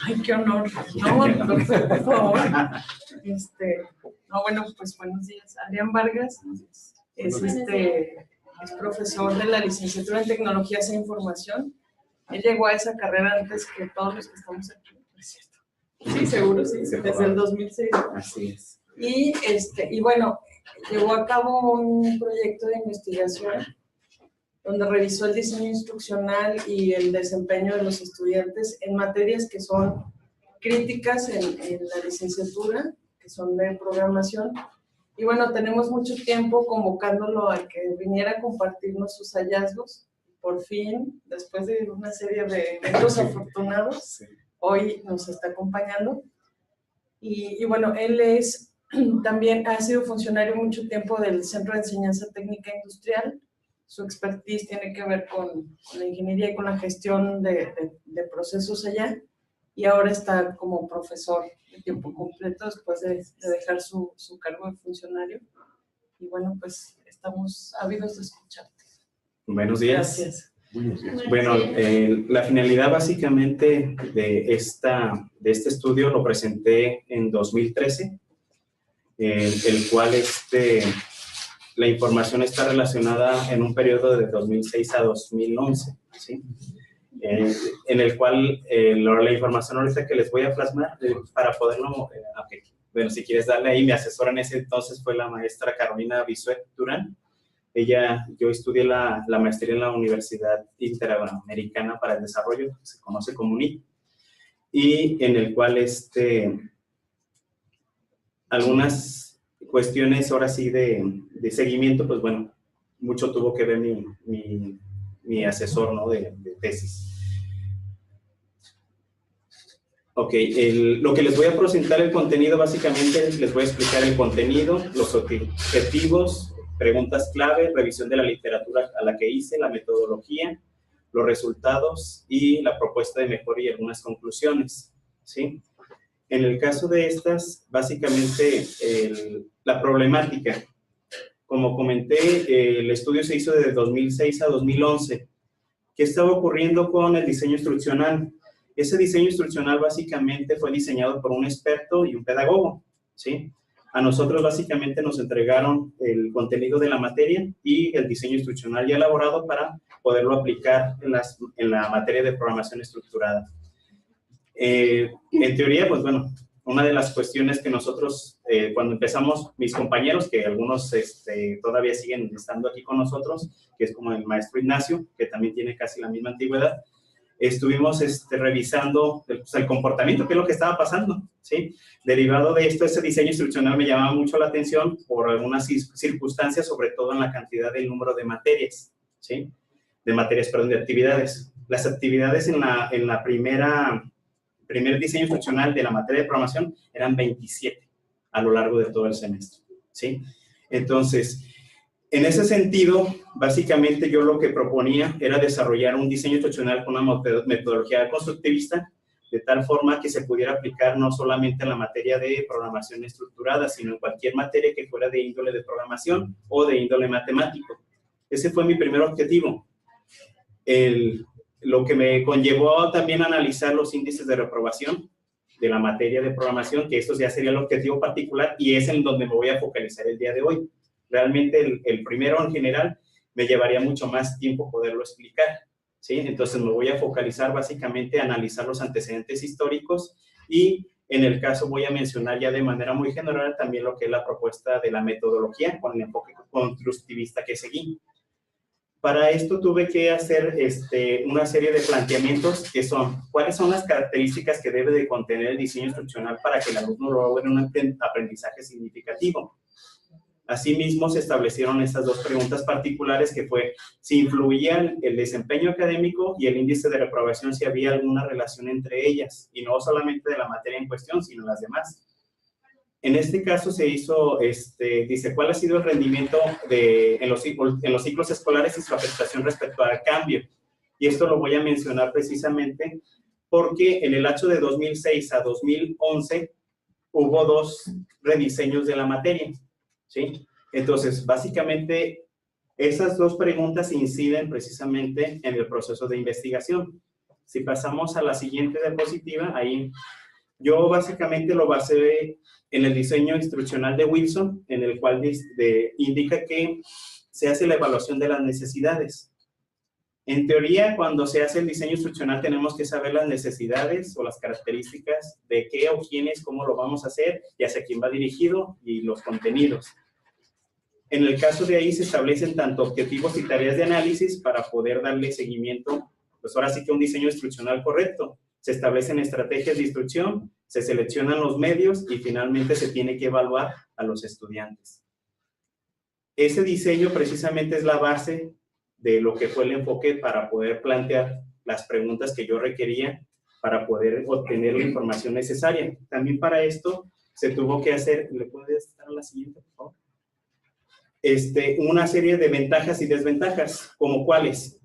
Ay, qué honor. No, doctor, por favor. No, bueno, pues buenos días. Adrián Vargas es profesor de la licenciatura en Tecnologías e Información. Él llegó a esa carrera antes que todos los que estamos aquí, ¿no es cierto? Sí, seguro, sí, desde el 2006. Así es. Y bueno, llevó a cabo un proyecto de investigación donde revisó el diseño instruccional y el desempeño de los estudiantes en materias que son críticas en la licenciatura, que son de programación. Y bueno, tenemos mucho tiempo convocándolo a que viniera a compartirnos sus hallazgos. Por fin, después de una serie de eventos afortunados, hoy nos está acompañando. Y bueno, él también ha sido funcionario mucho tiempo del Centro de Enseñanza Técnica Industrial. Su expertise tiene que ver con la ingeniería y con la gestión de procesos allá. Y ahora está como profesor de tiempo completo después de dejar su cargo de funcionario. Y bueno, pues estamos ávidos de escucharte. Buenos días. Gracias. Bueno, la finalidad básicamente de este estudio lo presenté en 2013, el cual la información está relacionada en un periodo de 2006 a 2011, ¿sí? En el cual la información ahorita que les voy a plasmar, para poderlo, bueno, si quieres darle ahí, mi asesora en ese entonces fue la maestra Carolina Bisuet Durán. Yo estudié la maestría en la Universidad Interamericana para el Desarrollo, que se conoce como UNI, y en el cual algunas cuestiones ahora sí de seguimiento, pues bueno, mucho tuvo que ver mi asesor, ¿no? de tesis. Ok, lo que les voy a presentar el contenido, básicamente les voy a explicar el contenido, los objetivos, preguntas clave, revisión de la literatura a la que hice, la metodología, los resultados y la propuesta de mejora y algunas conclusiones, ¿sí? En el caso de estas, básicamente la problemática, como comenté, el estudio se hizo desde 2006 a 2011. ¿Qué estaba ocurriendo con el diseño instruccional? Ese diseño instruccional básicamente fue diseñado por un experto y un pedagogo, ¿sí? A nosotros básicamente nos entregaron el contenido de la materia y el diseño instruccional ya elaborado para poderlo aplicar en la materia de programación estructurada. En teoría, pues bueno, una de las cuestiones que nosotros, cuando empezamos, mis compañeros, que algunos todavía siguen estando aquí con nosotros, que es como el maestro Ignacio, que también tiene casi la misma antigüedad, estuvimos revisando el comportamiento, qué es lo que estaba pasando, ¿sí? Derivado de esto, ese diseño instruccional me llamaba mucho la atención por algunas circunstancias, sobre todo en la cantidad del número de materias, ¿sí? De actividades. Las actividades en la primer diseño instruccional de la materia de programación eran 27 a lo largo de todo el semestre, ¿sí? Entonces, en ese sentido, básicamente yo lo que proponía era desarrollar un diseño instruccional con una metodología constructivista, de tal forma que se pudiera aplicar no solamente en la materia de programación estructurada, sino en cualquier materia que fuera de índole de programación o de índole matemático. Ese fue mi primer objetivo. Lo que me conllevó también a analizar los índices de reprobación de la materia de programación, que esto ya sería el objetivo particular y es en donde me voy a focalizar el día de hoy. Realmente el primero en general me llevaría mucho más tiempo poderlo explicar, ¿sí? Entonces me voy a focalizar básicamente a analizar los antecedentes históricos y en el caso voy a mencionar ya de manera muy general también lo que es la propuesta de la metodología con el enfoque constructivista que seguí. Para esto tuve que hacer una serie de planteamientos que son, ¿cuáles son las características que debe de contener el diseño instruccional para que el alumno logre un aprendizaje significativo? Asimismo, se establecieron estas dos preguntas particulares que fue si influían el desempeño académico y el índice de reprobación, si había alguna relación entre ellas, y no solamente de la materia en cuestión, sino las demás. En este caso se hizo, dice, ¿cuál ha sido el rendimiento en los ciclos escolares y su afectación respecto al cambio? Y esto lo voy a mencionar precisamente porque en el lapso de 2006 a 2011 hubo dos rediseños de la materia, ¿sí? Entonces, básicamente, esas dos preguntas inciden precisamente en el proceso de investigación. Si pasamos a la siguiente diapositiva, ahí yo básicamente lo basé en el diseño instruccional de Wilson, en el cual indica que se hace la evaluación de las necesidades. En teoría, cuando se hace el diseño instruccional, tenemos que saber las necesidades o las características de qué o quiénes, cómo lo vamos a hacer, y hacia quién va dirigido, y los contenidos. En el caso de ahí se establecen tanto objetivos y tareas de análisis para poder darle seguimiento, pues ahora sí que un diseño instruccional correcto. Se establecen estrategias de instrucción, se seleccionan los medios y finalmente se tiene que evaluar a los estudiantes. Ese diseño precisamente es la base de lo que fue el enfoque para poder plantear las preguntas que yo requería para poder obtener la información necesaria. También para esto se tuvo que hacer, ¿le puedes dar la siguiente, por favor? Una serie de ventajas y desventajas, ¿como cuáles?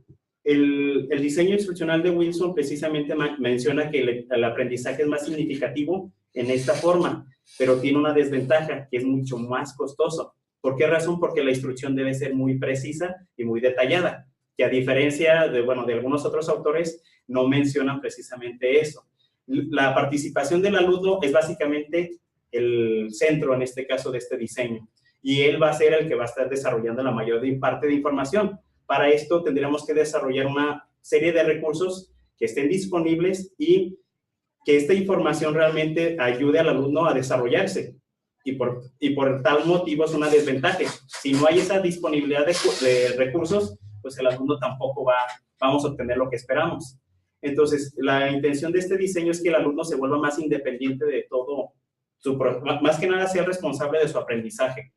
El diseño instruccional de Wilson precisamente menciona que el aprendizaje es más significativo en esta forma, pero tiene una desventaja, que es mucho más costoso. ¿Por qué razón? Porque la instrucción debe ser muy precisa y muy detallada, que a diferencia de, bueno, de algunos otros autores, no mencionan precisamente eso. La participación del alumno es básicamente el centro, en este caso, de este diseño, y él va a ser el que va a estar desarrollando la mayor parte de información. Para esto tendríamos que desarrollar una serie de recursos que estén disponibles y que esta información realmente ayude al alumno a desarrollarse. Y por tal motivo es una desventaja. Si no hay esa disponibilidad de recursos, pues el alumno tampoco vamos a obtener lo que esperamos. Entonces, la intención de este diseño es que el alumno se vuelva más independiente de todo, más que nada sea responsable de su aprendizaje.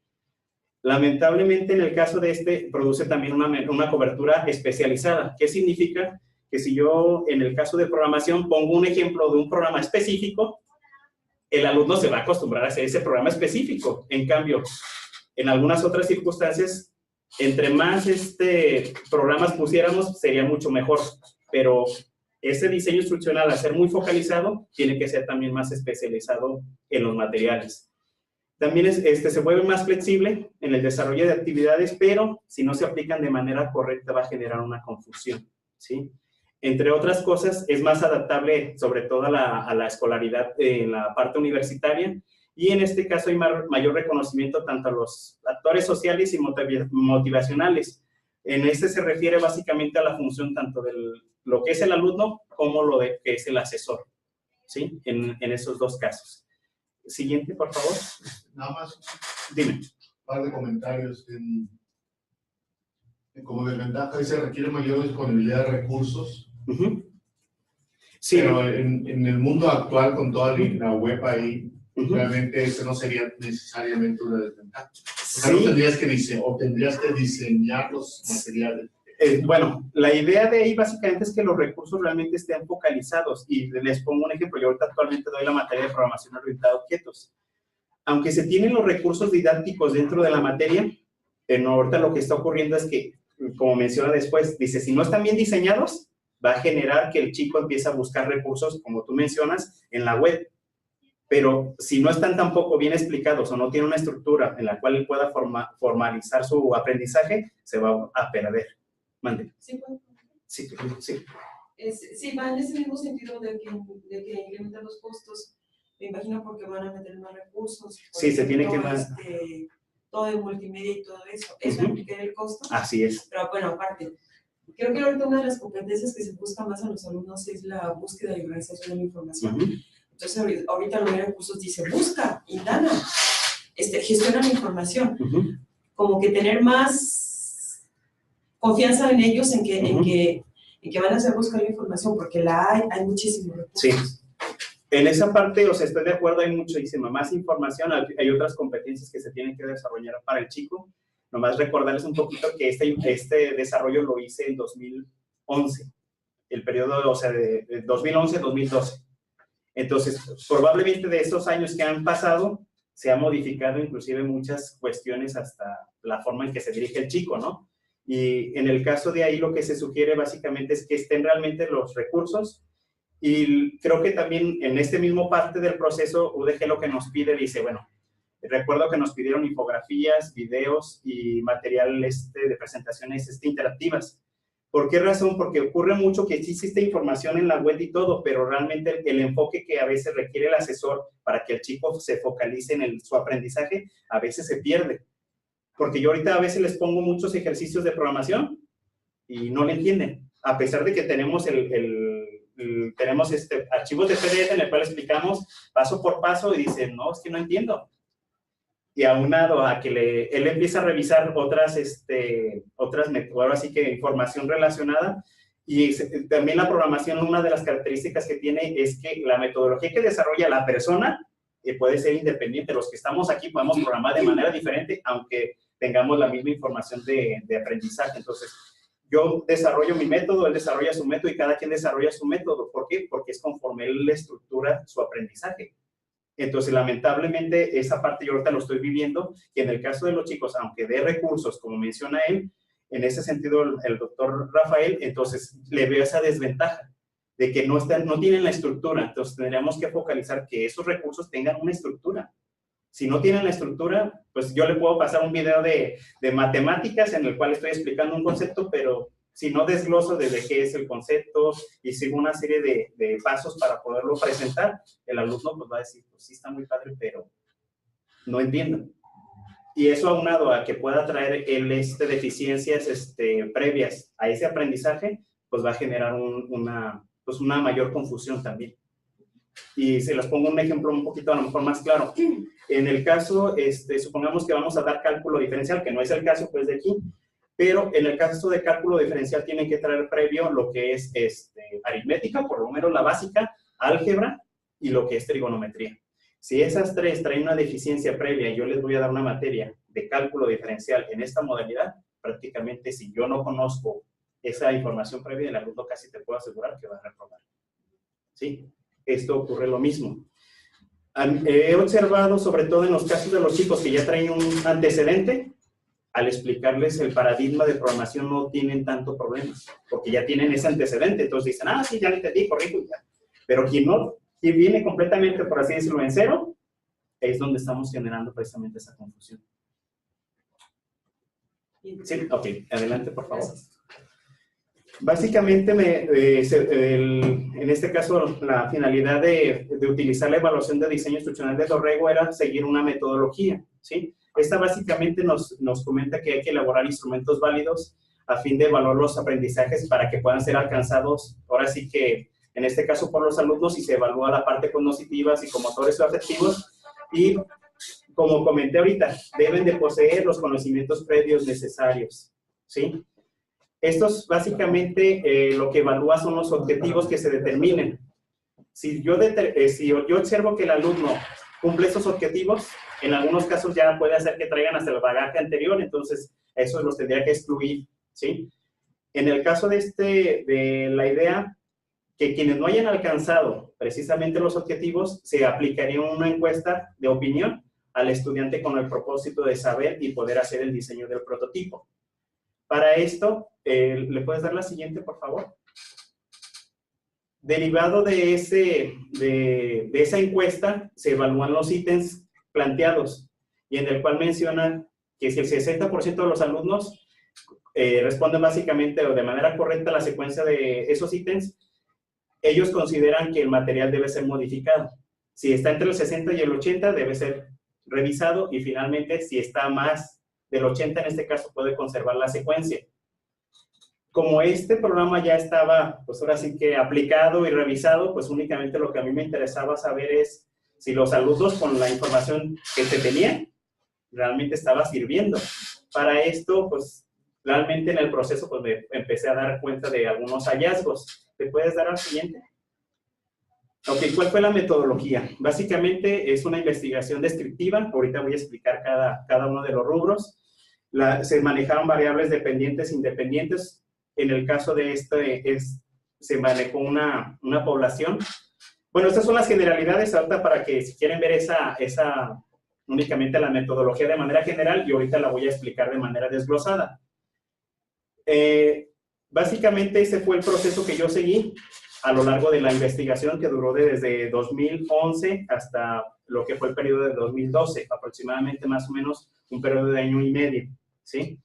Lamentablemente, en el caso de produce también una cobertura especializada. ¿Qué significa? Que si yo, en el caso de programación, pongo un ejemplo de un programa específico, el alumno se va a acostumbrar a hacer ese programa específico. En cambio, en algunas otras circunstancias, entre más programas pusiéramos, sería mucho mejor. Pero ese diseño instruccional, al ser muy focalizado, tiene que ser también más especializado en los materiales. También se vuelve más flexible en el desarrollo de actividades, pero si no se aplican de manera correcta va a generar una confusión, ¿sí? Entre otras cosas, es más adaptable sobre todo a la escolaridad en la parte universitaria, y en este caso hay mayor reconocimiento tanto a los actores sociales y motivacionales. En este se refiere básicamente a la función tanto de lo que es el alumno como lo que es el asesor, ¿sí? En esos dos casos. Siguiente, por favor. Nada más. Dime. Un par de comentarios. Como desventaja, se requiere mayor disponibilidad de recursos. Sí. Pero en el mundo actual, con toda la web ahí, realmente eso no sería necesariamente una desventaja. O sea, no tendrías que diseñar los materiales. Bueno, la idea de ahí básicamente es que los recursos realmente estén focalizados, y les pongo un ejemplo. Yo ahorita actualmente doy la materia de programación orientada a objetos. Aunque se tienen los recursos didácticos dentro de la materia, ahorita lo que está ocurriendo es que, como menciona después, dice, si no están bien diseñados, va a generar que el chico empiece a buscar recursos, como tú mencionas, en la web. Pero si no están tampoco bien explicados o no tiene una estructura en la cual él pueda formalizar su aprendizaje, se va a perder. Mande. Sí, bueno. Sí. Sí, va en ese mismo sentido de que incrementan los costos, me imagino, porque van a meter más recursos. Sí, se tiene que más. Todo el multimedia y todo eso. ¿Eso implica el costo? Así es. Pero bueno, aparte, creo que ahorita una de las competencias que se busca más a los alumnos es la búsqueda y organización de la información. Entonces, ahorita los recursos dice, busca, indaga, gestiona la información. Como que tener más confianza en ellos, en que van a hacer buscar la información, porque hay muchísimos recursos. Sí. En esa parte, o sea, estoy de acuerdo, hay muchísima más información, hay otras competencias que se tienen que desarrollar para el chico. Nomás recordarles un poquito que este desarrollo lo hice en 2011, el periodo, o sea, de 2011-2012. Entonces, probablemente de estos años que han pasado, se ha modificado inclusive muchas cuestiones, hasta la forma en que se dirige el chico, ¿no? Y en el caso de ahí, lo que se sugiere básicamente es que estén realmente los recursos. Y creo que también en este mismo parte del proceso, UDG lo que nos pide, dice, bueno, recuerdo que nos pidieron infografías, videos y material de presentaciones interactivas. ¿Por qué razón? Porque ocurre mucho que sí existe información en la web y todo, pero realmente el enfoque que a veces requiere el asesor para que el chico se focalice en su aprendizaje, a veces se pierde. Porque yo ahorita a veces les pongo muchos ejercicios de programación y no le entienden, a pesar de que tenemos tenemos archivos de PDF en el cual explicamos paso por paso y dicen, no, es que no entiendo. Y aunado a que él empieza a revisar otras ahora sí que información relacionada, y también la programación, una de las características que tiene es que la metodología que desarrolla la persona puede ser independiente. Los que estamos aquí podemos programar de manera diferente, aunque tengamos la misma información de aprendizaje. Entonces, yo desarrollo mi método, él desarrolla su método y cada quien desarrolla su método. ¿Por qué? Porque es conforme él estructura su aprendizaje. Entonces, lamentablemente, esa parte yo ahorita lo estoy viviendo, y en el caso de los chicos, aunque dé recursos, como menciona él, en ese sentido el doctor Rafael, entonces le veo esa desventaja de que no tienen la estructura. Entonces, tendríamos que focalizar que esos recursos tengan una estructura. Si no tienen la estructura, pues yo le puedo pasar un video de matemáticas en el cual estoy explicando un concepto, pero si no desgloso desde qué es el concepto y sigo una serie de pasos para poderlo presentar, el alumno pues va a decir, pues sí está muy padre, pero no entiendo. Y eso aunado a que pueda traer él deficiencias previas a ese aprendizaje, pues va a generar una mayor confusión también. Y se les pongo un ejemplo un poquito a lo mejor más claro. En el caso, supongamos que vamos a dar cálculo diferencial, que no es el caso pues de aquí, pero en el caso de cálculo diferencial tienen que traer previo lo que es aritmética, por lo menos la básica, álgebra y lo que es trigonometría. Si esas tres traen una deficiencia previa y yo les voy a dar una materia de cálculo diferencial en esta modalidad, prácticamente si yo no conozco esa información previa, el alumno casi te puedo asegurar que va a reprobar. ¿Sí? Esto ocurre lo mismo. He observado, sobre todo en los casos de los chicos que ya traen un antecedente, al explicarles el paradigma de programación no tienen tanto problema, porque ya tienen ese antecedente. Entonces dicen, ah, sí, ya lo entendí, correcto, ya. Pero quien viene completamente, por así decirlo, en cero, es donde estamos generando precisamente esa confusión. Sí, ok, adelante, por favor. Básicamente, en este caso, la finalidad de utilizar la evaluación de diseño instruccional de Dorrego era seguir una metodología, ¿sí? Esta básicamente nos comenta que hay que elaborar instrumentos válidos a fin de evaluar los aprendizajes para que puedan ser alcanzados, ahora sí que, en este caso, por los alumnos, y se evalúa la parte cognitiva, psicomotores o afectivos, y como comenté ahorita, deben de poseer los conocimientos previos necesarios, ¿sí? Estos básicamente lo que evalúa son los objetivos que se determinen. Si yo observo que el alumno cumple esos objetivos, en algunos casos ya puede hacer que traigan hasta el bagaje anterior, entonces eso los tendría que excluir, ¿sí? En el caso de la idea que quienes no hayan alcanzado precisamente los objetivos, se aplicaría una encuesta de opinión al estudiante con el propósito de saber y poder hacer el diseño del prototipo. Para esto, ¿le puedes dar la siguiente, por favor? Derivado de esa encuesta, se evalúan los ítems planteados, y en el cual mencionan que si el 60% de los alumnos responden básicamente o de manera correcta a la secuencia de esos ítems, ellos consideran que el material debe ser modificado. Si está entre el 60 y el 80, debe ser revisado, y finalmente, si está más del 80, en este caso, puede conservar la secuencia. Como este programa ya estaba, pues ahora sí que aplicado y revisado, pues únicamente lo que a mí me interesaba saber es si los alumnos con la información que se tenía realmente estaba sirviendo. Para esto, pues realmente en el proceso, pues me empecé a dar cuenta de algunos hallazgos. ¿Te puedes dar al siguiente? Ok, ¿cuál fue la metodología? Básicamente es una investigación descriptiva. Ahorita voy a explicar cada uno de los rubros. Se manejaron variables dependientes e independientes. En el caso de se manejó una población. Bueno, estas son las generalidades ahorita para que si quieren ver únicamente la metodología de manera general, y ahorita la voy a explicar de manera desglosada. Básicamente ese fue el proceso que yo seguí a lo largo de la investigación, que duró desde 2011 hasta lo que fue el periodo de 2012, aproximadamente más o menos un periodo de año y medio, ¿sí?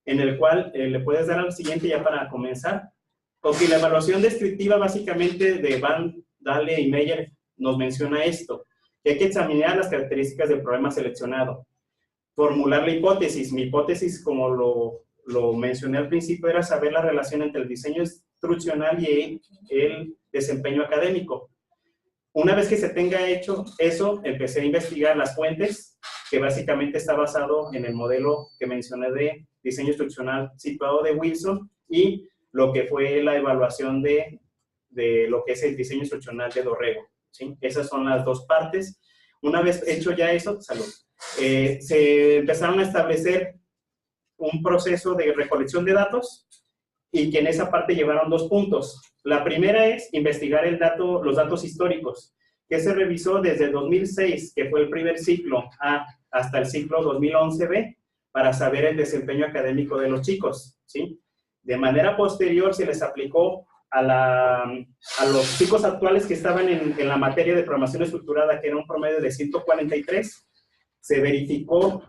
en el cual le puedes dar al siguiente ya para comenzar. Ok, la evaluación descriptiva básicamente de Van, Dale y Meyer nos menciona esto, que hay que examinar las características del problema seleccionado, formular la hipótesis. Mi hipótesis, como lo mencioné al principio, era saber la relación entre el diseño instruccional y el desempeño académico. Una vez que se tenga hecho eso, empecé a investigar las fuentes, que básicamente está basado en el modelo que mencioné de diseño instruccional situado de Wilson y lo que fue la evaluación de lo que es el diseño instruccional de Dorrego, ¿sí? Esas son las dos partes. Una vez hecho ya eso, salud, se empezaron a establecer un proceso de recolección de datos y que en esa parte llevaron 2 puntos. La primera es investigar los datos históricos, que se revisó desde el 2006, que fue el primer ciclo A, hasta el ciclo 2011B, para saber el desempeño académico de los chicos, ¿sí? De manera posterior se les aplicó a los chicos actuales que estaban en la materia de programación estructurada, que era un promedio de 143, se verificó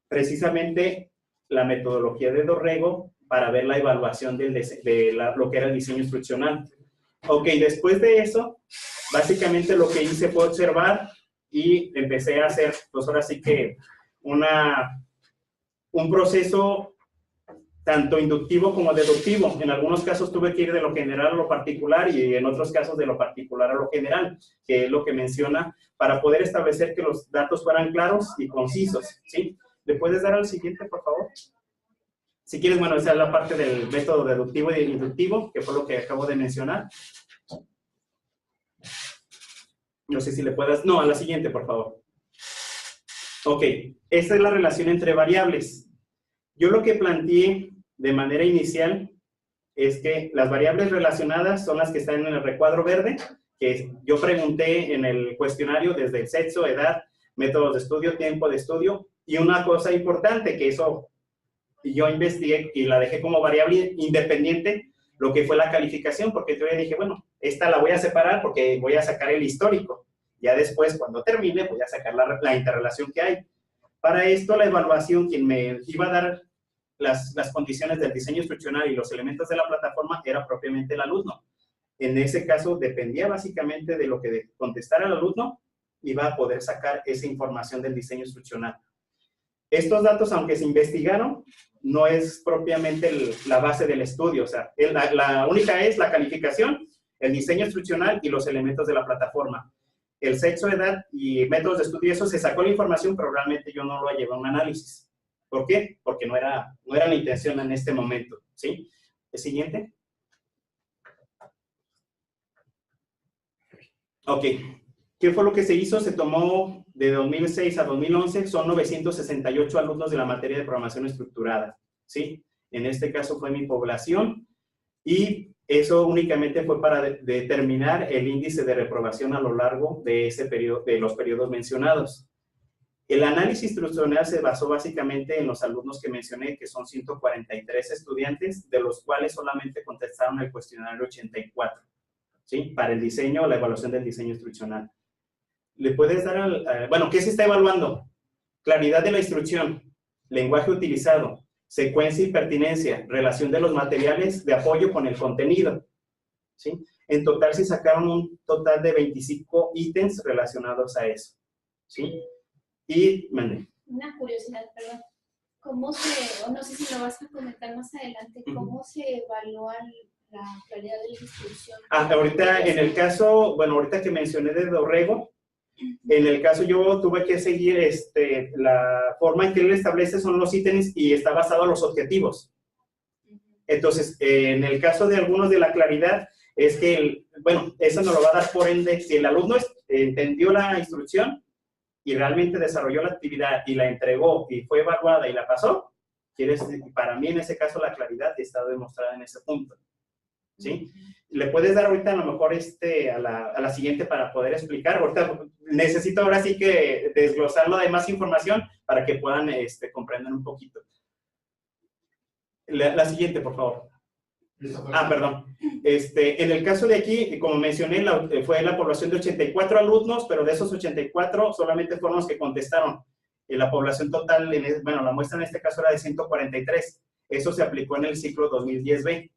precisamente la metodología de Dorrego para ver la evaluación de lo que era el diseño instruccional. Ok, después de eso, básicamente lo que hice fue observar y empecé a hacer, pues ahora sí que un proceso tanto inductivo como deductivo. En algunos casos tuve que ir de lo general a lo particular y en otros casos de lo particular a lo general, que es lo que menciona, para poder establecer que los datos fueran claros y concisos, ¿sí? ¿Le puedes dar al siguiente, por favor? Si quieres, bueno, esa es la parte del método deductivo y inductivo, que fue lo que acabo de mencionar. No sé si le puedas... No, a la siguiente, por favor. Ok, esta es la relación entre variables. Yo lo que planteé de manera inicial es que las variables relacionadas son las que están en el recuadro verde, que yo pregunté en el cuestionario desde el sexo, edad, métodos de estudio, tiempo de estudio, y una cosa importante que eso yo investigué y la dejé como variable independiente, lo que fue la calificación, porque yo dije, bueno, esta la voy a separar porque voy a sacar el histórico. Ya después, cuando termine, voy a sacar la interrelación que hay. Para esto, la evaluación, quien me iba a dar las condiciones del diseño instruccional y los elementos de la plataforma era propiamente el alumno. En ese caso, dependía básicamente de lo que contestara el alumno, iba a poder sacar esa información del diseño instruccional. Estos datos, aunque se investigaron, no es propiamente la base del estudio. O sea, la única es la calificación, el diseño instruccional y los elementos de la plataforma. El sexo, edad y métodos de estudio, eso se sacó la información, pero realmente yo no lo llevé a un análisis. ¿Por qué? Porque no era la intención en este momento, ¿sí? ¿El siguiente? Ok. ¿Qué fue lo que se hizo? Se tomó de 2006 a 2011, son 968 alumnos de la materia de programación estructurada, ¿sí? En este caso fue mi población y eso únicamente fue para determinar el índice de reprobación a lo largo de ese periodo, de los periodos mencionados. El análisis instruccional se basó básicamente en los alumnos que mencioné, que son 143 estudiantes, de los cuales solamente contestaron el cuestionario 84, ¿sí? Para el diseño, la evaluación del diseño instruccional. ¿Le puedes dar bueno, qué se está evaluando? Claridad de la instrucción, lenguaje utilizado, secuencia y pertinencia, relación de los materiales de apoyo con el contenido, ¿sí? En total se sacaron un total de 25 ítems relacionados a eso, ¿sí? Y, mande. Una curiosidad, perdón. ¿Cómo o no sé si lo vas a comentar más adelante, cómo se evalúa la claridad de la instrucción? Ahorita en el caso, bueno, ahorita que mencioné de Dorrego, en el caso yo tuve que seguir la forma en que él establece son los ítems y está basado en los objetivos. Entonces, en el caso de algunos de la claridad, es que, bueno, eso nos lo va a dar por ende, si el alumno entendió la instrucción y realmente desarrolló la actividad y la entregó y fue evaluada y la pasó, para mí en ese caso la claridad está demostrada en ese punto, ¿sí? Le puedes dar ahorita a lo mejor a la siguiente para poder explicar. Ahorita necesito ahora sí que desglosarlo de más información para que puedan comprender un poquito. La siguiente, por favor. Perdón. En el caso de aquí, como mencioné, fue la población de 84 alumnos, pero de esos 84 solamente fueron los que contestaron. La población total, bueno, la muestra en este caso era de 143. Eso se aplicó en el ciclo 2010B.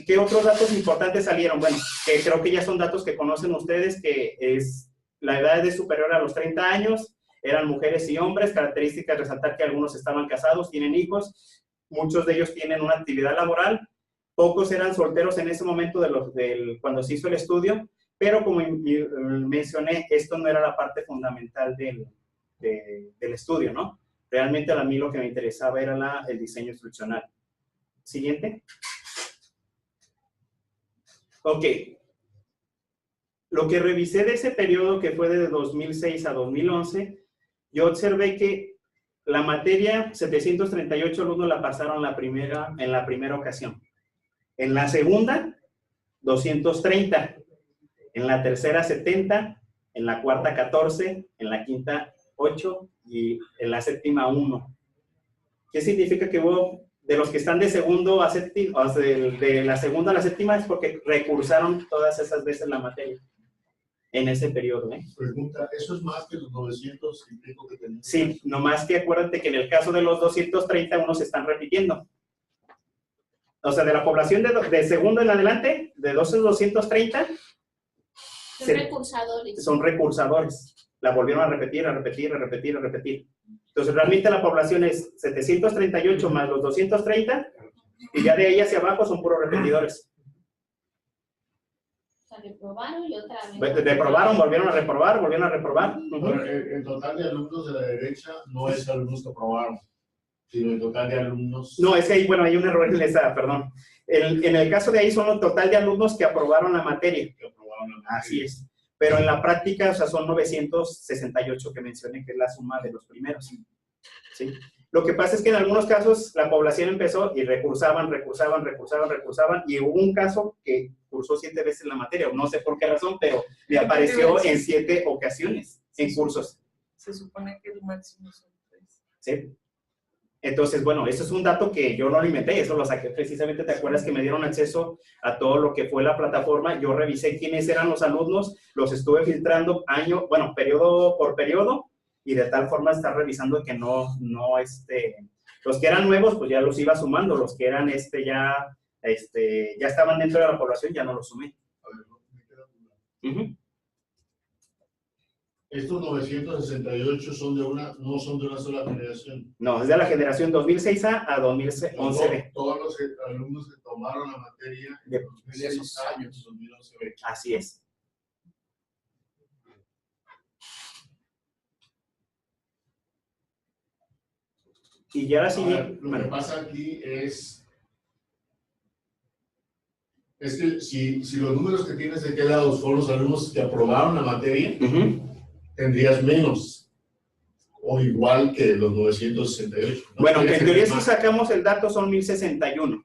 ¿Qué otros datos importantes salieron? Bueno, que creo que ya son datos que conocen ustedes, que es la edad es superior a los 30 años, eran mujeres y hombres, características, resaltar que algunos estaban casados, tienen hijos, muchos de ellos tienen una actividad laboral, pocos eran solteros en ese momento cuando se hizo el estudio, pero como mencioné, esto no era la parte fundamental del estudio, ¿no? Realmente a mí lo que me interesaba era el diseño instruccional. Siguiente. Ok. Lo que revisé de ese periodo, que fue de 2006 a 2011, yo observé que la materia 738 alumnos la pasaron en la primera ocasión. En la segunda, 230. En la tercera, 70. En la cuarta, 14. En la quinta, 8. Y en la séptima, 1. ¿Qué significa que hubo, de los que están de segundo a séptima, o sea, de la segunda a la séptima, es porque recursaron todas esas veces la materia en ese periodo? Pregunta, ¿eso es más que los 900 y pico que tenemos? Sí, nomás que acuérdate que en el caso de los 230, unos se están repitiendo. O sea, de la población de segundo en adelante, de 230, son recursadores. La volvieron a repetir, a repetir, a repetir, a repetir. Entonces, realmente la población es 738 más los 230, y ya de ahí hacia abajo son puros repetidores. O sea, reprobaron y otra vez. Reprobaron, volvieron a reprobar, volvieron a reprobar. El total de alumnos de la derecha no es alumnos que aprobaron, sino el total de alumnos... No, es que bueno, hay un error en esa, perdón. En el caso de ahí son el total de alumnos que aprobaron la materia. Así es. Pero en la práctica, o sea, son 968 que mencioné, que es la suma de los primeros. ¿Sí? Lo que pasa es que en algunos casos la población empezó y recursaban, y hubo un caso que cursó 7 veces la materia, no sé por qué razón, pero le apareció en 7 ocasiones en cursos. Se supone que el máximo son 3. ¿Sí? Entonces, bueno, eso es un dato que yo no lo inventé, eso lo saqué precisamente, ¿te acuerdas que me dieron acceso a todo lo que fue la plataforma? Yo revisé quiénes eran los alumnos, los estuve filtrando periodo por periodo, y de tal forma estar revisando que los que eran nuevos, pues ya los iba sumando, los que eran ya estaban dentro de la población, ya no los sumé. A ver, me queda duda. Estos 968 no son de una sola generación. No, es de la generación 2006A a 2011B. Todos los alumnos que tomaron la materia de 2006 años, 2011B. Así es. Y ya la siguiente. Lo que pasa aquí es que si los números que tienes de qué lado son los alumnos que aprobaron la materia, tendrías menos o igual que los 968. ¿No? Bueno, en teoría si sacamos el dato son 1061.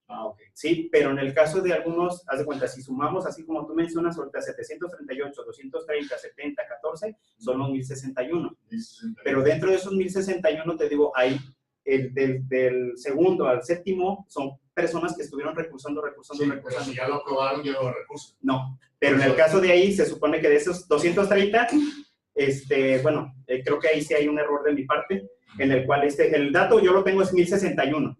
Ok. Sí, pero en el caso de algunos, haz de cuenta, si sumamos así como tú mencionas, ahorita 738, 230, 70, 14, son los 1061. Pero dentro de esos 1061, te digo, hay del segundo al séptimo, son personas que estuvieron recursando. Sí, pero si ya lo aprobaron, ya no recursan. No, pero en el caso de ahí, se supone que de esos 230, creo que ahí sí hay un error de mi parte, en el cual el dato yo lo tengo es 1061.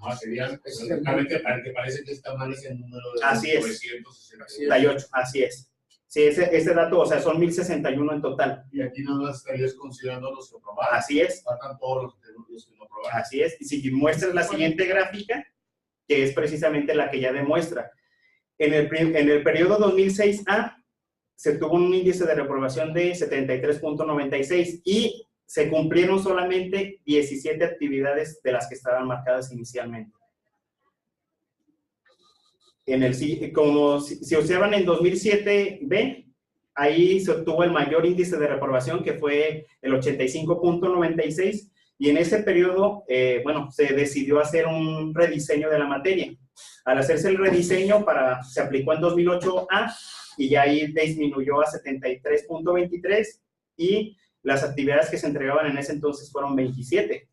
Ajá, sería exactamente para que parece que está mal ese número de así 968. Así es. Sí, ese dato, o sea, son 1061 en total. Y aquí nada más estarías considerando los que aprobaron. Así es. Faltan todos los que no aprobaron. Así es. Y si muestras la siguiente gráfica, que es precisamente la que ya demuestra. En el periodo 2006A se tuvo un índice de reprobación de 73.96 y se cumplieron solamente 17 actividades de las que estaban marcadas inicialmente. Como si observan en 2007B, ahí se obtuvo el mayor índice de reprobación, que fue el 85.96, y en ese periodo, se decidió hacer un rediseño de la materia. Al hacerse el rediseño, se aplicó en 2008A, y ya ahí disminuyó a 73.23, y las actividades que se entregaban en ese entonces fueron 27.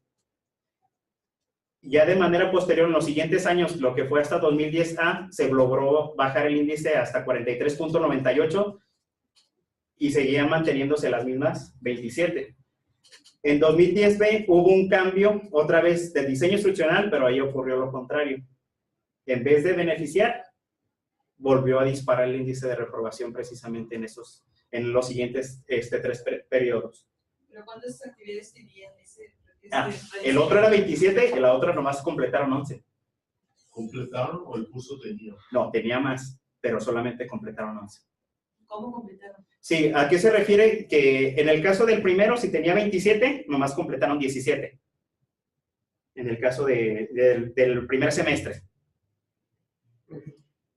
Ya de manera posterior, en los siguientes años, lo que fue hasta 2010A, se logró bajar el índice hasta 43.98 y seguían manteniéndose las mismas 27. En 2010B hubo un cambio otra vez del diseño instruccional, pero ahí ocurrió lo contrario. En vez de beneficiar, volvió a disparar el índice de reprobación precisamente en los siguientes 3 periodos. ¿Pero cuántas actividades tenían El otro era 27 y la otra nomás completaron 11. ¿Completaron o el curso tenía? No, tenía más, pero solamente completaron 11. ¿Cómo completaron? Sí, ¿a qué se refiere? Que en el caso del primero, si tenía 27, nomás completaron 17. En el caso del primer semestre.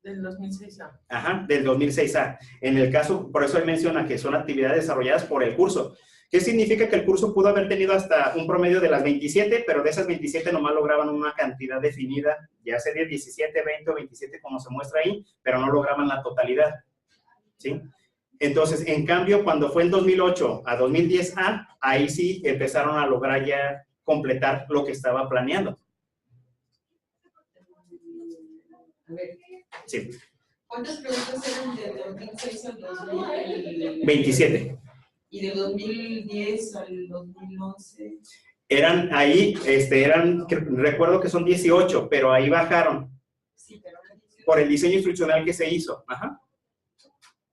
Del 2006A. Ajá, del 2006A. En el caso, por eso él menciona que son actividades desarrolladas por el curso. ¿Qué significa? Que el curso pudo haber tenido hasta un promedio de las 27, pero de esas 27 nomás lograban una cantidad definida, ya sería 17, 20 o 27 como se muestra ahí, pero no lograban la totalidad. ¿Sí? Entonces, en cambio, cuando fue el 2008 a 2010A, ahí sí empezaron a lograr ya completar lo que estaba planeando. A ver. Sí. ¿Cuántas preguntas eran del 2006 al 2000? 27. ¿Y del 2010 al 2011? Eran ahí, recuerdo que son 18, pero ahí bajaron. Sí, pero por el diseño instruccional que se hizo. Ajá.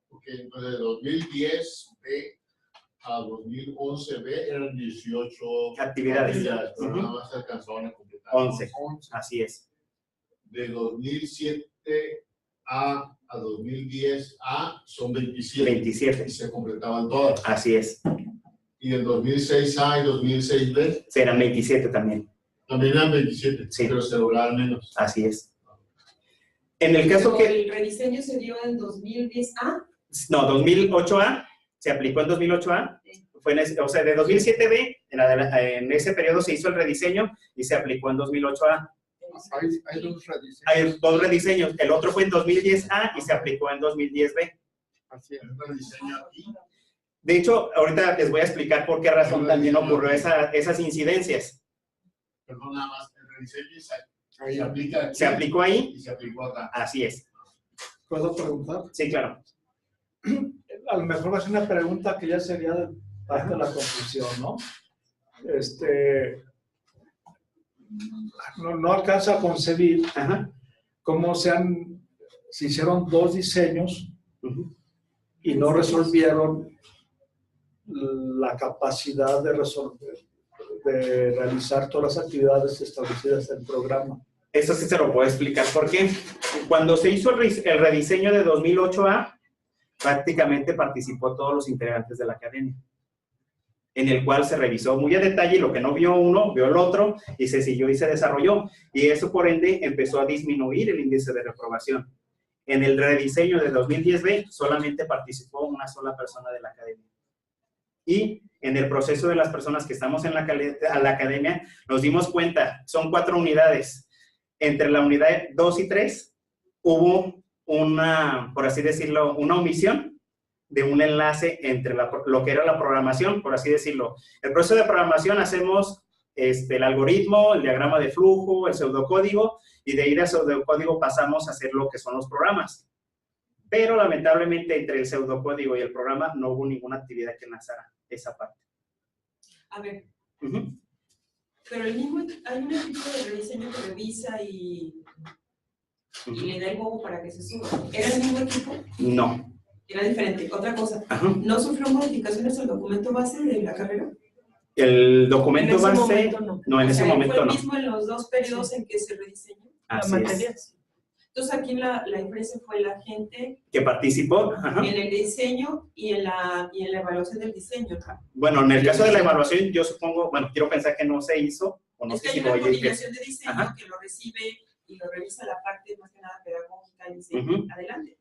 Ok, entonces de 2010B a 2011B eran 18 actividades, pero nada más se alcanzaron a completar 11. Así es. De 2007A a 2010A son 27. 27. Y se completaban todas. Así es. Y del 2006A y 2006B. Serán 27 también. También eran 27, sí, pero se lograban menos. Así es. En el caso que... ¿El rediseño se dio en 2010A? No, 2008A. Se aplicó en 2008A. Sí. Fue o sea, de 2007B, en ese periodo se hizo el rediseño y se aplicó en 2008A. Hay dos rediseños. Hay dos rediseños. El otro fue en 2010A y se aplicó en 2010B. Así es. ¿El rediseño aquí? De hecho, ahorita les voy a explicar por qué razón también ocurrió esas incidencias. Perdón, nada más. El rediseño se aplica aquí. Se aplicó ahí. Y se aplicó acá. Así es. ¿Puedo preguntar? Sí, claro. A lo mejor va a ser una pregunta que ya sería parte de la conclusión, ¿no? No alcanza a concebir cómo se hicieron dos diseños y no resolvieron la capacidad de realizar todas las actividades establecidas en el programa. Eso sí se lo puedo explicar. ¿Por qué? Cuando se hizo el rediseño de 2008A, prácticamente participó todos los integrantes de la academia, en el cual se revisó muy a detalle, lo que no vio uno, vio el otro, y se siguió y se desarrolló. Y eso, por ende, empezó a disminuir el índice de reprobación. En el rediseño de 2010B, solamente participó una sola persona de la academia. Y en el proceso de las personas que estamos en la academia, nos dimos cuenta, son 4 unidades. Entre la unidad 2 y 3, hubo una, por así decirlo, una omisión de un enlace entre lo que era la programación, por así decirlo. El proceso de programación hacemos el algoritmo, el diagrama de flujo, el pseudocódigo, y de ahí del pseudocódigo pasamos a hacer lo que son los programas. Pero lamentablemente entre el pseudocódigo y el programa no hubo ninguna actividad que enlazara esa parte. A ver, pero hay un equipo de rediseño que revisa y le da el bobo para que se suba. ¿Era el mismo equipo? No. Era diferente. Otra cosa, ¿no sufrió modificaciones el documento base de la carrera? El documento base, no, en ese momento no. ¿Fue el mismo en los 2 periodos en que se rediseñó la materia? Entonces aquí la diferencia fue la gente que participó en el diseño y en la evaluación del diseño. Bueno, en el caso de la evaluación, yo supongo, bueno, quiero pensar que no se hizo, o no es sé que si hay una coordinación de diseño que lo recibe y lo revisa la parte más que nada pedagógica y dice, adelante.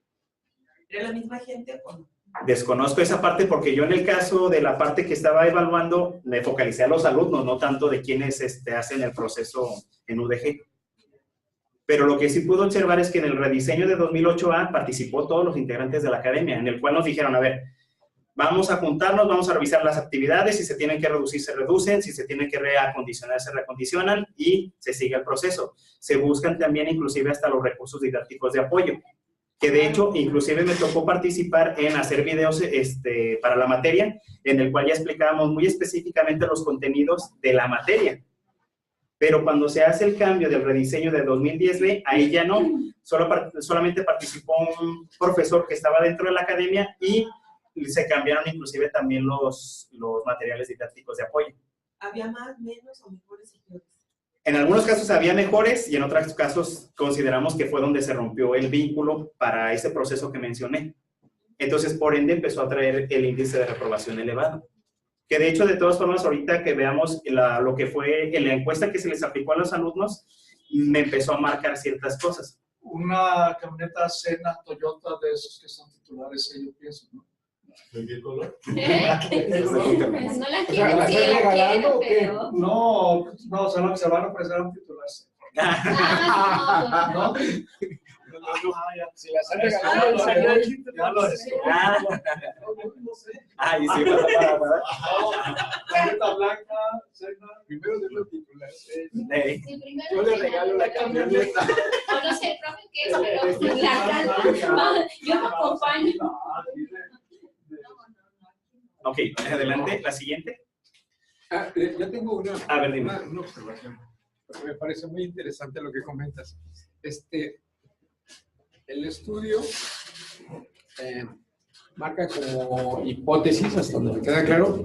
¿Era la misma gente o no? Desconozco esa parte porque yo en el caso de la parte que estaba evaluando, me focalicé a los alumnos, no tanto de quienes hacen el proceso en UDG. Pero lo que sí pude observar es que en el rediseño de 2008A participó todos los integrantes de la academia, en el cual nos dijeron, a ver, vamos a juntarnos, vamos a revisar las actividades, si se tienen que reducir, se reducen, si se tienen que reacondicionar, se reacondicionan y se sigue el proceso. Se buscan también inclusive hasta los recursos didácticos de apoyo. que de hecho, inclusive me tocó participar en hacer videos para la materia, en el cual ya explicábamos muy específicamente los contenidos de la materia. Pero cuando se hace el cambio del rediseño de 2010B, ahí ya no, solamente participó un profesor que estaba dentro de la academia y se cambiaron inclusive también los materiales didácticos de apoyo. ¿Había más, menos o mejores y peores? En algunos casos había mejores y en otros casos consideramos que fue donde se rompió el vínculo para ese proceso que mencioné. Entonces, por ende, empezó a traer el índice de reprobación elevado. Que de hecho, de todas formas, ahorita que veamos lo que fue en la encuesta que se les aplicó a los alumnos, me empezó a marcar ciertas cosas. Una camioneta Senna Toyota de esos que son titulares, yo pienso, ¿no? ¿De qué color? Pues no la O sea, quieren, ¿la sí están la regalando quieren, o qué? pero... No, se van a ofrecer a un titular. Ah, ¿No? Si las han regalado, ya lo es. No sé. Ay, sí, para. Camioneta blanca, Senna. primero de los titulares. sí, primero Yo le regalo la camioneta. O no sé, profe, qué es, pero la calma, yo me acompaño. Ok, adelante, la siguiente. Yo tengo A ver, dime. una observación, porque me parece muy interesante lo que comentas. El estudio marca como hipótesis, hasta donde me queda claro,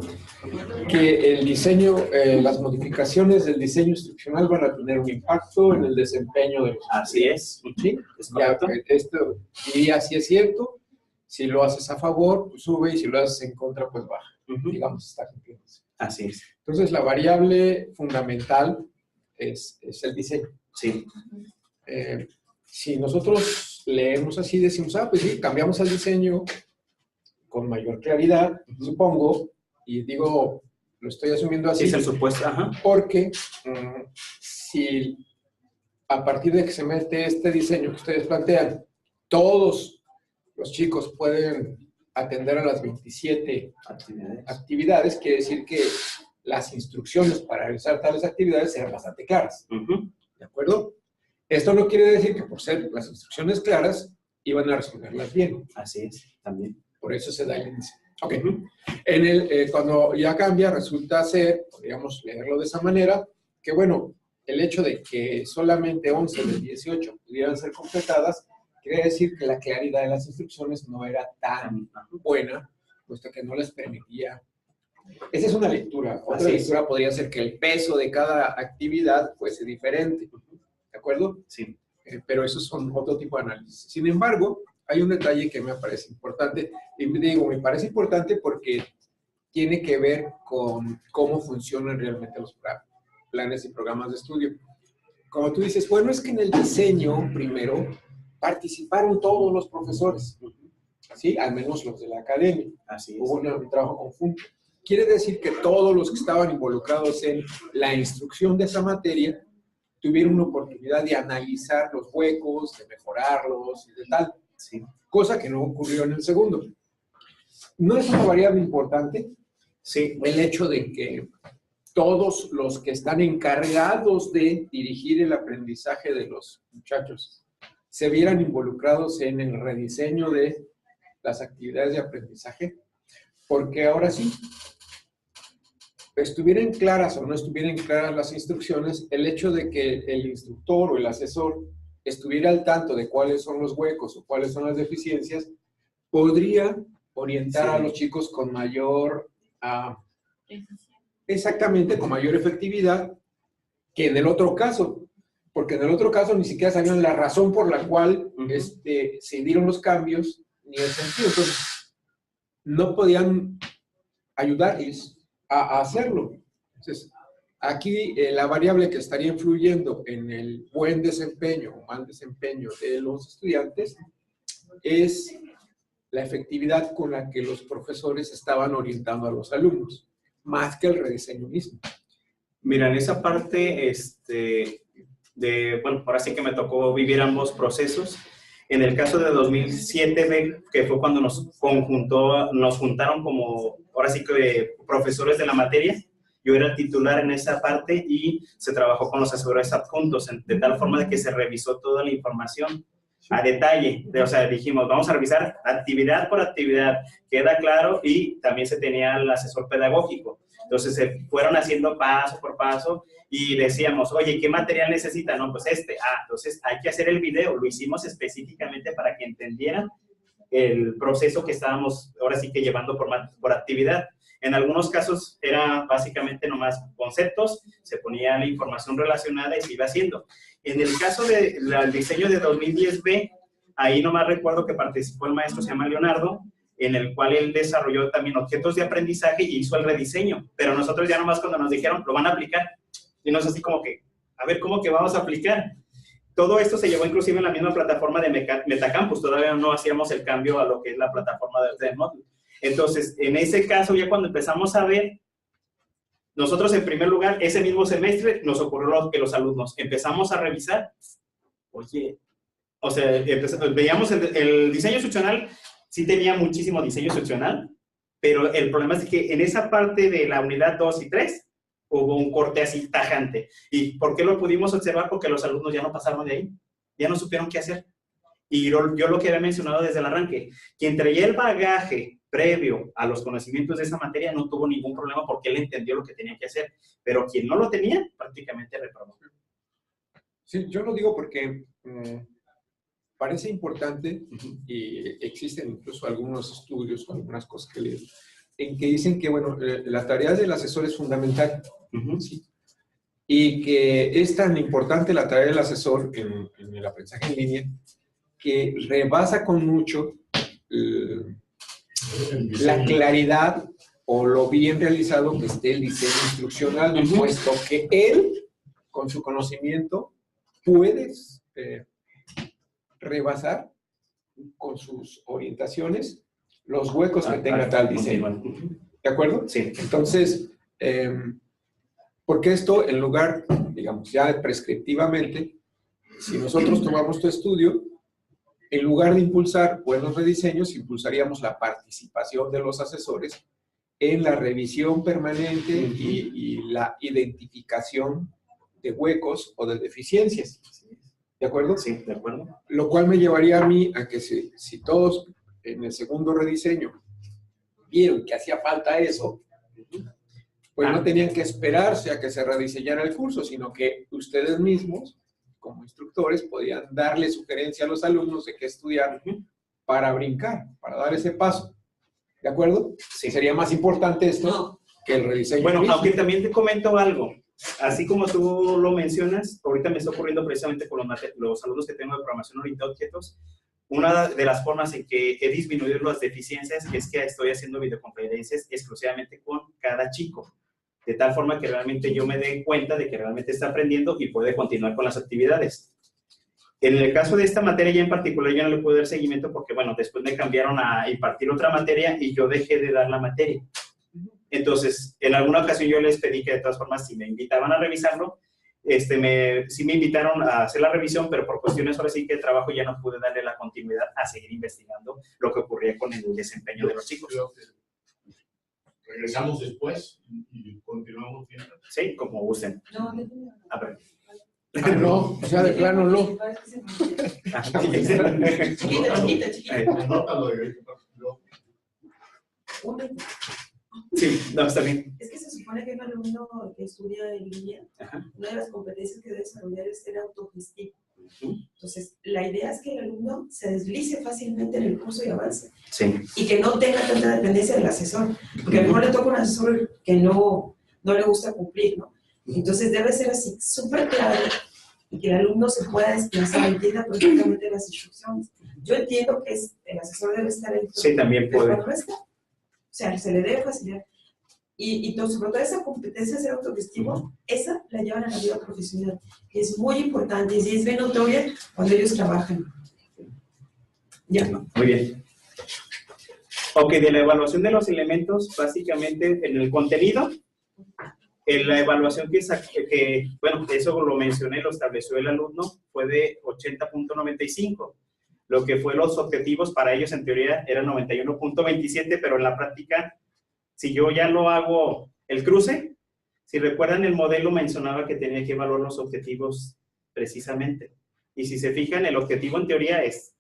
que el diseño, las modificaciones del diseño instruccional van a tener un impacto en el desempeño de los Así es. ¿sí? Es Ya, correcto. esto diría si es cierto, si lo haces a favor, pues sube, y si lo haces en contra, pues baja. Ujú. Digamos, está cumpliendo. Así es. Entonces, la variable fundamental es el diseño. Sí. Si nosotros leemos así, decimos, pues sí, cambiamos el diseño con mayor claridad, supongo, y digo, lo estoy asumiendo así. Sí, es el supuesto. Ajá. Porque si a partir de que se mete este diseño que ustedes plantean, todos los chicos pueden atender a las 27 actividades, quiere decir que las instrucciones para realizar tales actividades serán bastante claras. Ujú. ¿De acuerdo? Esto no quiere decir que por ser las instrucciones claras, iban a resolverlas bien. Así es, también. Por eso se da el índice. Ok. Ujú. Cuando ya cambia, resulta ser, podríamos leerlo de esa manera, que bueno, el hecho de que solamente 11 de 18 pudieran ser completadas, quiere decir que la claridad de las instrucciones no era tan buena, puesto que no les permitía. Esa es una lectura. Otra Así es. lectura podría ser que el peso de cada actividad fuese diferente. ¿De acuerdo? Sí. Pero esos son otro tipo de análisis. Sin embargo, hay un detalle que me parece importante. Y digo, me parece importante porque tiene que ver con cómo funcionan realmente los planes y programas de estudio. Como tú dices, bueno, es que en el diseño, primero, participaron todos los profesores, ¿sí? Al menos los de la academia. Así es. Hubo un trabajo conjunto. Quiere decir que todos los que estaban involucrados en la instrucción de esa materia tuvieron una oportunidad de analizar los huecos, de mejorarlos y de tal. Sí. Cosa que no ocurrió en el segundo. ¿No es una variable importante? Sí. El hecho de que todos los que están encargados de dirigir el aprendizaje de los muchachos se vieran involucrados en el rediseño de las actividades de aprendizaje, porque ahora sí, estuvieran claras o no estuvieran claras las instrucciones, el hecho de que el instructor o el asesor estuviera al tanto de cuáles son los huecos o cuáles son las deficiencias, podría orientar a los chicos con mayor, exactamente, con mayor efectividad que en el otro caso, porque en el otro caso ni siquiera sabían la razón por la cual se dieron los cambios ni el sentido. Entonces, no podían ayudarles a hacerlo. Entonces, aquí la variable que estaría influyendo en el buen desempeño o mal desempeño de los estudiantes es la efectividad con la que los profesores estaban orientando a los alumnos, más que el rediseño mismo. Mira, en esa parte, bueno, ahora sí que me tocó vivir ambos procesos. En el caso de 2007, que fue cuando nos juntaron como, ahora sí que profesores de la materia, yo era el titular en esa parte y se trabajó con los asesores adjuntos, de tal forma de que se revisó toda la información. a detalle. O sea, dijimos, vamos a revisar actividad por actividad, queda claro, y también se tenía el asesor pedagógico. Entonces se fueron haciendo paso por paso y decíamos, oye, ¿qué material necesita? No, pues entonces hay que hacer el video. Lo hicimos específicamente para que entendieran el proceso que estábamos ahora sí que llevando por actividad. En algunos casos era básicamente nomás conceptos, se ponía la información relacionada y se iba haciendo. En el caso del diseño de 2010B, ahí nomás recuerdo que participó el maestro, se llama Leonardo, en el cual él desarrolló también objetos de aprendizaje y hizo el rediseño. Pero nosotros ya nomás cuando nos dijeron, lo van a aplicar. Y nos así como que, a ver, ¿cómo que vamos a aplicar? Todo esto se llevó inclusive en la misma plataforma de Metacampus. Todavía no hacíamos el cambio a lo que es la plataforma de Moodle. Entonces, en ese caso, ya cuando empezamos a ver, nosotros en primer lugar, ese mismo semestre, nos ocurrió que los alumnos empezamos a revisar. Oye, o sea, veíamos el diseño instruccional, sí tenía muchísimo diseño instruccional, pero el problema es que en esa parte de la unidad 2 y 3, hubo un corte así tajante. ¿Y por qué lo pudimos observar? Porque los alumnos ya no pasaron de ahí, ya no supieron qué hacer. Y yo lo que había mencionado desde el arranque, quien traía el bagaje previo a los conocimientos de esa materia no tuvo ningún problema porque él entendió lo que tenía que hacer, pero quien no lo tenía, prácticamente reprobó. Sí, yo lo digo porque parece importante, y existen incluso algunos estudios o algunas cosas que leo, en que dicen que, bueno, la tarea del asesor es fundamental, ¿sí? Y que es tan importante la tarea del asesor en el aprendizaje en línea que rebasa con mucho la claridad o lo bien realizado que esté el diseño instruccional, puesto que él, con su conocimiento, puede rebasar con sus orientaciones los huecos que tenga tal diseño. ¿De acuerdo? Sí. Entonces, porque esto, en lugar, digamos, ya prescriptivamente, si nosotros tomamos tu estudio, en lugar de impulsar buenos rediseños, impulsaríamos la participación de los asesores en la revisión permanente y la identificación de huecos o de deficiencias. ¿De acuerdo? Sí, de acuerdo. Lo cual me llevaría a mí a que si todos en el segundo rediseño vieron que hacía falta eso, pues no tenían que esperarse a que se rediseñara el curso, sino que ustedes mismos, como instructores, podían darle sugerencia a los alumnos de qué estudiar para brincar, para dar ese paso. ¿De acuerdo? Sí. Sería más importante esto que el rediseño. Bueno, mismo. aunque también te comento algo. Así como tú lo mencionas, ahorita me está ocurriendo precisamente con los alumnos que tengo de programación orientada a objetos. Una de las formas en que he disminuido las deficiencias es que estoy haciendo videoconferencias exclusivamente con cada chico. De tal forma que realmente yo me dé cuenta de que realmente está aprendiendo y puede continuar con las actividades. En el caso de esta materia ya en particular, yo no le pude dar seguimiento porque, bueno, después me cambiaron a impartir otra materia y yo dejé de dar la materia. Entonces, en alguna ocasión yo les pedí que de todas formas, si me invitaban a revisarlo, sí me invitaron a hacer la revisión, pero por cuestiones ahora sí que de trabajo ya no pude darle la continuidad a seguir investigando lo que ocurría con el desempeño de los chicos. Regresamos después y continuamos viendo. Sí, como gusten. No, A ver. No, o sea, de plano no. Chiquita. Anótalo de Sí, no, está bien. Es que se supone que un alumno que estudia en línea, una de las competencias que debe desarrollar es ser autogestivo. Entonces, la idea es que el alumno se deslice fácilmente en el curso y avance. Sí. Y que no tenga tanta dependencia del asesor. Porque a lo mejor le toca un asesor que no le gusta cumplir, ¿no? Entonces, debe ser así, súper claro, y que el alumno se pueda desplazar, entienda perfectamente las instrucciones. Yo entiendo que el asesor debe estar ahí. Sí, también puede. Pero no está. O sea, se le debe facilitar. Y sobre todo esa competencia de ser autogestivo, esa la llevan a la vida profesional, que es muy importante y es bien notoria cuando ellos trabajan. Ya. Muy bien. Ok, de la evaluación de los elementos, básicamente en el contenido, en la evaluación bueno, eso lo mencioné, lo estableció el alumno, fue de 80.95. Lo que fue los objetivos para ellos en teoría eran 91.27, pero en la práctica, si yo ya lo hago el cruce, si recuerdan el modelo mencionaba que tenía que evaluar los objetivos precisamente. Y si se fijan, el objetivo en teoría es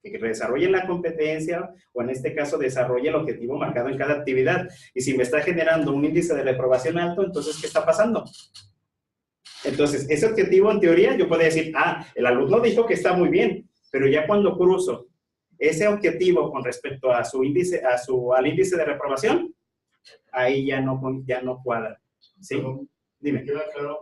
que desarrollen la competencia o en este caso desarrolle el objetivo marcado en cada actividad. Y si me está generando un índice de reprobación alto, entonces, ¿qué está pasando? Entonces, ese objetivo en teoría yo puedo decir, el alumno dijo que está muy bien, pero ya cuando cruzo ese objetivo con respecto a su índice, al índice de reprobación, ahí ya no cuadra. ¿Sí? Dime. Me queda claro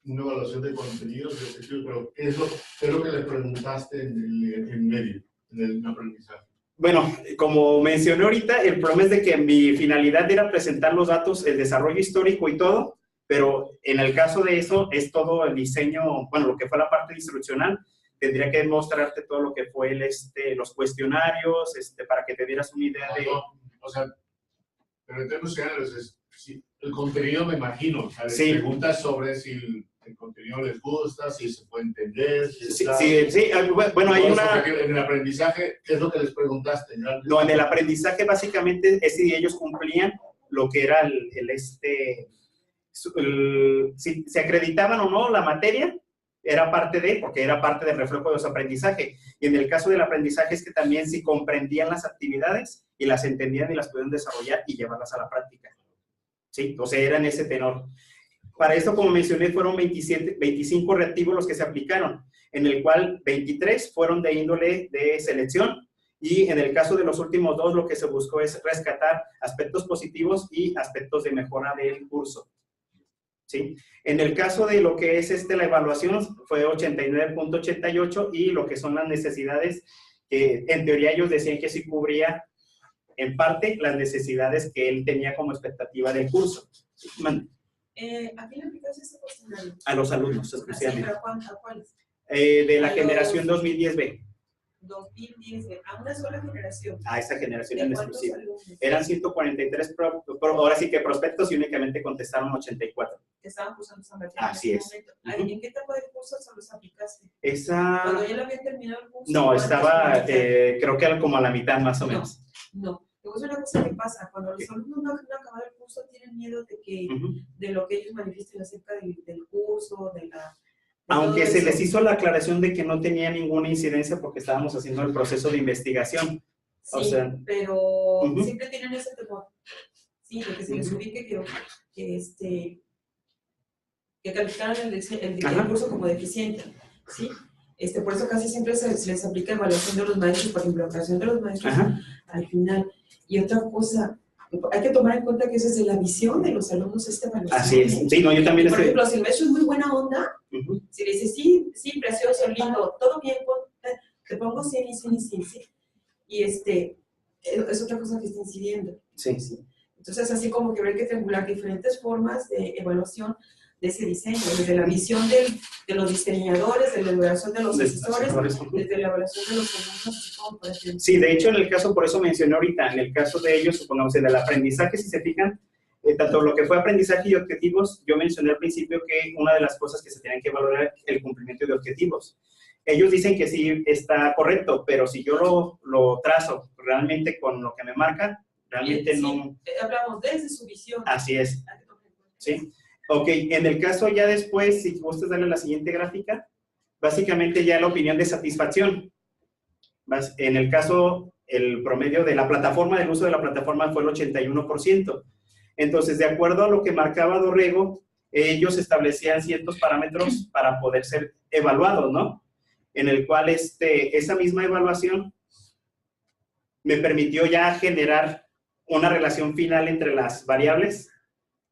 una evaluación de contenidos, de objetivos, pero ¿qué es lo que le preguntaste en medio, en el aprendizaje? Bueno, como mencioné ahorita, el problema es de que mi finalidad era presentar los datos, el desarrollo histórico y todo, pero en el caso de eso es todo el diseño, bueno, lo que fue la parte instruccional, tendría que mostrarte todo lo que fue los cuestionarios, para que te dieras una idea de... O sea, pero en términos generales, el contenido me imagino, ¿sabes? Sí. Preguntas sobre si el contenido les gusta, si se puede entender. Si bueno, hay una... En el aprendizaje, ¿qué es lo que les preguntaste? No, en el aprendizaje básicamente es si ellos cumplían lo que era si se acreditaban o no la materia, porque era parte del reflejo de su aprendizaje. Y en el caso del aprendizaje es que también si comprendían las actividades y las entendían y las podían desarrollar y llevarlas a la práctica. Sí, o sea, era en ese tenor. Para esto, como mencioné, fueron 25 reactivos los que se aplicaron, en el cual 23 fueron de índole de selección, y en el caso de los últimos 2, lo que se buscó es rescatar aspectos positivos y aspectos de mejora del curso. ¿Sí? En el caso de lo que es la evaluación, fue 89.88, y lo que son las necesidades, que en teoría ellos decían que sí cubría en parte las necesidades que él tenía como expectativa del curso. ¿A quién le aplicaste ese cuestionario? A los alumnos, especialmente. ¿A cuáles? De la generación 2010B. 2010, a una sola generación. A esa generación ¿De en cuántos exclusiva. alumnos? Eran 143, ahora sí que prospectos, y únicamente contestaron 84. Que estaban cursando esa materia. Así es. ¿En qué etapa del curso se los aplicaste? Esa... Cuando ya lo habían terminado el curso. No, estaba, creo que como a la mitad más o menos. No. Luego es una cosa que pasa, cuando los alumnos no han acabado el curso, tienen miedo de que, de lo que ellos manifiesten acerca del curso, aunque se les hizo la aclaración de que no tenía ninguna incidencia porque estábamos haciendo el proceso de investigación. Sí, o sea, pero siempre tienen ese temor. Sí, de que se les ubique que calificaran el curso como deficiente. ¿Sí? Por eso casi siempre se les aplica evaluación de los maestros, por implementación de los maestros al final. Y otra cosa, hay que tomar en cuenta que esa es de la visión de los alumnos esta evaluación. Así es. Sí, no, yo también por ejemplo, si el maestro es muy buena onda, si le dices, sí, precioso, lindo, todo bien, te pongo 100 y 100 y 100, sí. Y es otra cosa que está incidiendo. Sí. Entonces, así como que hay que triangular diferentes formas de evaluación de ese diseño, desde la visión de los diseñadores, de la evaluación de los asesores, desde la evaluación de los alumnos. Sí, de hecho, en el caso, por eso mencioné ahorita, en el caso de ellos, supongamos, en el aprendizaje, si se fijan, tanto lo que fue aprendizaje y objetivos, yo mencioné al principio que una de las cosas que se tienen que evaluar es el cumplimiento de objetivos. Ellos dicen que sí está correcto, pero si yo lo trazo realmente con lo que me marca, realmente no... Hablamos desde su visión. Así es. ¿Sí? Ok, en el caso ya después, si gustas darle la siguiente gráfica, básicamente ya la opinión de satisfacción. En el caso, el promedio de la plataforma, del uso de la plataforma fue el 81%. Entonces, de acuerdo a lo que marcaba Dorrego, ellos establecían ciertos parámetros para poder ser evaluados, ¿no? En el cual esa misma evaluación me permitió ya generar una relación final entre las variables,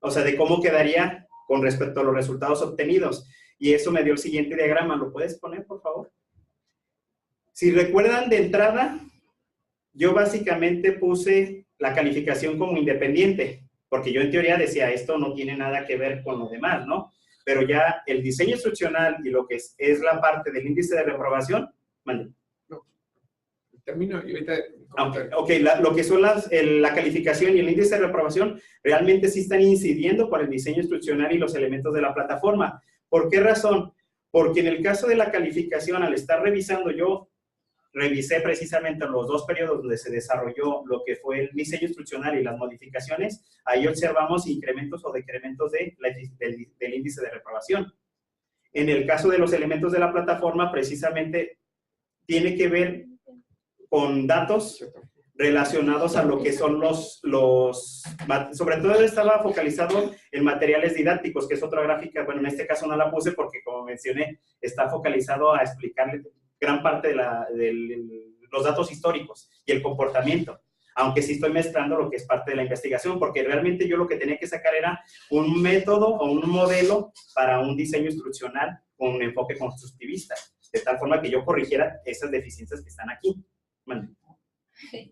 o sea, de cómo quedaría con respecto a los resultados obtenidos. Y eso me dio el siguiente diagrama. ¿Lo puedes poner, por favor? Si recuerdan de entrada, yo básicamente puse la calificación como independiente, porque yo en teoría decía, esto no tiene nada que ver con lo demás, ¿no? Pero ya el diseño instruccional y lo que es la parte del índice de reprobación, mande. No, termino y ahorita... Ok, lo que son la calificación y el índice de reprobación realmente sí están incidiendo por el diseño instruccional y los elementos de la plataforma. ¿Por qué razón? Porque en el caso de la calificación, al estar revisando, yo revisé precisamente los 2 periodos donde se desarrolló lo que fue el diseño instruccional y las modificaciones. Ahí observamos incrementos o decrementos del índice de reprobación. En el caso de los elementos de la plataforma, precisamente tiene que ver con datos relacionados a lo que son sobre todo estaba focalizado en materiales didácticos, que es otra gráfica, bueno, en este caso no la puse porque, como mencioné, está focalizado a explicarle gran parte de los datos históricos y el comportamiento, aunque sí estoy mezclando lo que es parte de la investigación, porque realmente yo lo que tenía que sacar era un método o un modelo para un diseño instruccional con un enfoque constructivista, de tal forma que yo corrigiera esas deficiencias que están aquí. Bueno,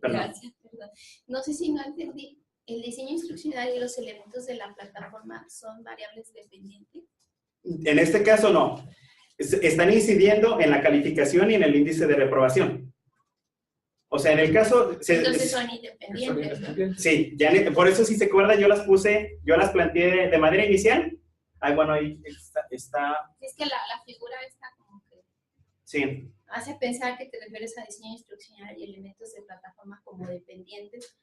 gracias, perdón. No sé si no entendí. ¿El diseño instruccional y los elementos de la plataforma son variables dependientes? En este caso no. Están incidiendo en la calificación y en el índice de reprobación. O sea, en el caso... Entonces son independientes, ¿no? Sí, ya, por eso si se acuerdan, yo las planteé de manera inicial. Ay, bueno, ahí está... Es que la figura está como que... Sí. Hace pensar que te refieres a diseño instruccional y elementos de plataforma como dependientes,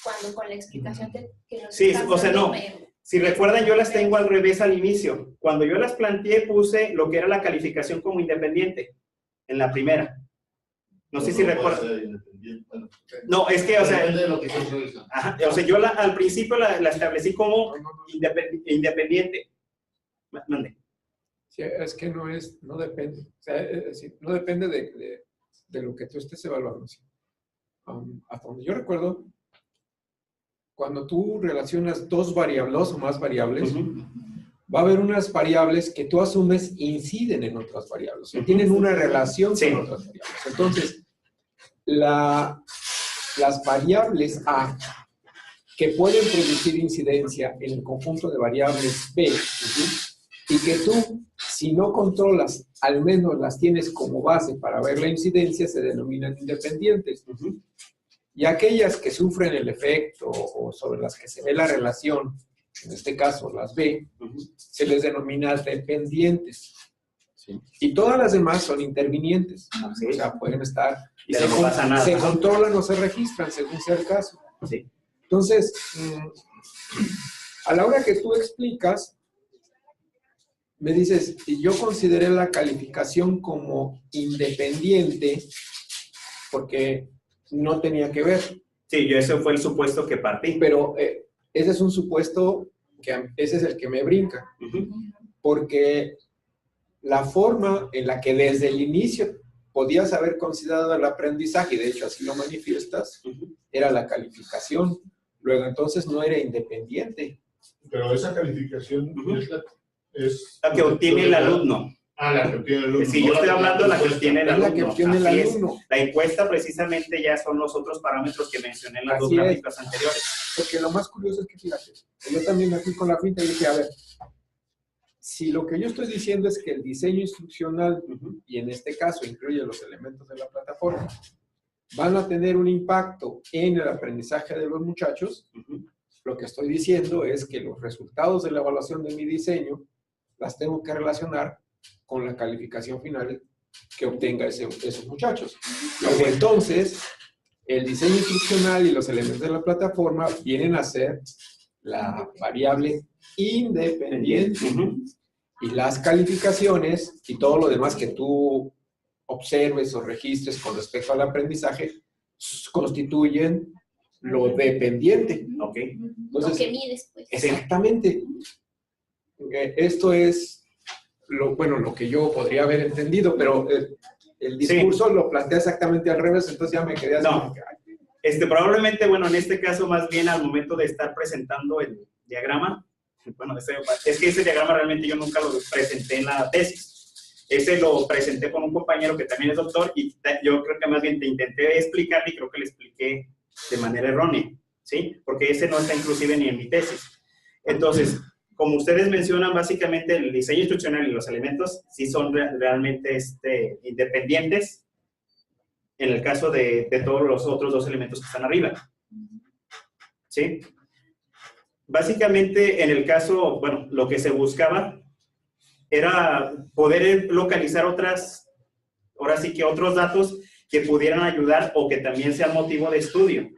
cuando con la explicación que nos Sí, estás o sea, dando no. Si recuerdan, yo las tengo al revés al inicio. Cuando yo las planteé, puse lo que era la calificación como independiente, en la primera. No sé si recuerdan. Bueno, no, es que, o sea... depende de lo que estés realizando. Ajá, o sea, yo al principio la establecí como independiente. Mande. Sí, es que no depende. O sea, es decir, no depende de lo que tú estés evaluando. ¿Sí? Hasta donde yo recuerdo, cuando tú relacionas dos o más variables, va a haber unas variables que tú asumes inciden en otras variables, o sea, tienen una relación con otras variables. Entonces, las variables A que pueden producir incidencia en el conjunto de variables B, y que tú, si no controlas, al menos las tienes como base para ver la incidencia, se denominan independientes. Y aquellas que sufren el efecto o sobre las que se ve la relación, en este caso las B, se les denomina dependientes. ¿Sí? Y todas las demás son intervinientes. O sea, pueden estar y se controlan o se registran según sea el caso. Sí. Entonces, a la hora que tú explicas, me dices, yo consideré la calificación como independiente porque no tenía que ver. Sí, ese fue el supuesto que partí. Pero ese es un supuesto ese es el que me brinca. Porque la forma en la que desde el inicio podías haber considerado el aprendizaje, y de hecho así lo manifiestas, era la calificación. Luego entonces no era independiente. Pero esa calificación es la que obtiene el alumno. La que obtiene el alumno. Sí, yo estoy hablando de la que obtiene el alumno. La que obtiene el alumno. La encuesta precisamente ya son los otros parámetros que mencioné en las dos gráficas anteriores. Porque lo más curioso es que, fíjate, yo también me fui con la finta y dije, a ver, si lo que yo estoy diciendo es que el diseño instruccional, y en este caso incluye los elementos de la plataforma, van a tener un impacto en el aprendizaje de los muchachos, lo que estoy diciendo es que los resultados de la evaluación de mi diseño las tengo que relacionar con la calificación final que obtenga esos muchachos. Luego, entonces, el diseño instruccional y los elementos de la plataforma vienen a ser la variable independiente. Y las calificaciones y todo lo demás que tú observes o registres con respecto al aprendizaje constituyen lo dependiente. Ok. Entonces, lo que mides, pues. Exactamente. Esto es lo que yo podría haber entendido, pero el discurso lo plantea exactamente al revés, entonces ya me quedé así. No. Probablemente, bueno, en este caso más bien al momento de estar presentando el diagrama, bueno, es que ese diagrama realmente yo nunca lo presenté en la tesis. Ese lo presenté con un compañero que también es doctor y yo creo que más bien te intenté explicar y creo que le expliqué de manera errónea, ¿sí? Porque ese no está inclusive ni en mi tesis. Entonces, como ustedes mencionan, básicamente el diseño instruccional y los elementos sí son realmente independientes en el caso de todos los otros dos elementos que están arriba, ¿sí? Básicamente, en el caso, bueno, lo que se buscaba era poder localizar ahora sí que otros datos que pudieran ayudar o que también sean motivo de estudio.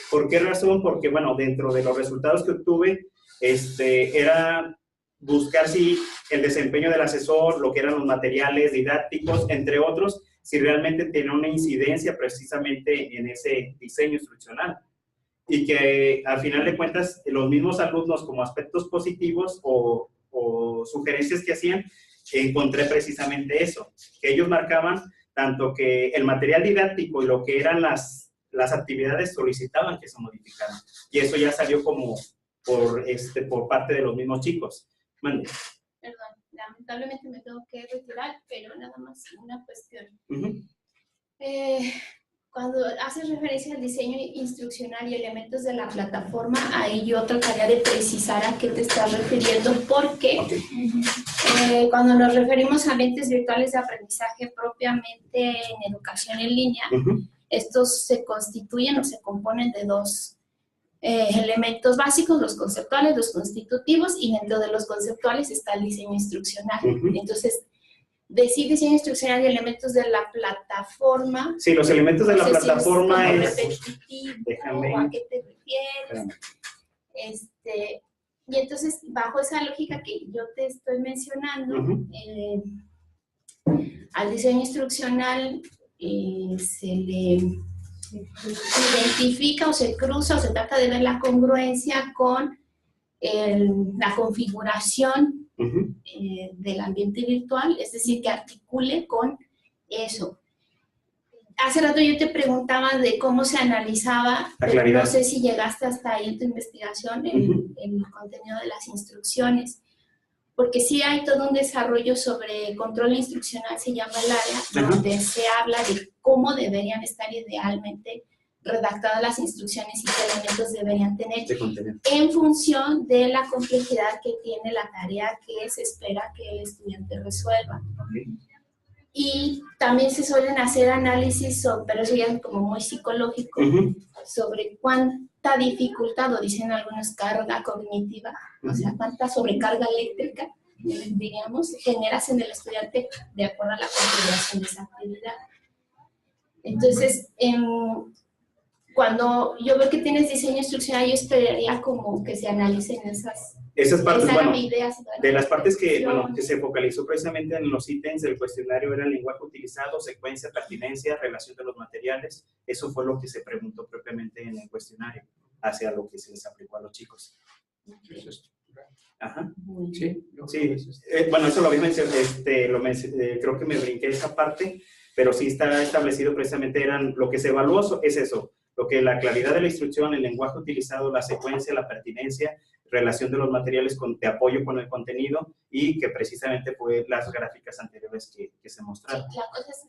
¿Por qué razón? Porque, bueno, dentro de los resultados que obtuve, era buscar si el desempeño del asesor, lo que eran los materiales didácticos, entre otros, si realmente tiene una incidencia precisamente en ese diseño instruccional. Y que al final de cuentas los mismos alumnos como aspectos positivos o sugerencias que hacían, encontré precisamente eso, que ellos marcaban tanto que el material didáctico y lo que eran las actividades solicitaban que se modificaran. Y eso ya salió como por parte de los mismos chicos. Mande. Perdón, lamentablemente me tengo que retirar, pero nada más una cuestión. Cuando haces referencia al diseño instruccional y elementos de la plataforma, ahí yo trataría de precisar a qué te estás refiriendo, porque cuando nos referimos a ambientes virtuales de aprendizaje propiamente en educación en línea, estos se constituyen o se componen de dos elementos básicos, los conceptuales, los constitutivos, y dentro de los conceptuales está el diseño instruccional. Entonces, decir diseño instruccional y elementos de la plataforma. Sí, los elementos de la plataforma si es repetitivo, déjame, o a qué te refieres. Y entonces, bajo esa lógica que yo te estoy mencionando, al diseño instruccional se le identifica o se cruza o se trata de ver la congruencia con la configuración del ambiente virtual, es decir, que articule con eso. Hace rato yo te preguntaba de cómo se analizaba, pero no sé si llegaste hasta ahí en tu investigación, el contenido de las instrucciones, porque sí hay todo un desarrollo sobre control instruccional, se llama el área, donde se habla de cómo deberían estar idealmente redactadas las instrucciones y qué elementos deberían tener en función de la complejidad que tiene la tarea que se espera que el estudiante resuelva. Y también se suelen hacer análisis, pero eso ya es como muy psicológico, sobre cuánta dificultad, o dicen algunos carga cognitiva, o sea, cuánta sobrecarga eléctrica, diríamos, generas en el estudiante de acuerdo a la configuración de esa actividad. Entonces, cuando yo veo que tienes diseño instruccional, yo esperaría como que se analicen esas partes. Bueno, ideas, de las partes que se focalizó precisamente en los ítems del cuestionario era el lenguaje utilizado, secuencia, pertinencia, relación de los materiales. Eso fue lo que se preguntó propiamente en el cuestionario, hacia lo que se les aplicó a los chicos. Ajá. Sí. Bueno, eso lo había mencionado, creo que me brinqué esa parte, pero sí está establecido precisamente, lo que se evaluó es eso, lo que la claridad de la instrucción, el lenguaje utilizado, la secuencia, la pertinencia, relación de los materiales de apoyo con el contenido, y que precisamente fue las gráficas anteriores que se mostraron. La cosa es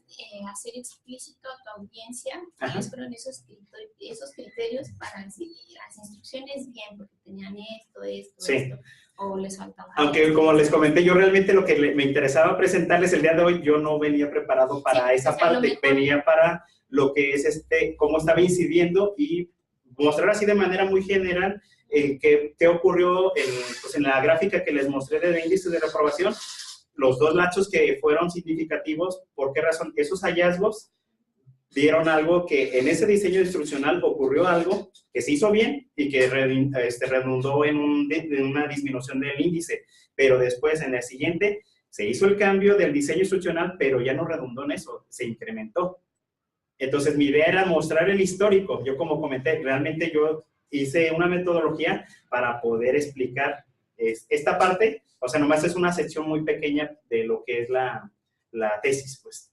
hacer explícito a tu audiencia cuáles fueron esos criterios para decir las instrucciones bien, porque tenían esto, o les faltaba. Aunque como les comenté, yo realmente lo que me interesaba presentarles el día de hoy, yo no venía preparado para esa parte, venía para lo que es cómo estaba incidiendo y mostrar así de manera muy general qué ocurrió en la gráfica que les mostré del índice de reprobación, los dos lapsos que fueron significativos. ¿Por qué razón? Esos hallazgos dieron algo que en ese diseño instruccional ocurrió algo que se hizo bien y que redundó en una disminución del índice, pero después en el siguiente se hizo el cambio del diseño instruccional, pero ya no redundó en eso, se incrementó. Entonces mi idea era mostrar el histórico. Yo, como comenté, realmente yo hice una metodología para poder explicar esta parte, o sea, nomás es una sección muy pequeña de lo que es la tesis, pues.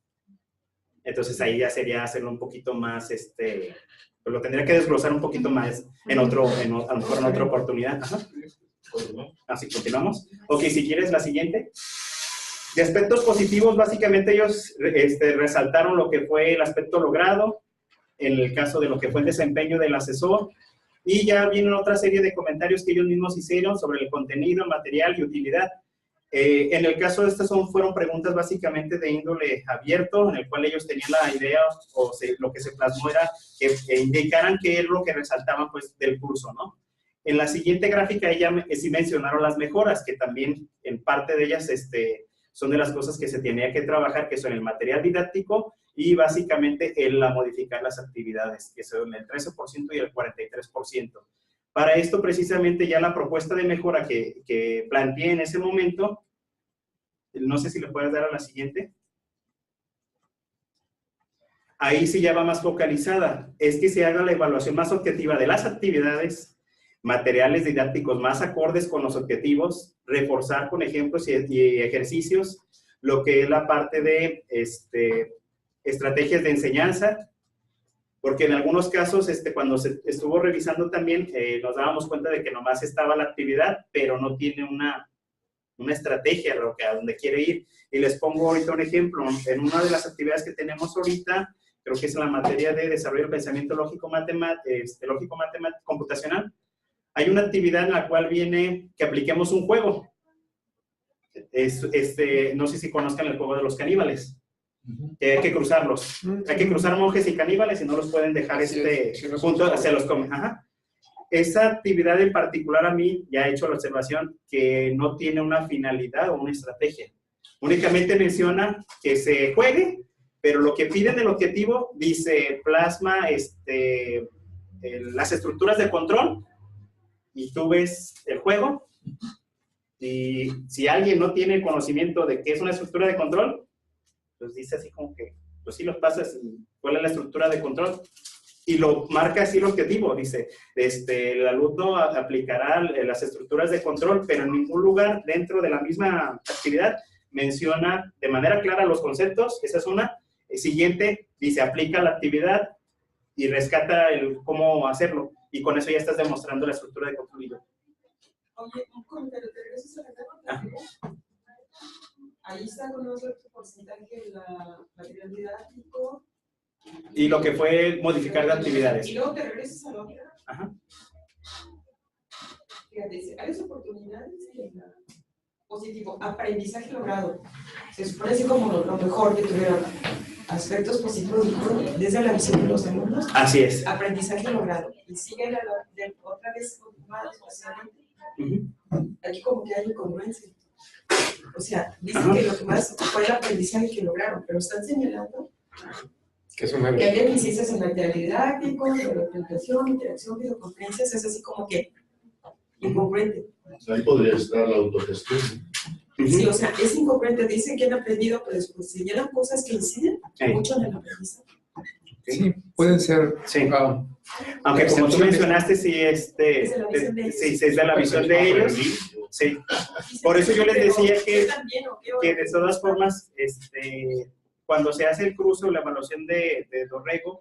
Entonces ahí ya sería hacerlo un poquito más, pues lo tendría que desglosar un poquito más a lo mejor en otra oportunidad. Ajá. Así, continuamos. Ok, si quieres la siguiente. De aspectos positivos, básicamente ellos resaltaron lo que fue el aspecto logrado, en el caso de lo que fue el desempeño del asesor, y ya vienen otra serie de comentarios que ellos mismos hicieron sobre el contenido, material y utilidad. En el caso de estas fueron preguntas básicamente de índole abierto, en el cual ellos tenían la idea, lo que se plasmó era que indicaran qué es lo que resaltaban pues del curso, ¿no? En la siguiente gráfica sí mencionaron las mejoras, que también en parte de ellas son de las cosas que se tenía que trabajar, que son el material didáctico y básicamente el modificar las actividades, que son el 13% y el 43%. Para esto, precisamente, ya la propuesta de mejora que planteé en ese momento, no sé si le puedes dar a la siguiente. Ahí sí ya va más focalizada. Es que se haga la evaluación más objetiva de las actividades, materiales didácticos más acordes con los objetivos, reforzar con ejemplos y ejercicios lo que es la parte de estrategias de enseñanza, porque en algunos casos, cuando se estuvo revisando también, nos dábamos cuenta de que nomás estaba la actividad, pero no tiene una estrategia a donde quiere ir. Y les pongo ahorita un ejemplo. En una de las actividades que tenemos ahorita, creo que es en la materia de desarrollo del pensamiento lógico-matemático computacional, hay una actividad en la cual viene que apliquemos un juego. No sé si conozcan el juego de los caníbales. Que hay que cruzarlos. Hay que cruzar monjes y caníbales y no los pueden dejar juntos, se los comen. Ajá. Esa actividad en particular a mí ya he hecho la observación que no tiene una finalidad o una estrategia. Únicamente menciona que se juegue, pero lo que piden del objetivo dice plasma las estructuras de control y tú ves el juego y si alguien no tiene conocimiento de qué es una estructura de control, pues dice así como que, pues sí los pasas y cuál es la estructura de control y lo marca así el objetivo, dice, el alumno aplicará las estructuras de control, pero en ningún lugar dentro de la misma actividad menciona de manera clara los conceptos, esa es una. Siguiente, dice, aplica la actividad y rescata cómo hacerlo, y con eso ya estás demostrando la estructura de control. Oye, un comentario, ¿te regresas a la pregunta? Ahí está con nosotros el porcentaje de la material didáctico. Y lo que fue modificar de actividades. Y luego te regresas a la otra. Ajá. Fíjate, dice, hay oportunidades en la positivo, aprendizaje logrado. Se supone así como lo mejor que tuvieron aspectos positivos desde la visión de los alumnos. Así es. Aprendizaje logrado. Y sigue otra vez más espacialmente. Aquí como que hay incongruencia. O sea, dicen que lo que más fue el aprendizaje que lograron, pero están señalando que hay deficiencias en material didáctico, de la presentación, interacción, videoconferencias, es así como que incongruente. Ahí podría estar la autogestión. Sí, o sea, es incongruente. Dicen que han aprendido, pero después señalan cosas que inciden mucho en el aprendizaje. Sí, pueden ser. Sí. Aunque como tú mencionaste, sí, es de la visión de ellos. Sí. Por eso yo les decía que de todas formas, cuando se hace el cruce o la evaluación de Dorrego,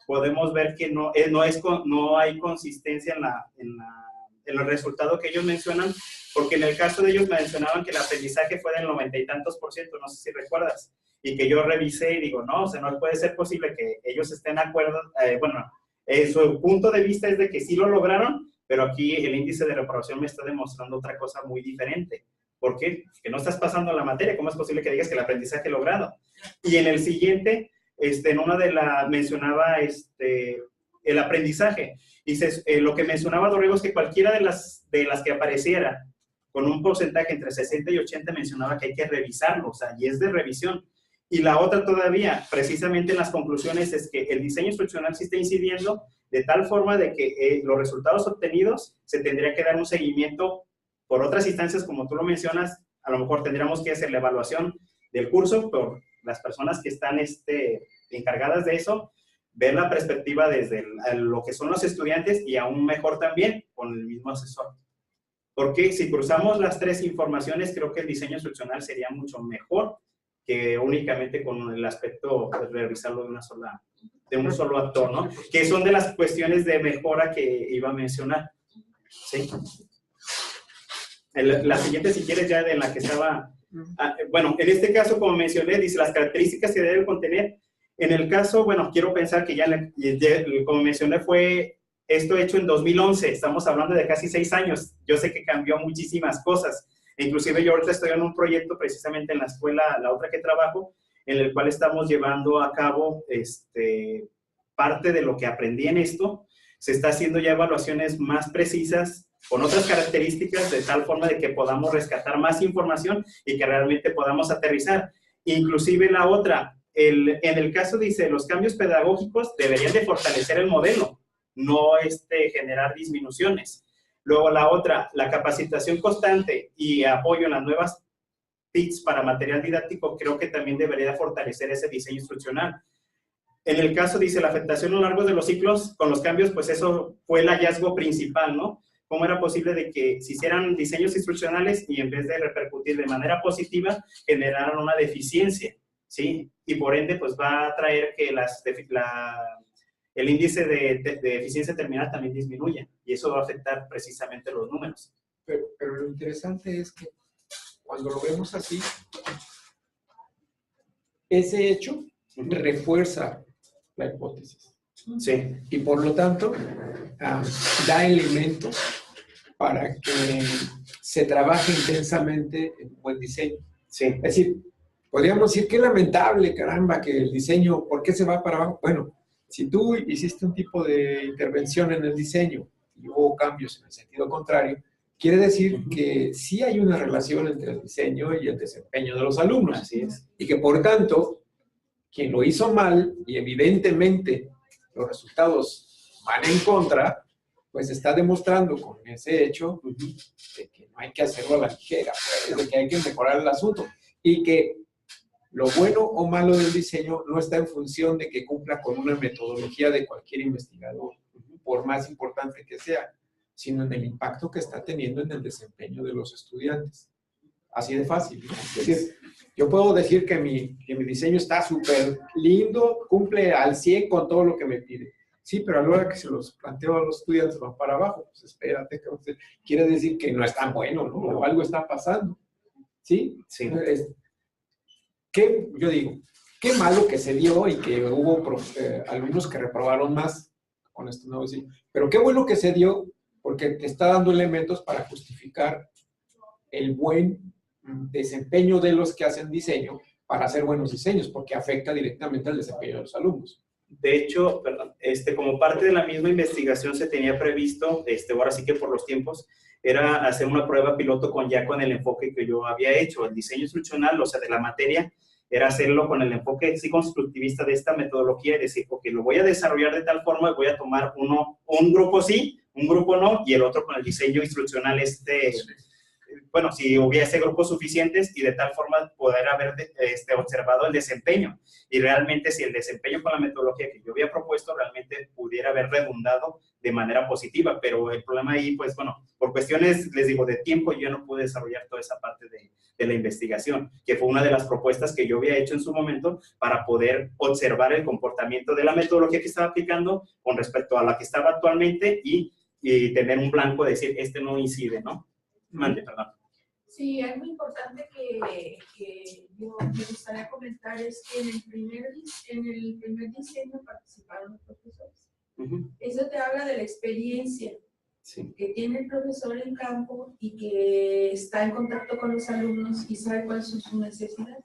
podemos ver que no hay consistencia en el resultado que ellos mencionan, porque en el caso de ellos mencionaban que el aprendizaje fue del 90 y tantos %, no sé si recuerdas, y que yo revisé y digo, no, o sea, no puede ser posible que ellos estén de acuerdo, su punto de vista es de que sí lo lograron, pero aquí el índice de reprobación me está demostrando otra cosa muy diferente. ¿Por qué? Que no estás pasando la materia, ¿cómo es posible que digas que el aprendizaje logrado? Y en el siguiente, en una de las mencionaba el aprendizaje. Dice, lo que mencionaba Dorrego es que cualquiera de las que apareciera con un porcentaje entre 60 y 80 mencionaba que hay que revisarlo, o sea, y es de revisión. Y la otra todavía, precisamente en las conclusiones, es que el diseño instruccional sí está incidiendo de tal forma de que los resultados obtenidos se tendría que dar un seguimiento por otras instancias, como tú lo mencionas. A lo mejor tendríamos que hacer la evaluación del curso por las personas que están encargadas de eso, ver la perspectiva desde lo que son los estudiantes y aún mejor también con el mismo asesor. Porque si cruzamos las tres informaciones, creo que el diseño instruccional sería mucho mejor que únicamente con el aspecto de revisarlo de un solo actor, ¿no? Que son de las cuestiones de mejora que iba a mencionar. ¿Sí? La siguiente, si quieres, ya de la que estaba... bueno, en este caso, como mencioné, dice las características que debe contener. En el caso, bueno, quiero pensar que ya como mencioné, fue esto hecho en 2011. Estamos hablando de casi 6 años. Yo sé que cambió muchísimas cosas. Inclusive yo ahorita estoy en un proyecto precisamente en la escuela, la otra que trabajo, en el cual estamos llevando a cabo parte de lo que aprendí en esto. Se está haciendo ya evaluaciones más precisas con otras características de tal forma de que podamos rescatar más información y que realmente podamos aterrizar. Inclusive la otra, en el caso dice, los cambios pedagógicos deberían de fortalecer el modelo. no generar disminuciones. Luego la otra, la capacitación constante y apoyo en las nuevas TICs para material didáctico, creo que también debería fortalecer ese diseño instruccional. En el caso, dice, la afectación a lo largo de los ciclos con los cambios, pues eso fue el hallazgo principal, ¿no? ¿Cómo era posible de que se hicieran diseños instruccionales y en vez de repercutir de manera positiva, generaran una deficiencia, ¿sí? Y por ende, pues va a traer que el índice de eficiencia terminal también disminuya, y eso va a afectar precisamente los números. Pero lo interesante es que cuando lo vemos así, ese hecho refuerza la hipótesis. Sí. Y por lo tanto, da elementos para que se trabaje intensamente en un buen diseño. Sí. Es decir, podríamos decir que lamentable, caramba, que el diseño, ¿por qué se va para abajo? Bueno, si tú hiciste un tipo de intervención en el diseño y hubo cambios en el sentido contrario, quiere decir que sí hay una relación entre el diseño y el desempeño de los alumnos. Así es. Y que por tanto, quien lo hizo mal, y evidentemente los resultados van en contra, pues está demostrando con ese hecho de que no hay que hacerlo a la ligera, pues, de que hay que mejorar el asunto. Y que lo bueno o malo del diseño no está en función de que cumpla con una metodología de cualquier investigador, por más importante que sea, sino en el impacto que está teniendo en el desempeño de los estudiantes. Así de fácil, ¿no? Es decir, yo puedo decir que mi diseño está súper lindo, cumple al 100 con todo lo que me pide. Sí, pero a la hora que se los planteo a los estudiantes van para abajo. Pues espérate, quiere decir que no es tan bueno, ¿no? O algo está pasando. ¿Sí? Sí. Yo digo, qué malo que se dio y que hubo alumnos que reprobaron más con este nuevo diseño. Pero qué bueno que se dio porque te está dando elementos para justificar el buen desempeño de los que hacen diseño para hacer buenos diseños, porque afecta directamente al desempeño de los alumnos. De hecho, perdón, como parte de la misma investigación se tenía previsto, ahora sí que por los tiempos, era hacer una prueba piloto con el enfoque que yo había hecho, el diseño instruccional, o sea, de la materia, era hacerlo con el enfoque sí constructivista de esta metodología y decir, ok, lo voy a desarrollar de tal forma, voy a tomar un grupo sí, un grupo no, y el otro con el diseño instruccional bueno, si hubiese grupos suficientes y de tal forma poder haber observado el desempeño. Y realmente si el desempeño con la metodología que yo había propuesto realmente pudiera haber redundado de manera positiva. Pero el problema ahí, pues bueno, por cuestiones, les digo, de tiempo, yo no pude desarrollar toda esa parte de la investigación, que fue una de las propuestas que yo había hecho en su momento para poder observar el comportamiento de la metodología que estaba aplicando con respecto a la que estaba actualmente y tener un blanco de decir, no incide, ¿no? Mande, perdón. Sí, algo importante que yo me gustaría comentar es que en el primer diseño participaron los profesores. Eso te habla de la experiencia que tiene el profesor en campo y que está en contacto con los alumnos y sabe cuáles son sus necesidades.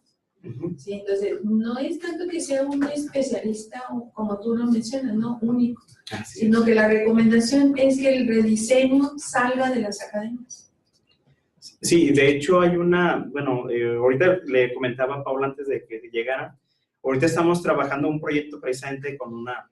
Sí, entonces, no es tanto que sea un especialista, como tú lo mencionas, no único, sino que la recomendación es que el rediseño salga de las academias. Sí, de hecho hay ahorita le comentaba a Paula antes de que llegara, ahorita estamos trabajando un proyecto precisamente con una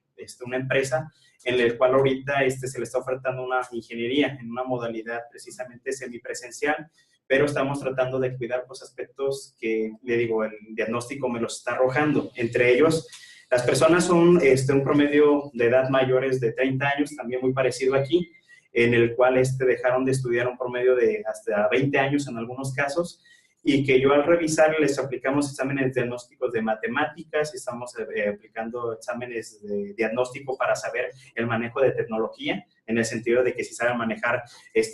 empresa en el cual ahorita se le está ofertando una ingeniería en una modalidad precisamente semipresencial, pero estamos tratando de cuidar pues aspectos que, le digo, el diagnóstico me los está arrojando. Entre ellos, las personas son un promedio de edad mayores de 30 años, también muy parecido aquí, en el cual dejaron de estudiar un promedio de hasta 20 años en algunos casos, y que yo al revisar les aplicamos exámenes diagnósticos de matemáticas, y estamos aplicando exámenes de diagnóstico para saber el manejo de tecnología, en el sentido de que si saben manejar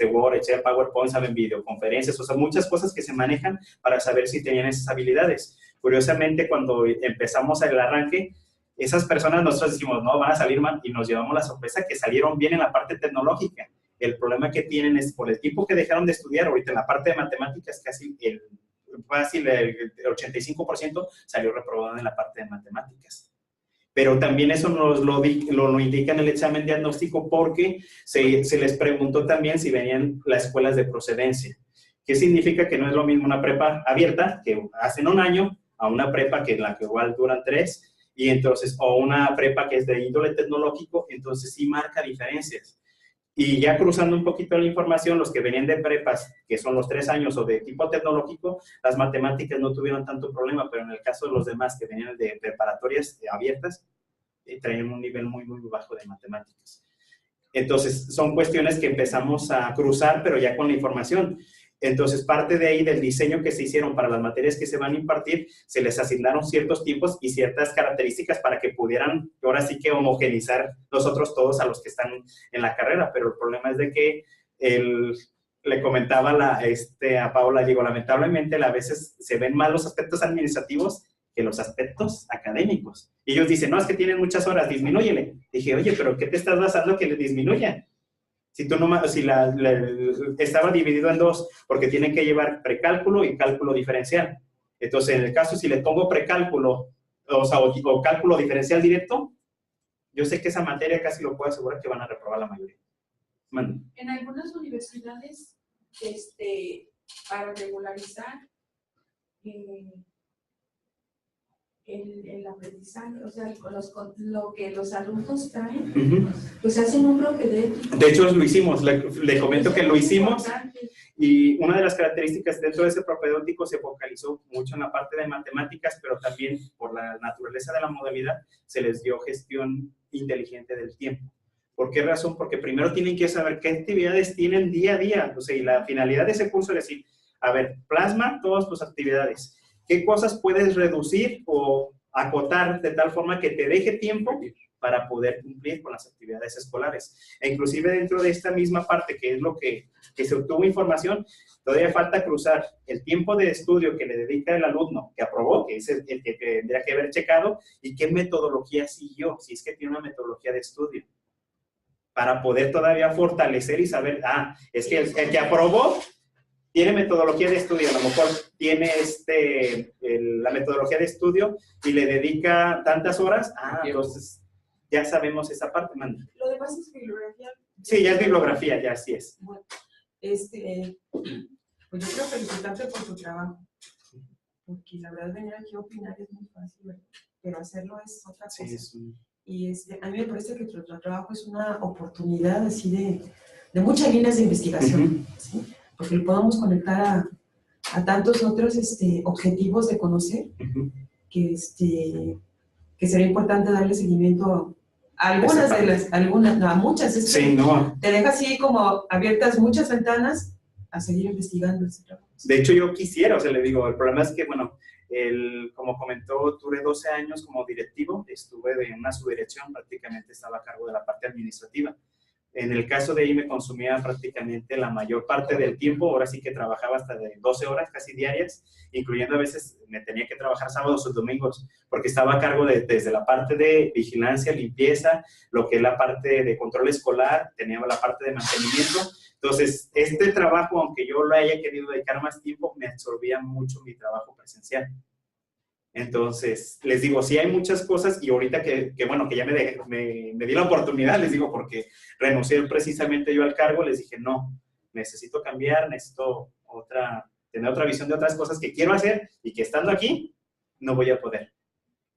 Word, Excel, PowerPoint, saben videoconferencias, o sea, muchas cosas que se manejan para saber si tenían esas habilidades. Curiosamente, cuando empezamos el arranque, esas personas nosotros decimos, no, van a salir mal, y nos llevamos la sorpresa que salieron bien en la parte tecnológica. El problema que tienen es por el tiempo que dejaron de estudiar, ahorita en la parte de matemáticas casi el 85% salió reprobado en la parte de matemáticas. Pero también eso nos lo indica en el examen diagnóstico, porque se les preguntó también si venían las escuelas de procedencia. ¿Qué significa? Que no es lo mismo una prepa abierta, que hacen un año, a una prepa que en la que igual duran 3, y entonces, o una prepa que es de índole tecnológico, entonces sí marca diferencias. Y ya cruzando un poquito la información, los que venían de prepas, que son los 3 años o de tipo tecnológico, las matemáticas no tuvieron tanto problema, pero en el caso de los demás que venían de preparatorias abiertas, traían un nivel muy, muy bajo de matemáticas. Entonces, son cuestiones que empezamos a cruzar, pero ya con la información. Entonces, parte de ahí del diseño que se hicieron para las materias que se van a impartir, se les asignaron ciertos tipos y ciertas características para que pudieran, ahora sí que homogenizar nosotros todos a los que están en la carrera, pero el problema es de que le comentaba a Paola, digo, lamentablemente a veces se ven más los aspectos administrativos que los aspectos académicos. Y ellos dicen, no, es que tienen muchas horas, disminúyele. Dije, oye, pero ¿qué te estás basando que le disminuya? Si tú no, estaba dividido en 2, porque tienen que llevar precálculo y cálculo diferencial. Entonces, en el caso, si le pongo precálculo, o cálculo diferencial directo, yo sé que esa materia casi lo puedo asegurar que van a reprobar la mayoría. Mande. En algunas universidades, para regularizar el aprendizaje, o sea, lo que los alumnos traen, pues hacen un propedéutico. De hecho, lo hicimos, le comento que lo hicimos, y una de las características dentro de ese propedéutico se focalizó mucho en la parte de matemáticas, pero también por la naturaleza de la modalidad se les dio gestión inteligente del tiempo. ¿Por qué razón? Porque primero tienen que saber qué actividades tienen día a día, o sea, y la finalidad de ese curso es decir, a ver, plasma todas tus actividades. ¿Qué cosas puedes reducir o acotar de tal forma que te deje tiempo para poder cumplir con las actividades escolares? E inclusive dentro de esta misma parte, que es lo que se obtuvo información, todavía falta cruzar el tiempo de estudio que le dedica el alumno que aprobó, que es el que tendría que haber checado, y qué metodología siguió, si es que tiene una metodología de estudio, para poder todavía fortalecer y saber, es que el que aprobó tiene metodología de estudio, a lo mejor tiene la metodología de estudio y le dedica tantas horas, entonces ya sabemos esa parte, manda. Lo demás es bibliografía. Sí, ya es bibliografía, ya así es. Bueno, pues yo quiero felicitarte por tu trabajo, porque la verdad venir aquí a opinar es muy fácil, ¿verdad? Pero hacerlo es otra cosa. Sí, y a mí me parece que tu trabajo es una oportunidad así de muchas líneas de investigación, ¿sí? Porque lo podemos conectar a tantos otros objetivos de conocer, que sería importante darle seguimiento a a muchas. Sí, no. Te deja así como abiertas muchas ventanas a seguir investigando ese trabajo. De hecho, yo quisiera, o sea, le digo, el problema es que, bueno, como comentó, duré 12 años como directivo, estuve en una subdirección, prácticamente estaba a cargo de la parte administrativa. En el caso de ahí me consumía prácticamente la mayor parte del tiempo, ahora sí que trabajaba hasta de 12 horas casi diarias, incluyendo a veces me tenía que trabajar sábados o domingos, porque estaba a cargo desde la parte de vigilancia, limpieza, lo que es la parte de control escolar, tenía la parte de mantenimiento. Entonces, este trabajo, aunque yo lo haya querido dedicar más tiempo, me absorbía mucho mi trabajo presencial. Entonces, les digo, sí hay muchas cosas y ahorita que bueno, que ya me di la oportunidad, les digo, porque renuncié precisamente yo al cargo, les dije, no, necesito cambiar, necesito tener otra visión de otras cosas que quiero hacer y que estando aquí no voy a poder.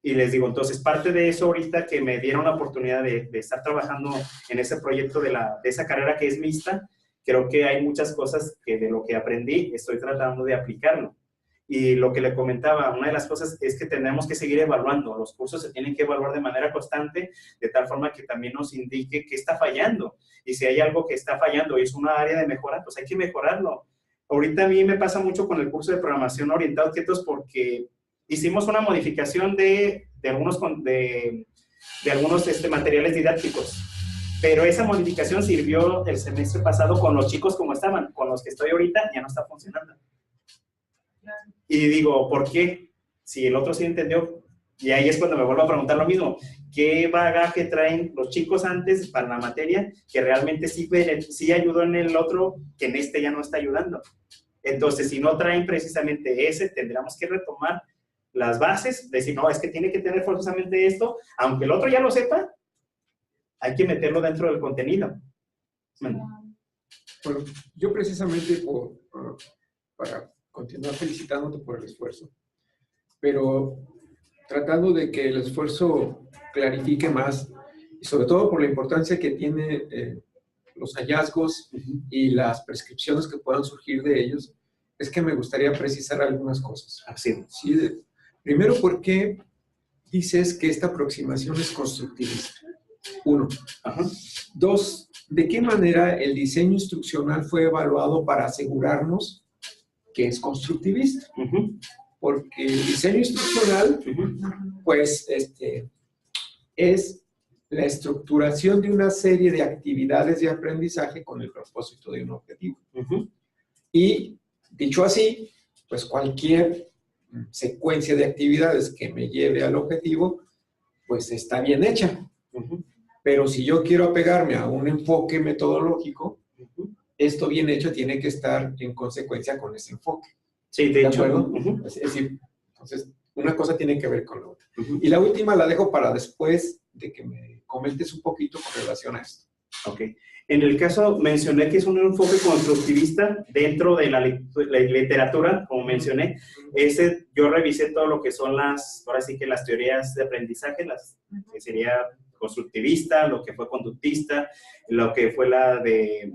Y les digo, entonces, parte de eso ahorita que me dieron la oportunidad de estar trabajando en ese proyecto de esa carrera que es mixta, creo que hay muchas cosas que de lo que aprendí estoy tratando de aplicarlo. Y lo que le comentaba, una de las cosas es que tenemos que seguir evaluando. Los cursos se tienen que evaluar de manera constante, de tal forma que también nos indique qué está fallando. Y si hay algo que está fallando y es una área de mejora, pues hay que mejorarlo. Ahorita a mí me pasa mucho con el curso de programación orientado a objetos porque hicimos una modificación de algunos materiales didácticos. Pero esa modificación sirvió el semestre pasado con los chicos como estaban. Con los que estoy ahorita ya no está funcionando. Y digo, ¿por qué? Si el otro sí entendió, y ahí es cuando me vuelvo a preguntar lo mismo, ¿qué bagaje traen los chicos antes para la materia que realmente sí ayudó en el otro, que en este ya no está ayudando? Entonces, si no traen precisamente ese, tendríamos que retomar las bases, decir, no, es que tiene que tener forzosamente esto, aunque el otro ya lo sepa, hay que meterlo dentro del contenido. Bueno, yo precisamente para continuar felicitándote por el esfuerzo. Pero tratando de que el esfuerzo clarifique más, y sobre todo por la importancia que tiene los hallazgos y las prescripciones que puedan surgir de ellos, es que me gustaría precisar algunas cosas. Así. Sí, primero, ¿por qué dices que esta aproximación es constructivista? 1. 2. ¿De qué manera el diseño instruccional fue evaluado para asegurarnos que es constructivista? Porque el diseño instruccional, pues, es la estructuración de una serie de actividades de aprendizaje con el propósito de un objetivo. Y, dicho así, pues cualquier secuencia de actividades que me lleve al objetivo, pues está bien hecha. Pero si yo quiero apegarme a un enfoque metodológico, esto bien hecho tiene que estar en consecuencia con ese enfoque. Sí, de hecho. Acuerdo? Es decir, entonces, una cosa tiene que ver con la otra. Y la última la dejo para después de que me comentes un poquito con relación a esto. Ok. En el caso, mencioné que es un enfoque constructivista dentro de la literatura, como mencioné. Yo revisé todo lo que son ahora sí que las teorías de aprendizaje, que sería constructivista, lo que fue conductista, lo que fue la de,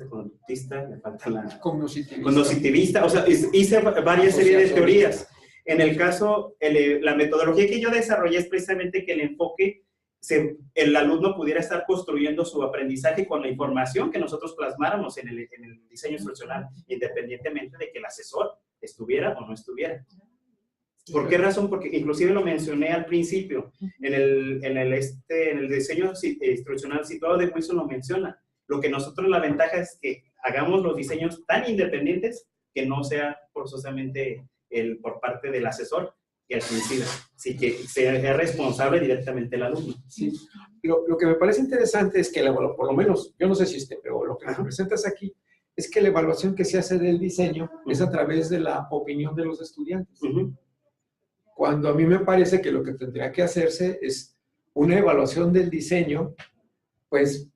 conductista, me falta la... Cognitivista, o sea, hice varias series de teorías. En el caso, la metodología que yo desarrollé es precisamente que el enfoque, el alumno pudiera estar construyendo su aprendizaje con la información que nosotros plasmáramos en el diseño instruccional, independientemente de que el asesor estuviera o no estuviera. ¿Por qué razón? Porque inclusive lo mencioné al principio, en el diseño instruccional situado de Wilson lo menciona. Lo que nosotros, la ventaja es que hagamos los diseños tan independientes que no sea forzosamente por parte del asesor que al coincida, sí que sea responsable directamente el alumno. Sí. Lo que me parece interesante es que, por lo menos, yo no sé si pero lo que me presentas aquí es que la evaluación que se hace del diseño es a través de la opinión de los estudiantes. Cuando a mí me parece que lo que tendría que hacerse es una evaluación del diseño, pues,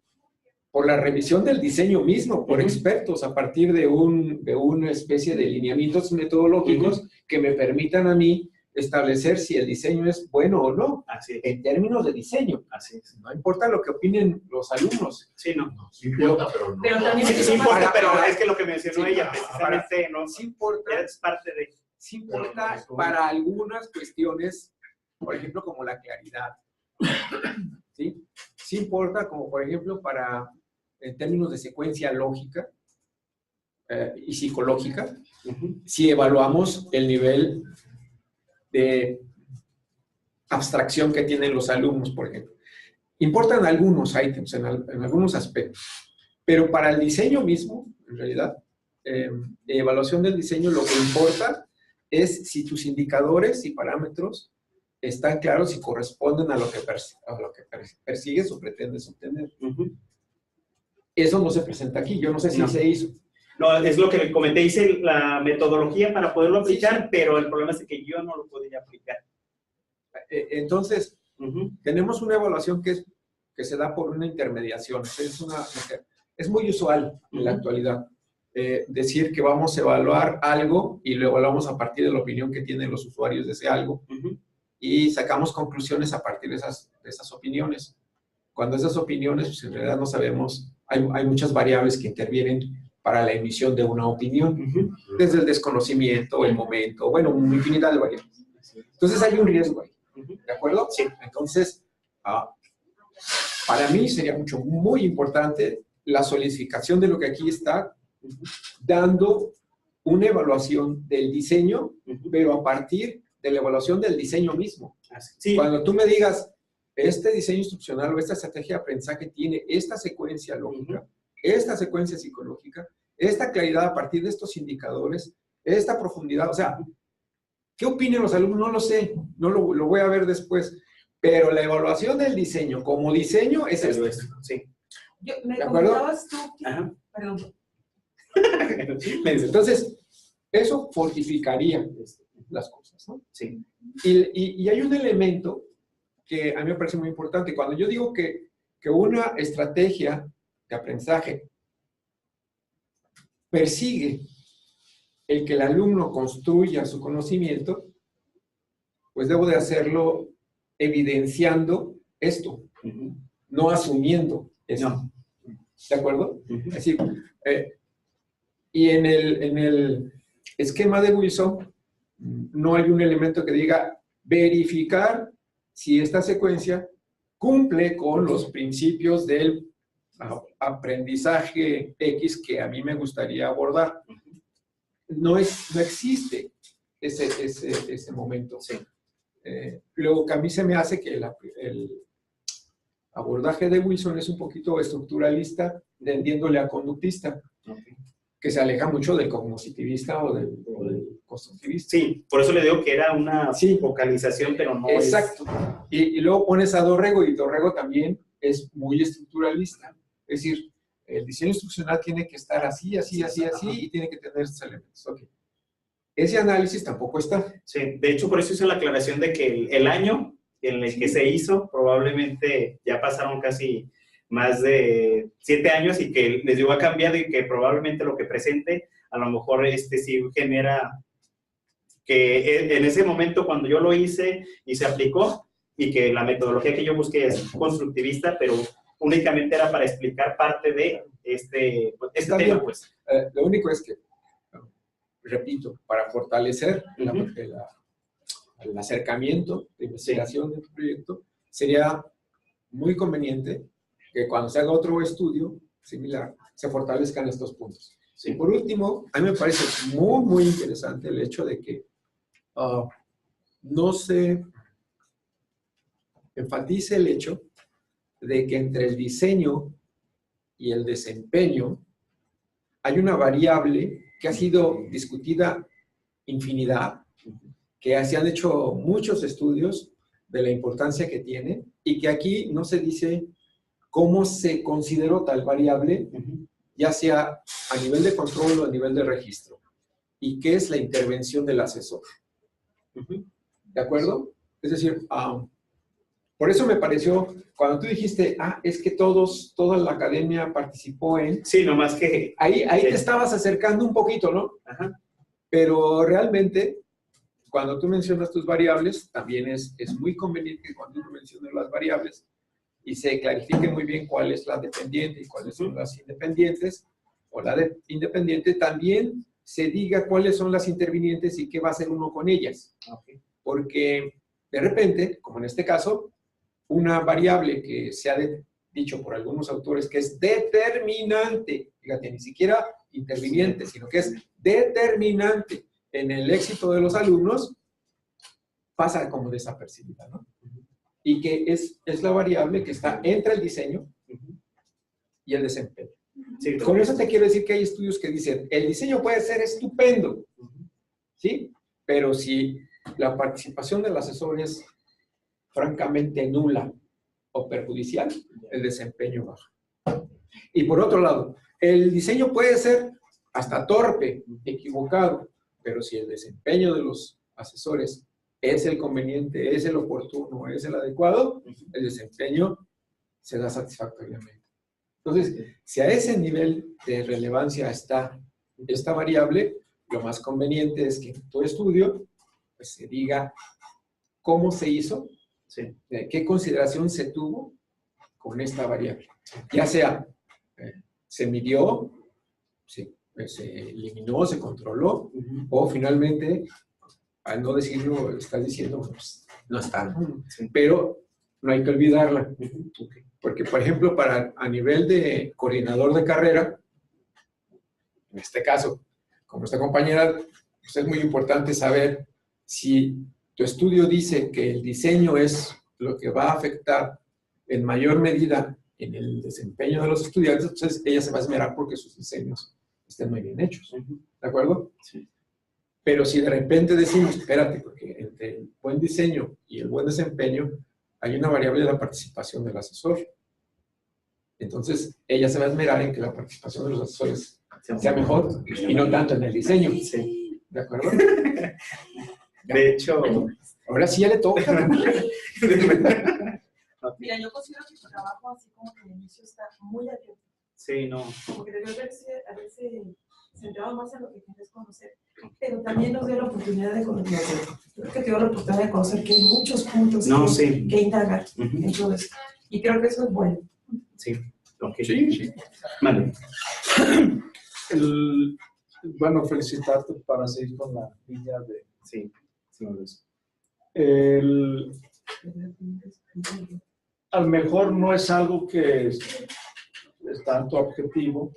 por la revisión del diseño mismo, por expertos, a partir de una especie de lineamientos metodológicos que me permitan a mí establecer si el diseño es bueno o no, en términos de diseño. Así es. No importa lo que opinen los alumnos. Sí, no. Sí importa, pero no. Pero también sí importa, pero es que lo que mencionó ella, precisamente, no. Sí importa. Es parte de... Sí importa para algunas cuestiones, por ejemplo, como la claridad. ¿Sí? Sí importa como, por ejemplo, en términos de secuencia lógica y psicológica, si evaluamos el nivel de abstracción que tienen los alumnos, por ejemplo. Importan algunos ítems, en algunos aspectos, pero para el diseño mismo, en realidad, evaluación del diseño, lo que importa es si tus indicadores y parámetros están claros y corresponden a lo que persigues o pretendes obtener. Eso no se presenta aquí, yo no sé si se hizo. No, es lo que le comenté, hice la metodología para poderlo aplicar, pero el problema es que yo no lo podía aplicar. Entonces, tenemos una evaluación que se da por una intermediación. Es muy usual en la actualidad decir que vamos a evaluar algo y lo evaluamos a partir de la opinión que tienen los usuarios de ese algo y sacamos conclusiones a partir de esas opiniones. Cuando esas opiniones, pues en realidad no sabemos, hay muchas variables que intervienen para la emisión de una opinión, desde el desconocimiento, el momento, bueno, una infinidad de variables. Entonces hay un riesgo ahí, ¿de acuerdo? Sí. Entonces, para mí sería muy importante la solidificación de lo que aquí está, dando una evaluación del diseño, pero a partir de la evaluación del diseño mismo. Sí. Cuando tú me digas, este diseño instruccional o esta estrategia de aprendizaje tiene esta secuencia lógica, esta secuencia psicológica, esta claridad a partir de estos indicadores, esta profundidad, o sea, ¿qué opinan los alumnos? No lo sé, no lo voy a ver después, pero la evaluación del diseño como diseño es esto. Sí. Me comentabas tú que... Perdón. Entonces, eso fortificaría las cosas, ¿no? Sí. Y hay un elemento que a mí me parece muy importante. Cuando yo digo que una estrategia de aprendizaje persigue el que el alumno construya su conocimiento, pues debo de hacerlo evidenciando esto, no asumiendo eso. No. ¿De acuerdo? Es decir, y en el esquema de Wilson no hay un elemento que diga verificar si esta secuencia cumple con los principios del aprendizaje X que a mí me gustaría abordar. No existe ese momento. Sí. Luego que a mí se me hace que el abordaje de Wilson es un poquito estructuralista, tendiéndole a conductista, que se aleja mucho del cognitivista o del constructivista. Sí, por eso le digo que era una focalización, pero no exacto. Y luego pones a Dorrego, y Dorrego también es muy estructuralista. Es decir, el diseño instruccional tiene que estar así, y tiene que tener estos elementos. Okay. Ese análisis tampoco está. Sí, de hecho, por eso hice la aclaración de que el año en el que se hizo, probablemente ya pasaron casi más de 7 años y que les digo ha cambiado y que probablemente lo que presente a lo mejor sí genera que en ese momento cuando yo lo hice y se aplicó y que la metodología que yo busqué es constructivista, pero únicamente era para explicar parte de este tema. Pues. Lo único es que, repito, para fortalecer el acercamiento de investigación del proyecto, sería muy conveniente que cuando se haga otro estudio similar, se fortalezcan estos puntos. Sí. Y por último, a mí me parece muy, muy interesante el hecho de que no se enfatice el hecho de que entre el diseño y el desempeño hay una variable que ha sido discutida infinidad, que se han hecho muchos estudios de la importancia que tiene y que aquí no se dice cómo se consideró tal variable, ya sea a nivel de control o a nivel de registro, y qué es la intervención del asesor. ¿De acuerdo? Es decir, por eso me pareció, cuando tú dijiste, es que toda la academia participó en... Sí, nomás que... Ahí te estabas acercando un poquito, ¿no? Ajá. Pero realmente, cuando tú mencionas tus variables, también es muy conveniente que cuando uno mencione las variables y se clarifique muy bien cuál es la dependiente y cuáles son las independientes, o la independiente, también se diga cuáles son las intervinientes y qué va a hacer uno con ellas. Okay. Porque de repente, como en este caso, una variable que se ha dicho por algunos autores que es determinante, fíjate, ni siquiera interviniente, sino que es determinante en el éxito de los alumnos, pasa como desapercibida, ¿no? Y que es la variable que está entre el diseño y el desempeño. Sí, con eso te quiero decir que hay estudios que dicen, el diseño puede ser estupendo, ¿sí? Pero si la participación del asesor es francamente nula o perjudicial, el desempeño baja. Y por otro lado, el diseño puede ser hasta torpe, equivocado, pero si el desempeño de los asesores es el conveniente, es el oportuno, es el adecuado, el desempeño se da satisfactoriamente. Entonces, si a ese nivel de relevancia está esta variable, lo más conveniente es que en tu estudio pues, se diga cómo se hizo, sí, qué consideración se tuvo con esta variable. Ya sea, se midió, se eliminó, se controló, o finalmente, al no decirlo, estás diciendo, pues, no está. Sí. Pero no hay que olvidarla. Porque, por ejemplo, a nivel de coordinador de carrera, en este caso, como esta compañera, pues es muy importante saber si tu estudio dice que el diseño es lo que va a afectar en mayor medida en el desempeño de los estudiantes, entonces ella se va a esmerar porque sus diseños estén muy bien hechos. ¿De acuerdo? Sí. Pero si de repente decimos, espérate, porque entre el buen diseño y el buen desempeño hay una variable de la participación del asesor. Entonces, ella se va a esmerar en que la participación de los asesores sea mejor y no tanto en el diseño. Sí. ¿De acuerdo? De hecho, ahora sí ya le toca. Mira, yo considero que tu trabajo, así como que el inicio está muy abierto. Sí, no. Como que debió haberse centrado más en lo que quieres conocer, pero también nos dio la oportunidad de conocer, creo que te dio la oportunidad de conocer que hay muchos puntos que indagar en todo esto. Y creo que eso es bueno. Sí, ok. Sí. Vale. Bueno, felicitarte para seguir con la línea de... Sí, a lo mejor no es algo que es tanto objetivo.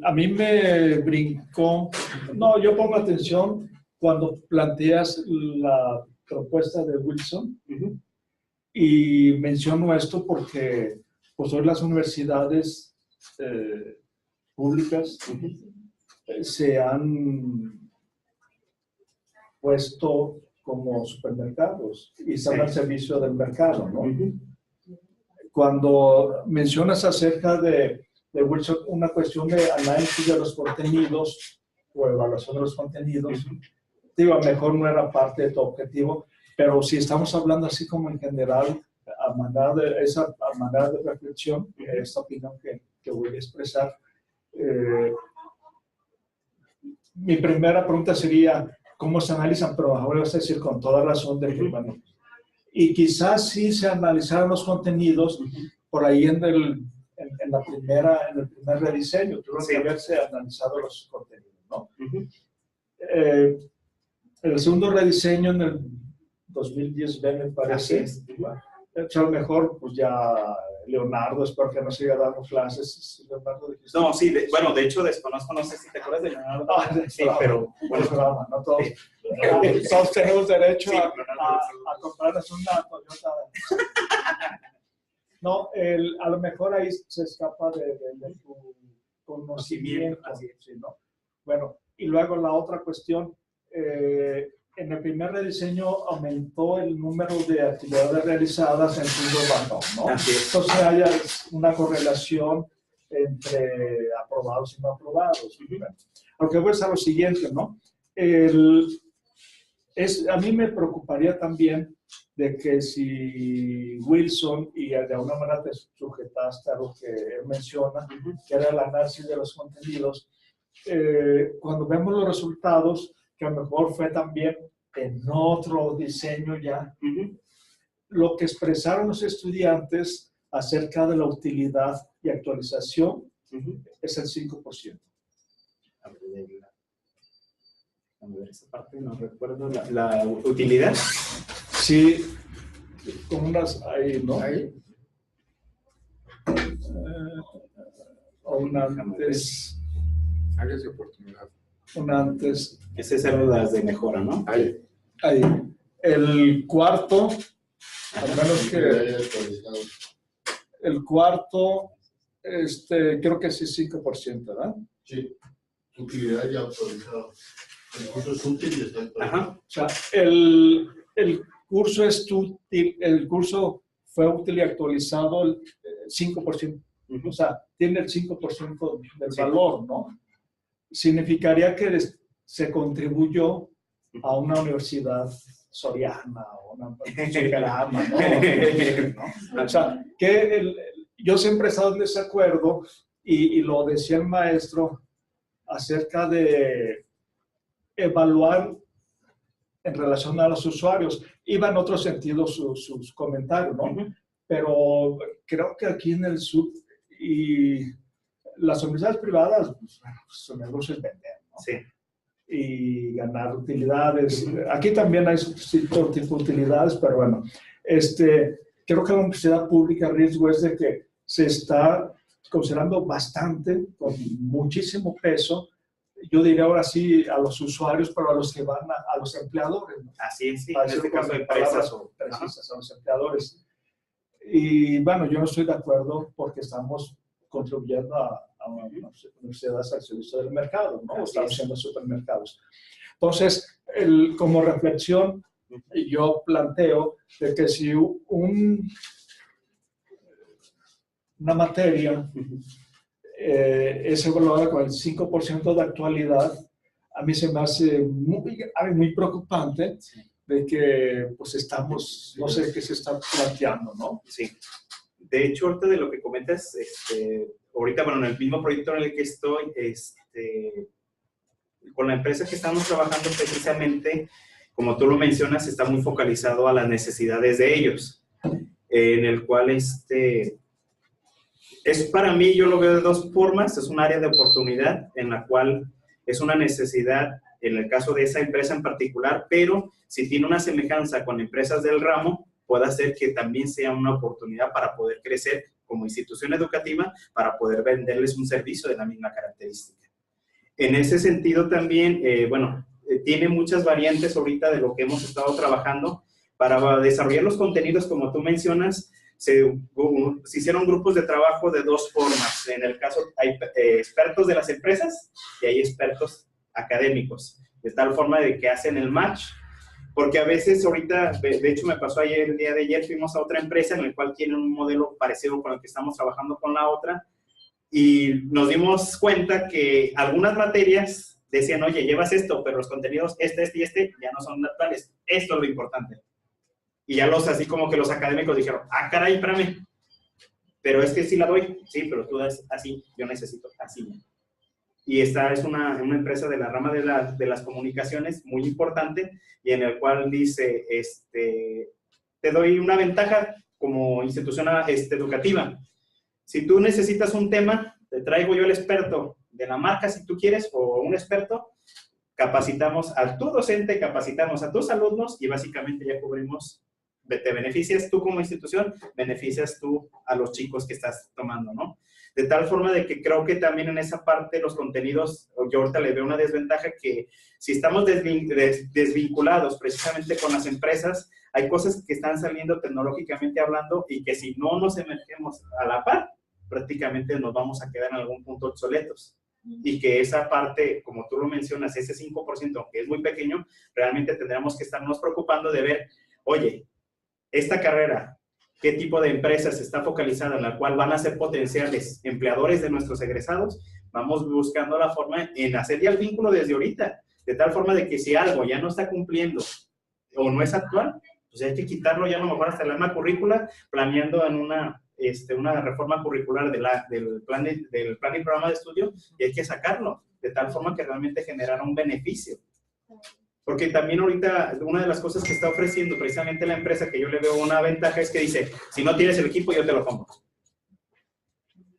A mí me brincó, no, yo pongo atención cuando planteas la propuesta de Wilson, y menciono esto porque pues hoy las universidades públicas se han puesto como supermercados y están al servicio del mercado, ¿no? Cuando mencionas acerca de Wilson una cuestión de análisis de los contenidos o evaluación de los contenidos, digo, a lo mejor no era parte de tu objetivo, pero si estamos hablando así como en general, a manera de reflexión, esta opinión que voy a expresar, mi primera pregunta sería, ¿cómo se analizan? Pero ahora vas a decir con toda razón de que, bueno, y quizás sí se analizaron los contenidos por ahí en el primer rediseño, tuvo que haberse analizado los contenidos, ¿no? El segundo rediseño en el 2010, me parece, a lo mejor, pues ya Leonardo, espero que no siga dando clases. Leonardo, no, sí, bueno, de hecho desconozco, no sé si te acuerdas de Leonardo. Sí, pero bueno, programa, no todos. Todos tenemos derecho a comprarles una Toyota. No, a lo mejor ahí se escapa de tu conocimiento, ¿sí, no? Bueno, y luego la otra cuestión, en el primer rediseño aumentó el número de actividades realizadas en turno random, ¿no? Entonces hay una correlación entre aprobados y no aprobados. Aunque voy a lo siguiente, ¿no? A mí me preocuparía también de que si Wilson, y de alguna manera te sujetaste a lo que él menciona, que era el análisis de los contenidos, cuando vemos los resultados, que a lo mejor fue también en otro diseño ya, lo que expresaron los estudiantes acerca de la utilidad y actualización es el 5%. A ver, esa parte no recuerdo. ¿La utilidad? Sí, con unas ahí, ¿no? Ahí. Una antes. Áreas de oportunidad. Una antes. Esas es células de mejora, ¿no? Ahí. El cuarto, al menos que. El cuarto, creo que sí, 5%, ¿verdad? Sí, utilidad ya autorizado. El curso es útil y está actualizado. O sea, el curso el curso fue útil y actualizado el 5%. O sea, tiene el 5% del valor, ¿no? Significaría que se contribuyó a una universidad soriana o una superama, ¿no? O sea, que yo siempre he estado en desacuerdo y lo decía el maestro acerca de evaluar en relación a los usuarios. Iba en otro sentido sus comentarios, ¿no? Pero creo que aquí en el sur y las universidades privadas, pues, bueno, su negocio es vender, ¿no? Sí. Y ganar utilidades. Aquí también hay cierto tipo de utilidades, pero bueno, creo que la universidad pública, el riesgo es de que se está considerando bastante, con muchísimo peso, yo diría ahora sí a los usuarios, pero a los que van a los empleadores, ¿no? Así es, sí, en este caso de empresas o precisas a los empleadores. Y bueno, yo no estoy de acuerdo porque estamos contribuyendo a universidades al servicio del mercado, ¿no? Estamos siendo supermercados. Entonces, como reflexión, yo planteo de que si una materia es evaluada con el 5% de actualidad, a mí se me hace muy preocupante de que pues estamos, no sé qué se está planteando, ¿no? Sí. de hecho, ahorita de lo que comentas, ahorita, bueno, en el mismo proyecto en el que estoy, con la empresa que estamos trabajando precisamente, como tú lo mencionas, está muy focalizado a las necesidades de ellos, en el cual es para mí, yo lo veo de dos formas. Es un área de oportunidad en la cual es una necesidad en el caso de esa empresa en particular, pero si tiene una semejanza con empresas del ramo, puede hacer que también sea una oportunidad para poder crecer como institución educativa, para poder venderles un servicio de la misma característica. En ese sentido también, tiene muchas variantes ahorita de lo que hemos estado trabajando. Para desarrollar los contenidos, como tú mencionas, se hicieron grupos de trabajo de dos formas. En el caso, hay expertos de las empresas y hay expertos académicos, de tal forma de que hacen el match, porque a veces ahorita, de hecho me pasó ayer, el día de ayer, fuimos a otra empresa en la cual tienen un modelo parecido con el que estamos trabajando con la otra, y nos dimos cuenta que algunas materias decían, oye, llevas esto, pero los contenidos este ya no son actuales. Esto es lo importante. Y ya así como que los académicos dijeron, ah, caray, espérame, pero es que sí la doy. Sí, pero tú das así, yo necesito así. Y esta es una empresa de la rama de las comunicaciones muy importante, y en el cual dice, te doy una ventaja como institución educativa. Si tú necesitas un tema, te traigo yo el experto de la marca, si tú quieres, o un experto, capacitamos a tu docente, capacitamos a tus alumnos, y básicamente ya cubrimos, te beneficias tú como institución, beneficias tú a los chicos que estás tomando, ¿no? De tal forma de que creo que también en esa parte los contenidos, yo ahorita le veo una desventaja, que si estamos desvinculados precisamente con las empresas, hay cosas que están saliendo tecnológicamente hablando, y que si no nos emergemos a la par, prácticamente nos vamos a quedar en algún punto obsoletos. Y que esa parte, como tú lo mencionas, ese 5%, aunque es muy pequeño, realmente tendríamos que estarnos preocupando de ver, oye, esta carrera, ¿qué tipo de empresas está focalizada en la cual van a ser potenciales empleadores de nuestros egresados? Vamos buscando la forma en hacer ya el vínculo desde ahorita, de tal forma de que si algo ya no está cumpliendo o no es actual, pues hay que quitarlo ya a lo mejor hasta el alma currícula, planeando en una reforma curricular del plan y programa de estudio, y hay que sacarlo, de tal forma que realmente generara un beneficio. Porque también ahorita una de las cosas que está ofreciendo precisamente la empresa, que yo le veo una ventaja, es que dice, si no tienes el equipo, yo te lo compro.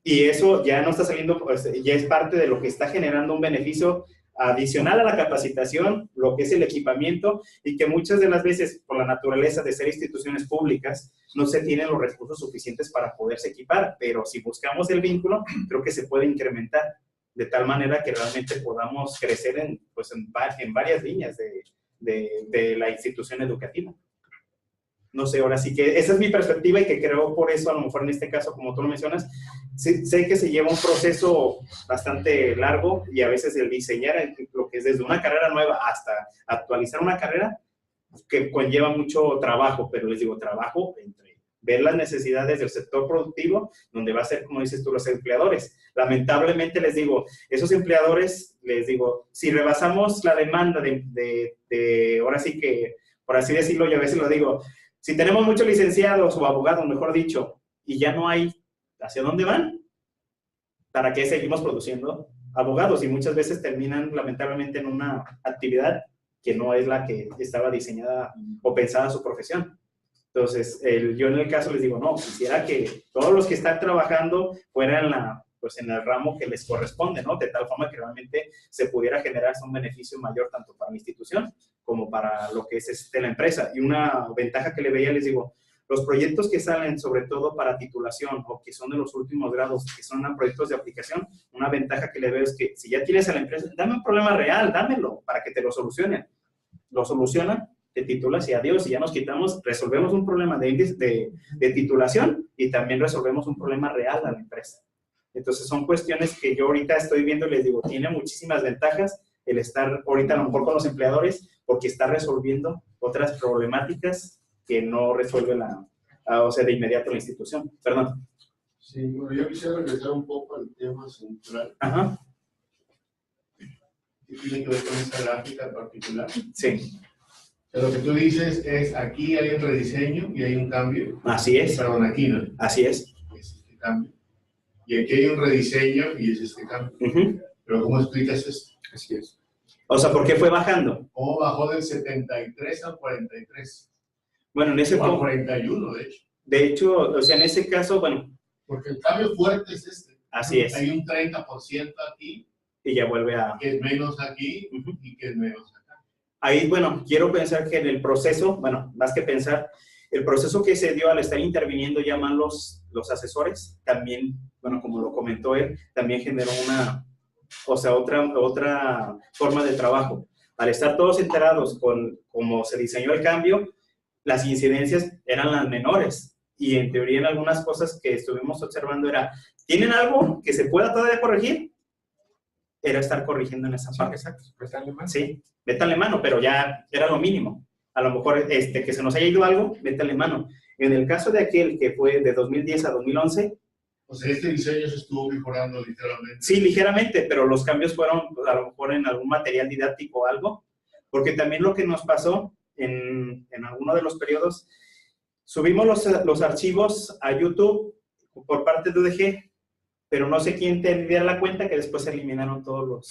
Y eso ya no está saliendo, pues, ya es parte de lo que está generando un beneficio adicional a la capacitación, lo que es el equipamiento, y que muchas de las veces, por la naturaleza de ser instituciones públicas, no se tienen los recursos suficientes para poderse equipar, pero si buscamos el vínculo, creo que se puede incrementar, de tal manera que realmente podamos crecer en varias líneas de la institución educativa. No sé, ahora sí que esa es mi perspectiva, y que creo por eso, a lo mejor en este caso, como tú lo mencionas, sé que se lleva un proceso bastante largo, y a veces el diseñar lo que es desde una carrera nueva hasta actualizar una carrera, que conlleva mucho trabajo, pero les digo, trabajo entre ver las necesidades del sector productivo, donde va a ser, como dices tú, los empleadores. Lamentablemente les digo, esos empleadores, les digo, si rebasamos la demanda ahora sí que, por así decirlo, yo a veces lo digo, si tenemos muchos licenciados o abogados, mejor dicho, y ya no hay hacia dónde van, ¿para qué seguimos produciendo abogados? Y muchas veces terminan lamentablemente en una actividad que no es la que estaba diseñada o pensada su profesión. Entonces, yo en el caso les digo, no, quisiera que todos los que están trabajando fueran en el ramo que les corresponde, ¿no? De tal forma que realmente se pudiera generar un beneficio mayor tanto para la institución como para lo que es la empresa. Y una ventaja que le veía, les digo, los proyectos que salen sobre todo para titulación o que son de los últimos grados, que son proyectos de aplicación, una ventaja que le veo es que si ya tienes a la empresa, dame un problema real, dámelo para que te lo solucionen. Lo solucionan, te titulas y adiós, y ya nos quitamos, resolvemos un problema de titulación, y también resolvemos un problema real a la empresa. Entonces son cuestiones que yo ahorita estoy viendo y les digo, tiene muchísimas ventajas el estar ahorita a lo mejor con los empleadores, porque está resolviendo otras problemáticas que no resuelve de inmediato la institución. Perdón. Sí, bueno, yo quisiera regresar un poco al tema central. Ajá. ¿Qué tiene que ver con esta gráfica en particular? Sí. Lo que tú dices es, aquí hay un rediseño y hay un cambio. Así es. Perdón, aquí no. Así es. cambio. Y aquí hay un rediseño y es este cambio. Pero ¿cómo explicas esto? Así es. O sea, ¿por qué fue bajando? ¿Cómo bajó del 73 al 43? Bueno, en ese O al 41, de hecho. De hecho, o sea, en ese caso, bueno. Porque el cambio fuerte es este. Así es. Hay un 30% aquí. Y ya vuelve a... Que es menos aquí y que es menos acá. Ahí, bueno, quiero pensar que en el proceso, bueno, más que pensar, el proceso que se dio al estar interviniendo ya más los asesores, también, bueno, como lo comentó él, también generó otra forma de trabajo. Al estar todos enterados con cómo se diseñó el cambio, las incidencias eran las menores. Y en teoría, en algunas cosas que estuvimos observando era, ¿tienen algo que se pueda todavía corregir? Era estar corrigiendo en esa parte. Exacto, métanle mano. Sí, métanle mano, pero ya era lo mínimo. A lo mejor que se nos haya ido algo, métanle mano. En el caso de aquel que fue de 2010 a 2011... O sea, este diseño se estuvo mejorando literalmente. Sí, ligeramente, pero los cambios fueron a lo mejor en algún material didáctico o algo, porque también lo que nos pasó en alguno de los periodos, subimos los archivos a YouTube por parte de UDG, pero no sé quién tendría la cuenta que después se eliminaron todos los...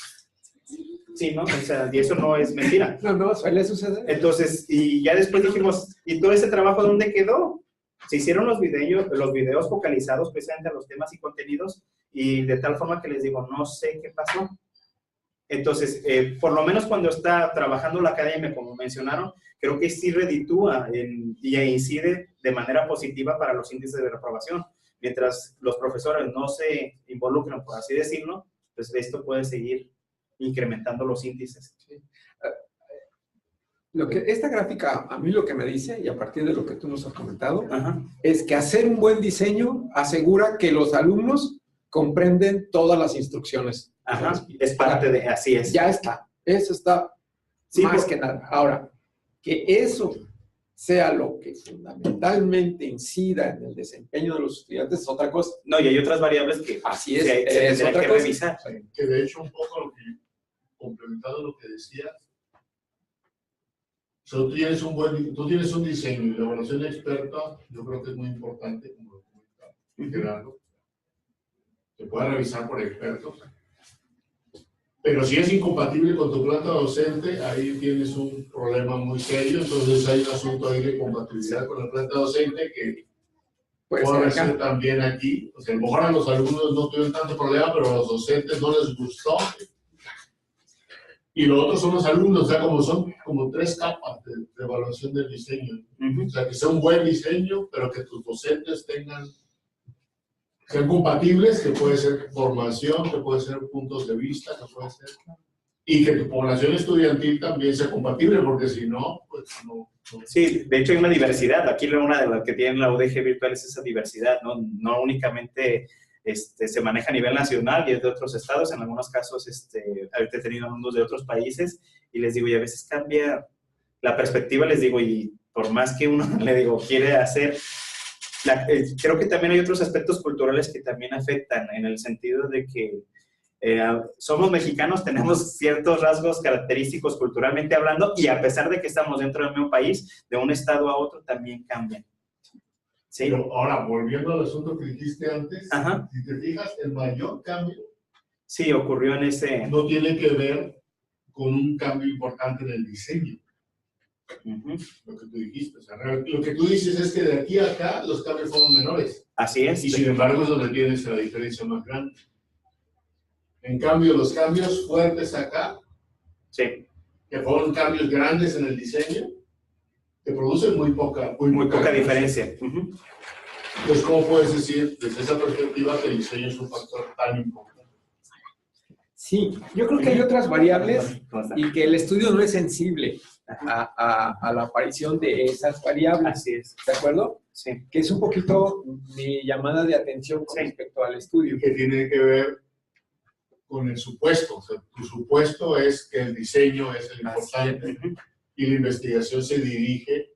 Sí, ¿no? O sea, y eso no es mentira. No, suele suceder. Entonces, y ya después dijimos, ¿y todo ese trabajo dónde quedó? Se hicieron los videos focalizados precisamente a los temas y contenidos, y de tal forma que les digo, no sé qué pasó. Entonces, por lo menos cuando está trabajando la academia, como mencionaron, creo que sí reditúa y incide de manera positiva para los índices de reprobación. Mientras los profesores no se involucran, por así decirlo, pues esto puede seguir incrementando los índices. Sí. Esta gráfica, a mí lo que me dice, y a partir de lo que tú nos has comentado, es que hacer un buen diseño asegura que los alumnos comprenden todas las instrucciones. Es parte de, así es. Ya está, eso está más que nada. Ahora, que eso sea lo que fundamentalmente incida en el desempeño de los estudiantes es otra cosa. No, y hay otras variables que así es, se tendrán que revisar. Que de hecho un poco lo que, complementando lo que decías, o sea, tú tienes un diseño y la evaluación experta, yo creo que es muy importante, como lo comentaba Gerardo, se puede revisar por expertos, pero si es incompatible con tu planta docente, ahí tienes un problema muy serio, entonces hay un asunto ahí de compatibilidad con la planta docente que puede ser también aquí, o sea, a lo mejor a los alumnos no tuvieron tanto problema, pero a los docentes no les gustó. Y lo otro son los alumnos, o sea, son como tres capas de evaluación del diseño. O sea, que sea un buen diseño, pero que tus docentes sean compatibles, que puede ser formación, que puede ser puntos de vista, que puede ser... Y que tu población estudiantil también sea compatible, porque si no, pues no. Sí, de hecho hay una diversidad. Aquí una de las que tiene la UDG virtual es esa diversidad, no únicamente... se maneja a nivel nacional y es de otros estados, en algunos casos he tenido alumnos de otros países y les digo, y a veces cambia la perspectiva, les digo, y por más que uno le digo, quiere hacer, creo que también hay otros aspectos culturales que también afectan, en el sentido de que somos mexicanos, tenemos ciertos rasgos característicos culturalmente hablando, y a pesar de que estamos dentro del mismo país, de un estado a otro también cambian. ¿Sí? Pero ahora, volviendo al asunto que dijiste antes, si te fijas, el mayor cambio sí, ocurrió en ese... no tiene que ver con un cambio importante en el diseño. Lo que tú dijiste. O sea, lo que tú dices es que de aquí a acá los cambios fueron menores. Así es. Y sin embargo es donde tienes la diferencia más grande. En cambio, los cambios fuertes acá, sí, que fueron cambios grandes en el diseño, te producen muy poca diferencia. Entonces, ¿cómo puedes decir desde esa perspectiva que el diseño es un factor tan importante? Sí, yo creo que hay otras variables y que el estudio no es sensible a la aparición de esas variables. Así es. ¿De acuerdo? Sí. Que es un poquito mi llamada de atención con respecto al estudio. Que tiene que ver con el supuesto. O sea, tu supuesto es que el diseño es el importante. Y la investigación se dirige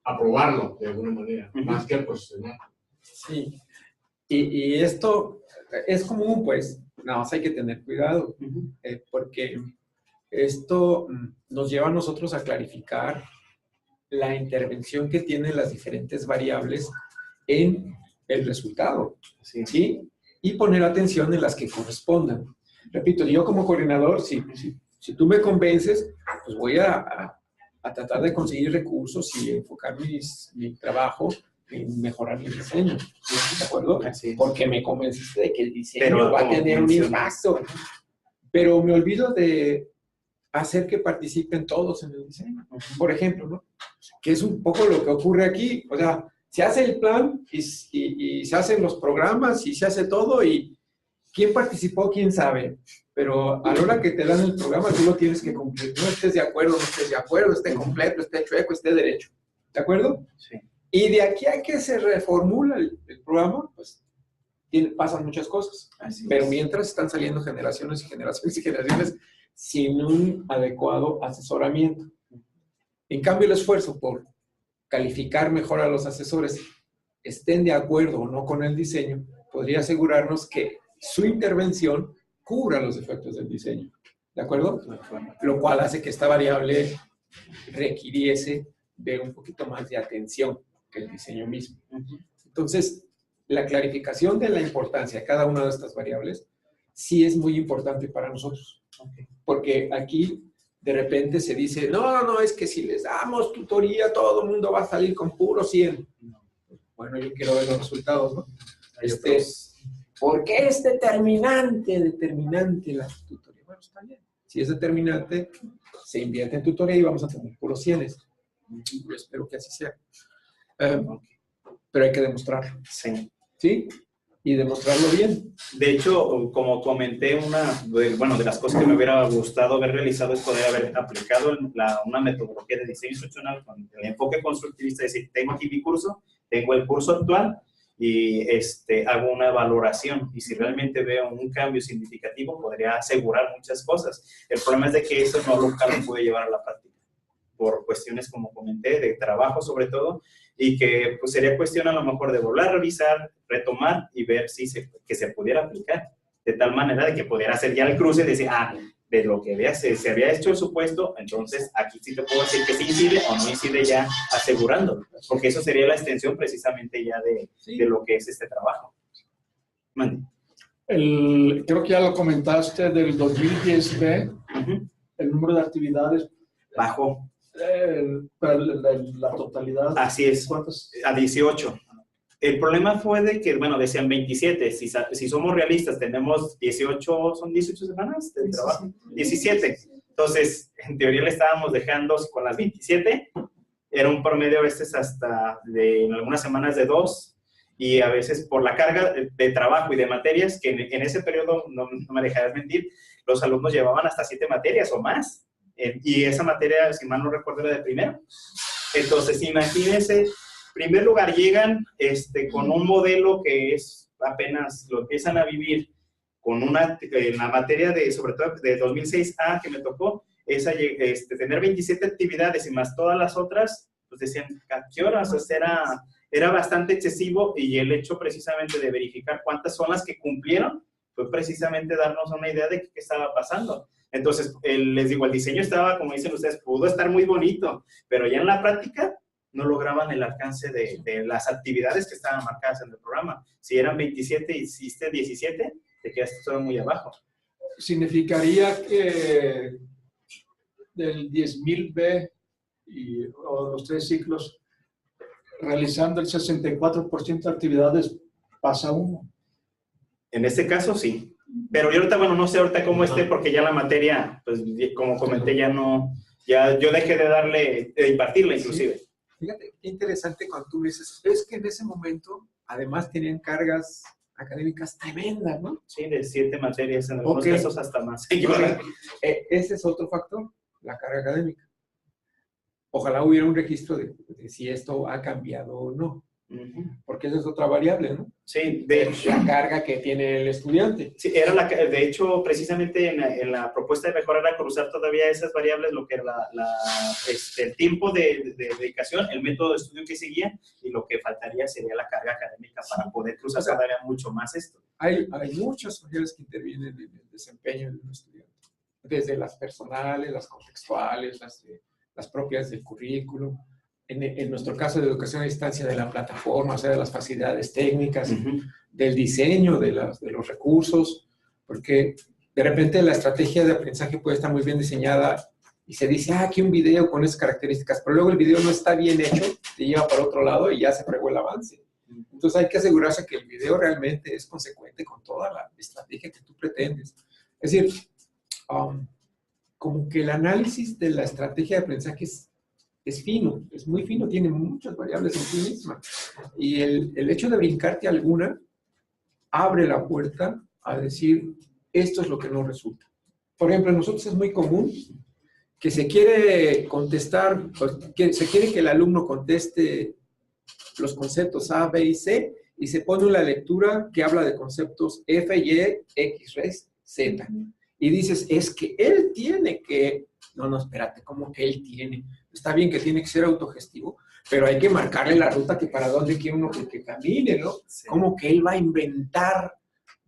a probarlo de alguna manera, más que a cuestionar. Sí, y esto es común, pues, nada más hay que tener cuidado, porque esto nos lleva a nosotros a clarificar la intervención que tienen las diferentes variables en el resultado, ¿sí? Y poner atención en las que correspondan. Repito, yo como coordinador, si tú me convences, pues voy a tratar de conseguir recursos y enfocar mi trabajo en mejorar mi diseño, ¿de acuerdo? Porque me convenciste de que el diseño va a tener un impacto, pero me olvido de hacer que participen todos en el diseño, por ejemplo, ¿no? Que es un poco lo que ocurre aquí, o sea, se hace el plan y se hacen los programas y se hace todo y quién participó, quién sabe, pero a la hora que te dan el programa tú lo tienes que cumplir, no estés de acuerdo, no estés de acuerdo, esté completo, esté chueco, esté derecho, ¿de acuerdo? Sí. Y de aquí a que se reformula el programa, pues pasan muchas cosas, pero mientras están saliendo generaciones y generaciones y generaciones sin un adecuado asesoramiento. En cambio, el esfuerzo por calificar mejor a los asesores, estén de acuerdo o no con el diseño, podría asegurarnos que su intervención cubra los efectos del diseño. ¿De acuerdo? Lo cual hace que esta variable requiriese de un poquito más de atención que el diseño mismo. Entonces, la clarificación de la importancia de cada una de estas variables sí es muy importante para nosotros. Porque aquí de repente se dice, no, es que si les damos tutoría, todo el mundo va a salir con puro 100. Bueno, yo quiero ver los resultados, ¿no? ¿Por qué es determinante la tutoría? Bueno, está bien. Si es determinante, se invierte en tutoría y vamos a tener puros 100. Yo espero que así sea. Pero hay que demostrarlo. Sí. ¿Sí? Y demostrarlo bien. De hecho, como comenté, de las cosas que me hubiera gustado haber realizado es poder haber aplicado una metodología de diseño instruccional con el enfoque constructivista, es decir, tengo aquí mi curso, tengo el curso actual y hago una valoración y si realmente veo un cambio significativo podría asegurar muchas cosas. El problema es de que eso nunca lo pude llevar a la práctica por cuestiones, como comenté, de trabajo sobre todo, y que pues, sería cuestión a lo mejor de volver a revisar, retomar y ver si que se pudiera aplicar, de tal manera de que pudiera hacer ya el cruce y decir, de lo que se había hecho el supuesto, entonces aquí sí te puedo decir que sí incide o no incide ya asegurándolo, porque eso sería la extensión precisamente ya de lo que es este trabajo. Mande. Creo que ya lo comentaste, del 2010B, el número de actividades bajó. La totalidad. Así es. ¿Cuántas? A 18. El problema fue de que, decían 27. Si somos realistas, tenemos 18, ¿son 18 semanas de trabajo? 17. Entonces, en teoría le estábamos dejando con las 27. Era un promedio a veces hasta en algunas semanas de 2. Y a veces por la carga de trabajo y de materias, que en ese periodo, no me dejarás mentir, los alumnos llevaban hasta 7 materias o más. Y esa materia, si mal no recuerdo, era de primero. Entonces, imagínense, en primer lugar, llegan con un modelo que es apenas lo empiezan a vivir, con la materia sobre todo de 2006A que me tocó, tener 27 actividades y más todas las otras, pues decían, ¿a qué horas? O sea, era bastante excesivo y el hecho precisamente de verificar cuántas son las que cumplieron, fue precisamente darnos una idea de qué estaba pasando. Entonces, les digo, el diseño estaba, como dicen ustedes, pudo estar muy bonito, pero ya en la práctica no lograban el alcance de las actividades que estaban marcadas en el programa. Si eran 27 y hiciste 17, te quedaste todo muy abajo. Significaría que del 10.000B o los 3 ciclos, realizando el 64% de actividades, pasa uno. En este caso, sí. Pero yo ahorita, no sé ahorita cómo esté, porque ya la materia, pues como comenté, yo dejé de impartirla inclusive. Fíjate, qué interesante cuando tú dices, es que en ese momento, además tenían cargas académicas tremendas, ¿no? Sí, de 7 materias, en algunos casos hasta más. Ese es otro factor, la carga académica. Ojalá hubiera un registro de si esto ha cambiado o no. Porque esa es otra variable, ¿no? Sí, la carga que tiene el estudiante. Sí, de hecho, precisamente en la propuesta de mejora era cruzar todavía esas variables, lo que era el tiempo de dedicación, el método de estudio que seguía, y lo que faltaría sería la carga académica para poder cruzar todavía mucho más esto. Hay muchas variables que intervienen en el desempeño de un estudiante, desde las personales, las contextuales, las propias del currículum. en nuestro caso de educación a distancia, de la plataforma, o sea, de las facilidades técnicas, del diseño de los recursos, porque de repente la estrategia de aprendizaje puede estar muy bien diseñada y se dice, aquí un video con esas características, pero luego el video no está bien hecho, te lleva para otro lado y ya se fregó el avance. Entonces hay que asegurarse que el video realmente es consecuente con toda la estrategia que tú pretendes. Es decir, como que el análisis de la estrategia de aprendizaje es fino, es muy fino, tiene muchas variables en sí misma. Y el hecho de brincarte alguna abre la puerta a decir, esto es lo que no resulta. Por ejemplo, en nosotros es muy común que se quiere contestar, que se quiere que el alumno conteste los conceptos A, B y C, y se pone una lectura que habla de conceptos F, Y, X, Z. Y dices, es que él tiene que... No, espérate, ¿cómo que él tiene? Está bien que tiene que ser autogestivo, pero hay que marcarle la ruta que para dónde quiere uno que camine, ¿no? Sí. ¿Cómo que él va a inventar?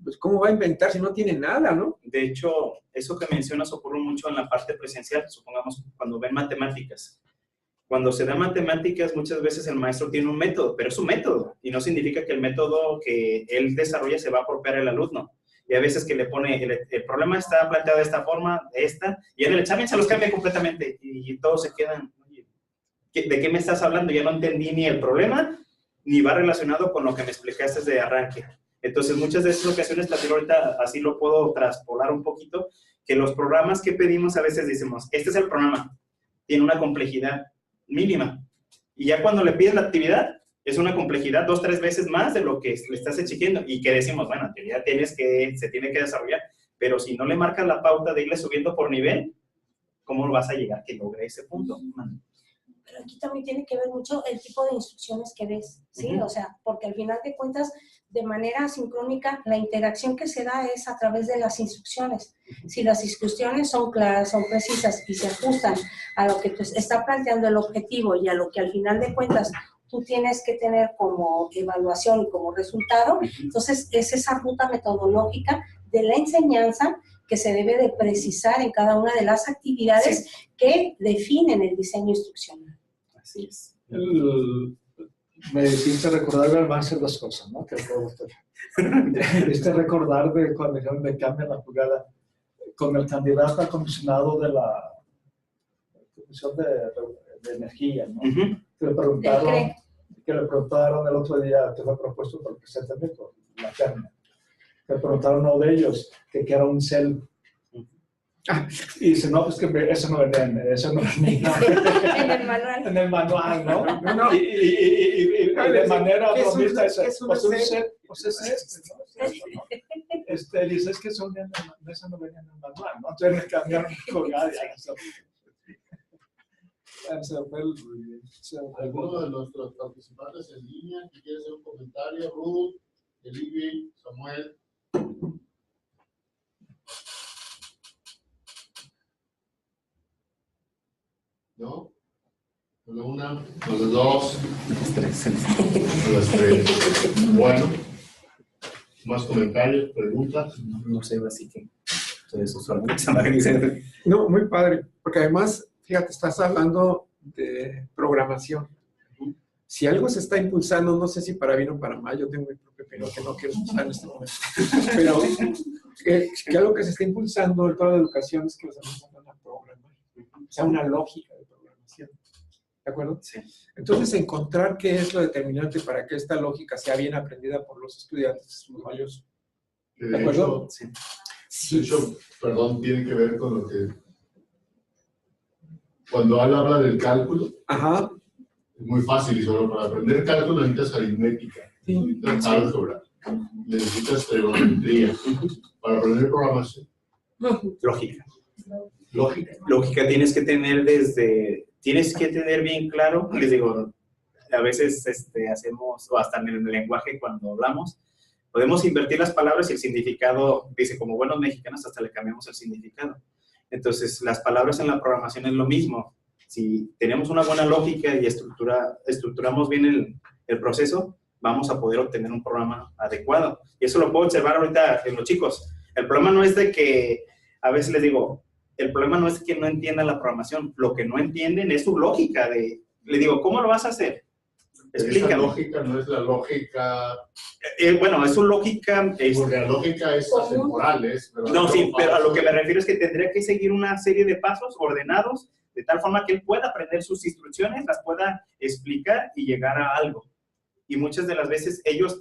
Pues, ¿cómo va a inventar si no tiene nada, no? De hecho, eso que mencionas ocurre mucho en la parte presencial, supongamos cuando ven matemáticas. Cuando se da matemáticas, muchas veces el maestro tiene un método, pero es un método, y no significa que el método que él desarrolla se va a apropiar el alumno. Y a veces que le pone, el problema está planteado de esta forma, de esta, y en el examen se los cambia completamente, y todos se quedan, oye, ¿de qué me estás hablando? Ya no entendí ni el problema, ni va relacionado con lo que me explicaste de arranque. Entonces, muchas de esas ocasiones, también ahorita así lo puedo traspolar un poquito, que los programas que pedimos a veces decimos, este es el programa, tiene una complejidad mínima, y ya cuando le piden la actividad, es una complejidad 2 o 3 veces más de lo que le estás exigiendo, y que decimos, bueno, la actividad se tiene que desarrollar, pero si no le marcas la pauta de irle subiendo por nivel, ¿cómo vas a llegar que logre ese punto? Pero aquí también tiene que ver mucho el tipo de instrucciones que des, ¿sí? O sea, porque al final de cuentas, de manera asincrónica, la interacción que se da es a través de las instrucciones. Si las instrucciones son claras, son precisas y se ajustan a lo que está planteando el objetivo y a lo que al final de cuentas tú tienes que tener como evaluación y como resultado, entonces es esa ruta metodológica de la enseñanza que se debe de precisar en cada una de las actividades que definen el diseño instruccional. Así es. Me hiciste recordar más de 2 cosas, ¿no? Que me hiciste recordar de cuando dijeron de cambio la jugada con el candidato a comisionado de la Comisión de Energía, ¿no? Que le preguntaron el otro día, que fue propuesto por el presidente México, la terna. Le preguntaron a uno de ellos que era un cel. Y dice, no, pues que eso no venía en el manual. En el manual, ¿no? Y de manera bromista dice, pues un cel, pues es este, ¿no? Dice, es que eso no venía en el manual, ¿no? Entonces le cambiaron colgada. ¿Alguno de nuestros participantes en línea que quiere hacer un comentario? Ruth, Elivi, Samuel. ¿No? Con la una, con las dos, con las tres. Bueno, más comentarios, preguntas. No sé, así que eso solamente. No, muy padre, porque además, fíjate, estás hablando de programación. Si algo se está impulsando, no sé si para bien o para mal, yo tengo mi propio opinión que no quiero usar en este momento, pero que algo que se está impulsando en toda la educación es que los alumnos van a programar, o sea, una lógica de programación, ¿de acuerdo? Sí. Entonces, encontrar qué es lo determinante para que esta lógica sea bien aprendida por los estudiantes es muy valioso. ¿De acuerdo? Sí. De hecho, perdón, tiene que ver con lo que... Cuando habla del cálculo, ajá, es muy fácil y solo para aprender cálculo necesitas aritmética, necesitas álgebra, necesitas trigonometría. Para aprender programación, Lógica. Lógica tienes que tener bien claro, les digo, a veces hacemos, o hasta en el lenguaje cuando hablamos, podemos invertir las palabras y el significado, dice, como buenos mexicanos hasta le cambiamos el significado. Entonces, las palabras en la programación es lo mismo. Si tenemos una buena lógica y estructuramos bien el proceso, vamos a poder obtener un programa adecuado. Y eso lo puedo observar ahorita en los chicos. El problema no es de que, a veces les digo, el problema no es que no entiendan la programación. Lo que no entienden es su lógica de Le digo, ¿cómo lo vas a hacer? Explícame. Esa lógica no es la lógica... Bueno, es su lógica... Porque la lógica es atemporal, ¿es? No, sí, pero a lo que me refiero es que tendría que seguir una serie de pasos ordenados, de tal forma que él pueda aprender sus instrucciones, las pueda explicar y llegar a algo. Y muchas de las veces ellos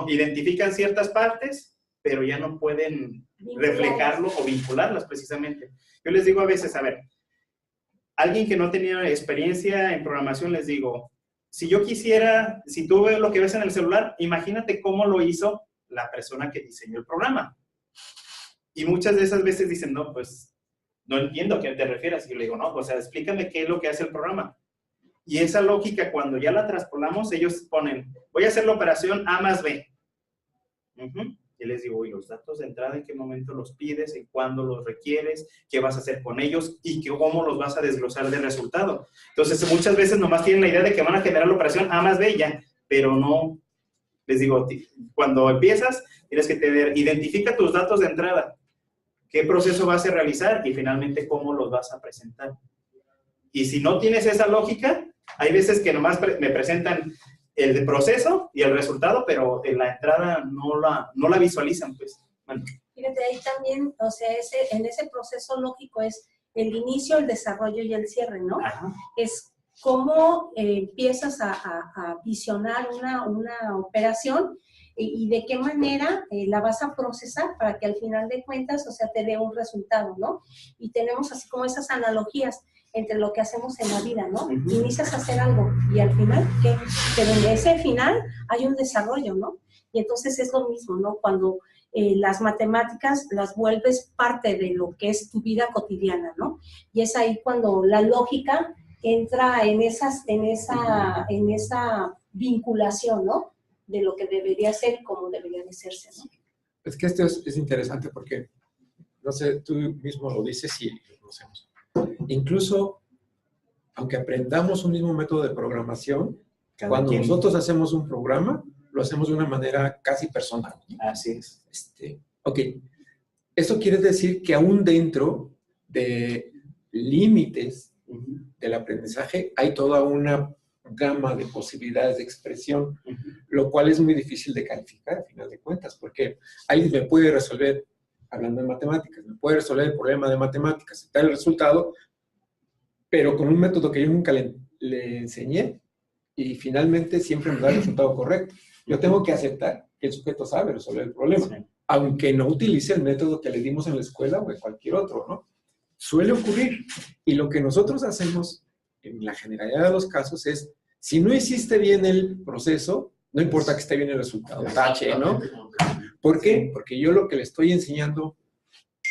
identifican ciertas partes, pero ya no pueden reflejarlo o vincularlas precisamente. Yo les digo a veces, a ver, alguien que no tenía experiencia en programación, les digo, si yo quisiera, si tú ves lo que ves en el celular, imagínate cómo lo hizo la persona que diseñó el programa. Y muchas de esas veces dicen, no, pues, no entiendo a qué te refieres. Y yo le digo, no, o sea, explícame qué es lo que hace el programa. Y esa lógica, cuando ya la traspolamos, ellos ponen, voy a hacer la operación A más B. Y les digo, ¿y los datos de entrada en qué momento los pides? ¿En cuándo los requieres? ¿Qué vas a hacer con ellos? ¿Y cómo los vas a desglosar de resultado? Entonces, muchas veces nomás tienen la idea de que van a generar la operación A más B ya, pero no. Les digo, cuando empiezas, tienes que identifica tus datos de entrada. ¿Qué proceso vas a realizar? Y finalmente, ¿cómo los vas a presentar? Y si no tienes esa lógica, hay veces que nomás me presentan el proceso y el resultado, pero en la entrada no la visualizan, pues. Bueno. Fíjate, ahí también, o sea, en ese proceso lógico es el inicio, el desarrollo y el cierre, ¿no? Ajá. Es cómo empiezas a visionar una operación y de qué manera la vas a procesar para que al final de cuentas, o sea, te dé un resultado, ¿no? Y tenemos así como esas analogías entre lo que hacemos en la vida, ¿no? Inicias a hacer algo y al final, ¿qué? Pero en ese final hay un desarrollo, ¿no? Y entonces es lo mismo, ¿no? Cuando las matemáticas las vuelves parte de lo que es tu vida cotidiana, ¿no? Y es ahí cuando la lógica entra en esa vinculación, ¿no? De lo que debería ser y cómo debería de hacerse, ¿no? Es que esto es interesante porque, no sé, tú mismo lo dices y lo conocemos. Incluso, aunque aprendamos un mismo método de programación, cuando nosotros hacemos un programa, lo hacemos de una manera casi personal. Así es. Ok, esto quiere decir que aún dentro de límites del aprendizaje hay toda una gama de posibilidades de expresión, lo cual es muy difícil de calificar, al final de cuentas, porque ahí me puede resolver, hablando de matemáticas, me puede resolver el problema de matemáticas, está el resultado, pero con un método que yo nunca le enseñé, y finalmente siempre me da el resultado correcto. Yo tengo que aceptar que el sujeto sabe resolver el problema, sí, aunque no utilice el método que le dimos en la escuela o en cualquier otro, ¿no? Suele ocurrir. Y lo que nosotros hacemos, en la generalidad de los casos, es, si no hiciste bien el proceso, no importa que esté bien el resultado, tache, ¿no? ¿Por qué? Porque yo lo que le estoy enseñando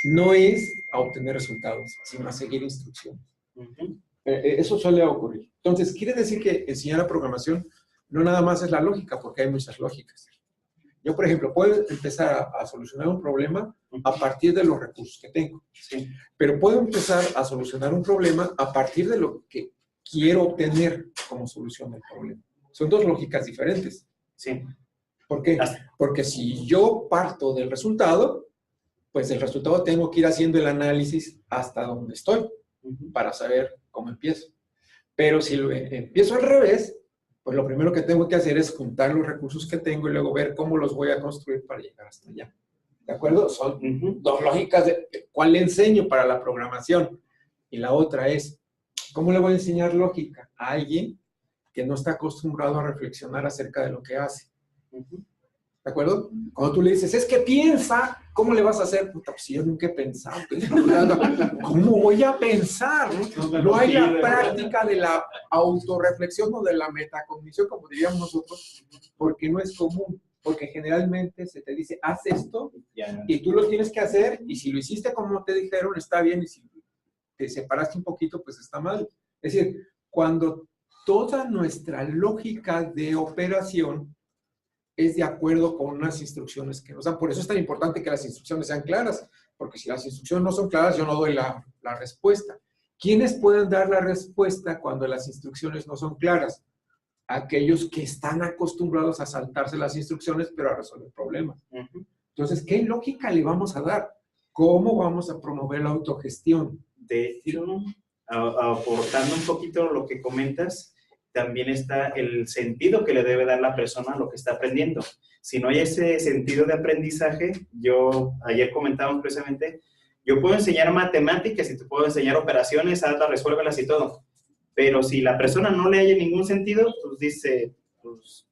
no es a obtener resultados, sino a seguir instrucciones. Eso suele ocurrir. Entonces, quiere decir que enseñar a programación no nada más es la lógica, porque hay muchas lógicas. Yo, por ejemplo, puedo empezar a solucionar un problema a partir de los recursos que tengo. Sí. Pero puedo empezar a solucionar un problema a partir de lo que quiero obtener como solución del problema. Son dos lógicas diferentes. Sí. ¿Por qué? Porque si yo parto del resultado, pues del resultado tengo que ir haciendo el análisis hasta donde estoy para saber cómo empiezo. Pero si lo empiezo al revés, pues lo primero que tengo que hacer es juntar los recursos que tengo y luego ver cómo los voy a construir para llegar hasta allá. ¿De acuerdo? Son dos lógicas de cuál le enseño para la programación. Y la otra es, ¿cómo le voy a enseñar lógica a alguien que no está acostumbrado a reflexionar acerca de lo que hace? ¿De acuerdo? Cuando tú le dices, es que piensa, ¿cómo le vas a hacer? Puta, pues si yo nunca he pensado. ¿Cómo voy a pensar? No hay la práctica de la autorreflexión o de la metacognición, como diríamos nosotros, porque no es común. Porque generalmente se te dice, haz esto, y tú lo tienes que hacer, y si lo hiciste como te dijeron, está bien, y si te separaste un poquito, pues está mal. Es decir, cuando toda nuestra lógica de operación es de acuerdo con unas instrucciones que nos dan. Por eso es tan importante que las instrucciones sean claras, porque si las instrucciones no son claras, yo no doy la respuesta. ¿Quiénes pueden dar la respuesta cuando las instrucciones no son claras? Aquellos que están acostumbrados a saltarse las instrucciones, pero a resolver problemas. Entonces, ¿qué lógica le vamos a dar? ¿Cómo vamos a promover la autogestión? aportando un poquito lo que comentas, también está el sentido que le debe dar la persona a lo que está aprendiendo. Si no hay ese sentido de aprendizaje, ayer comentábamos precisamente, yo puedo enseñar matemáticas y te puedo enseñar operaciones, hazlas, resuélvelas y todo, pero si la persona no le haya ningún sentido, pues dice, pues,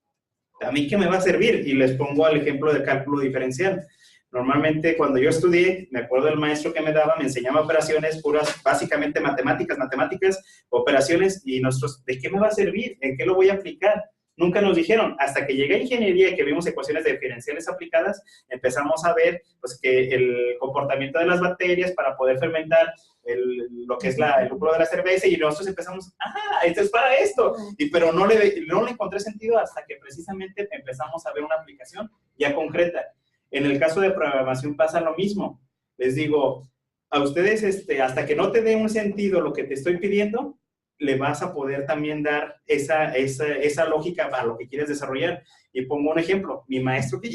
¿a mí qué me va a servir? Y les pongo el ejemplo de cálculo diferencial. Normalmente cuando yo estudié, me acuerdo del maestro que me daba, me enseñaba operaciones puras, básicamente matemáticas, operaciones, y nosotros, ¿de qué me va a servir? ¿En qué lo voy a aplicar? Nunca nos dijeron. Hasta que llegué a ingeniería y que vimos ecuaciones diferenciales aplicadas, empezamos a ver pues, que el comportamiento de las bacterias para poder fermentar lo que es el lúpulo de la cerveza, y nosotros empezamos, esto es para esto, pero no le encontré sentido hasta que precisamente empezamos a ver una aplicación ya concreta. En el caso de programación pasa lo mismo. Les digo, a ustedes, hasta que no te dé un sentido lo que te estoy pidiendo, le vas a poder también dar esa lógica para lo que quieres desarrollar. Y pongo un ejemplo. Mi maestro que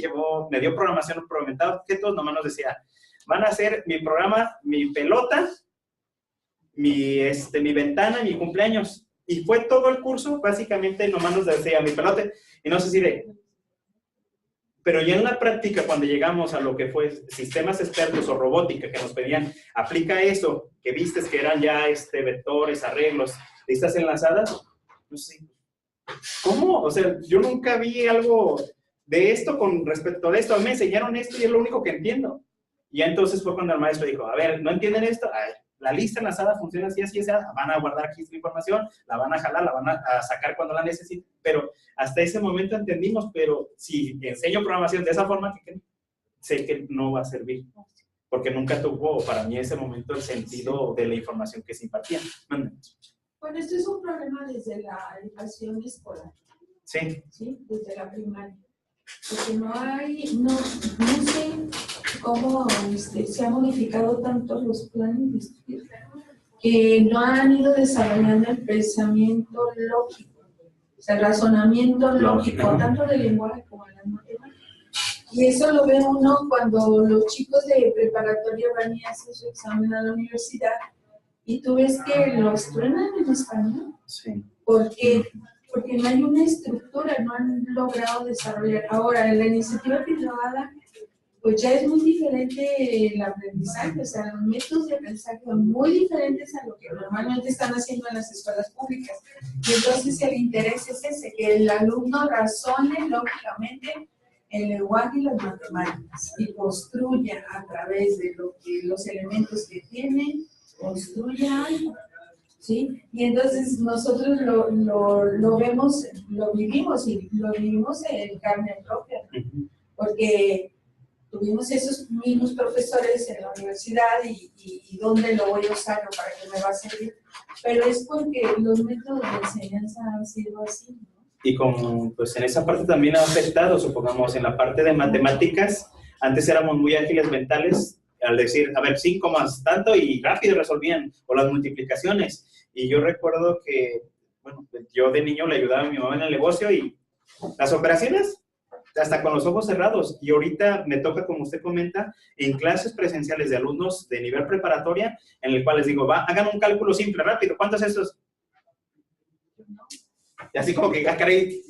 me dio programación por orientada a objetos, nomás nos decía, van a hacer mi programa, mi pelota, mi ventana, mi cumpleaños. Y fue todo el curso, básicamente, nomás nos decía mi pelota. Y no sé si pero ya en la práctica, cuando llegamos a lo que fue sistemas expertos o robótica, que nos pedían, aplica eso, que vistes que eran ya vectores, arreglos, listas enlazadas, no sé, ¿cómo? O sea, yo nunca vi algo de esto con respecto a esto. Me enseñaron esto y es lo único que entiendo. Y entonces fue cuando el maestro dijo, a ver, ¿no entienden esto? La lista enlazada funciona así, así, así, van a guardar aquí esta información, la van a jalar, la van a sacar cuando la necesiten, pero hasta ese momento entendimos, pero si enseño programación de esa forma, sé que no va a servir, porque nunca tuvo para mí ese momento el sentido de la información que se impartía. Bueno, esto es un problema desde la educación escolar. Sí. ¿Sí? Desde la primaria. Porque no sé cómo se han modificado tanto los planes de estudio que no han ido desarrollando el pensamiento lógico, o sea, el razonamiento lógico, tanto del lenguaje como de las matemáticas. Y eso lo ve uno cuando los chicos de preparatoria van y hacen su examen a la universidad y tú ves que los truenan en español. Sí. Porque no hay una estructura, no han logrado desarrollar. Ahora, en la iniciativa privada, pues ya es muy diferente el aprendizaje, o sea, los métodos de aprendizaje son muy diferentes a lo que normalmente están haciendo en las escuelas públicas. Y entonces el interés es ese, que el alumno razone lógicamente el lenguaje y las matemáticas y construya a través de los elementos que tiene, construya algo. ¿Sí? Y entonces nosotros lo vemos, lo vivimos en carne propia, porque tuvimos esos mismos profesores en la universidad y dónde lo voy a usar o para qué me va a servir, pero es porque los métodos de enseñanza han sido así, ¿no? Y como pues en esa parte también ha afectado, supongamos, en la parte de matemáticas, antes éramos muy ágiles mentales, al decir, a ver, 5 más tanto y rápido resolvían, o las multiplicaciones. Y yo recuerdo que, bueno, yo de niño le ayudaba a mi mamá en el negocio y las operaciones, hasta con los ojos cerrados. Y ahorita me toca, como usted comenta, en clases presenciales de alumnos de nivel preparatoria, en el cual les digo, hagan un cálculo simple, rápido, ¿cuántos es esos? Y así como que, caray,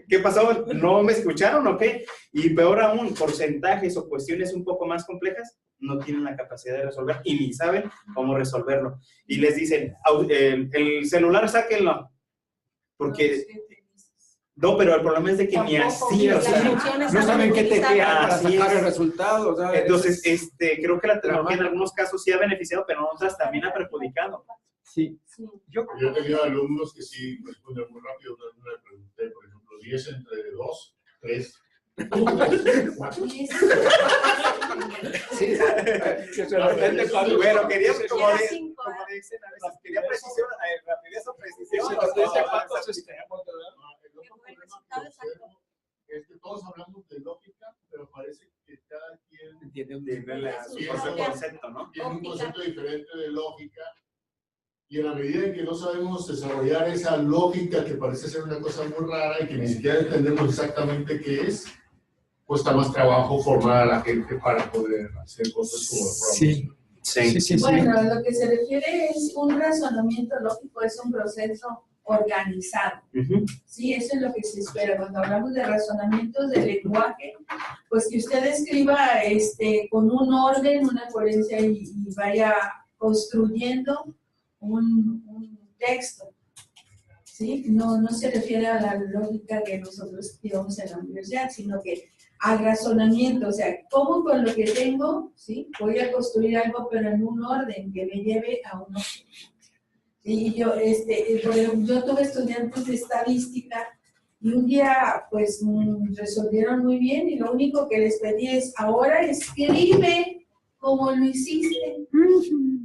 ¿qué pasó? ¿No me escucharon o qué? Y peor aún, porcentajes o cuestiones un poco más complejas, no tienen la capacidad de resolver y ni saben cómo resolverlo. Y les dicen, el celular sáquenlo, porque... No, pero el problema es de que ni así, o sea, no saben qué te queda para sacar el resultado. O sea, entonces, creo que la tecnología en algunos casos sí ha beneficiado, pero en otras también ha perjudicado. Sí. Yo he tenido alumnos que sí responden muy rápido. Una le pregunté, por ejemplo, 10 entre 2, 3. Sí, bueno, quería como dicen a veces, quería precisión, rapidez o precisión. Todos hablamos de lógica, pero parece que cada quien entiende su concepto, ¿no? Tiene un concepto diferente de lógica. Y en la medida en que no sabemos desarrollar esa lógica que parece ser una cosa muy rara y que ni siquiera entendemos exactamente qué es, cuesta más trabajo formar a la gente para poder hacer cosas como sí. Sí. Bueno, a lo que se refiere es un razonamiento lógico, es un proceso organizado. Sí, eso es lo que se espera. Cuando hablamos de razonamientos de lenguaje, pues que usted escriba con un orden, una coherencia y vaya construyendo un texto. ¿Sí? No se refiere a la lógica que nosotros llevamos en la universidad, sino que al razonamiento, o sea, cómo con lo que tengo, ¿sí? Voy a construir algo, pero en un orden que me lleve a un objetivo. Y yo, yo tuve estudiantes de estadística y un día, pues, resolvieron muy bien y lo único que les pedí es, ahora escribe como lo hiciste.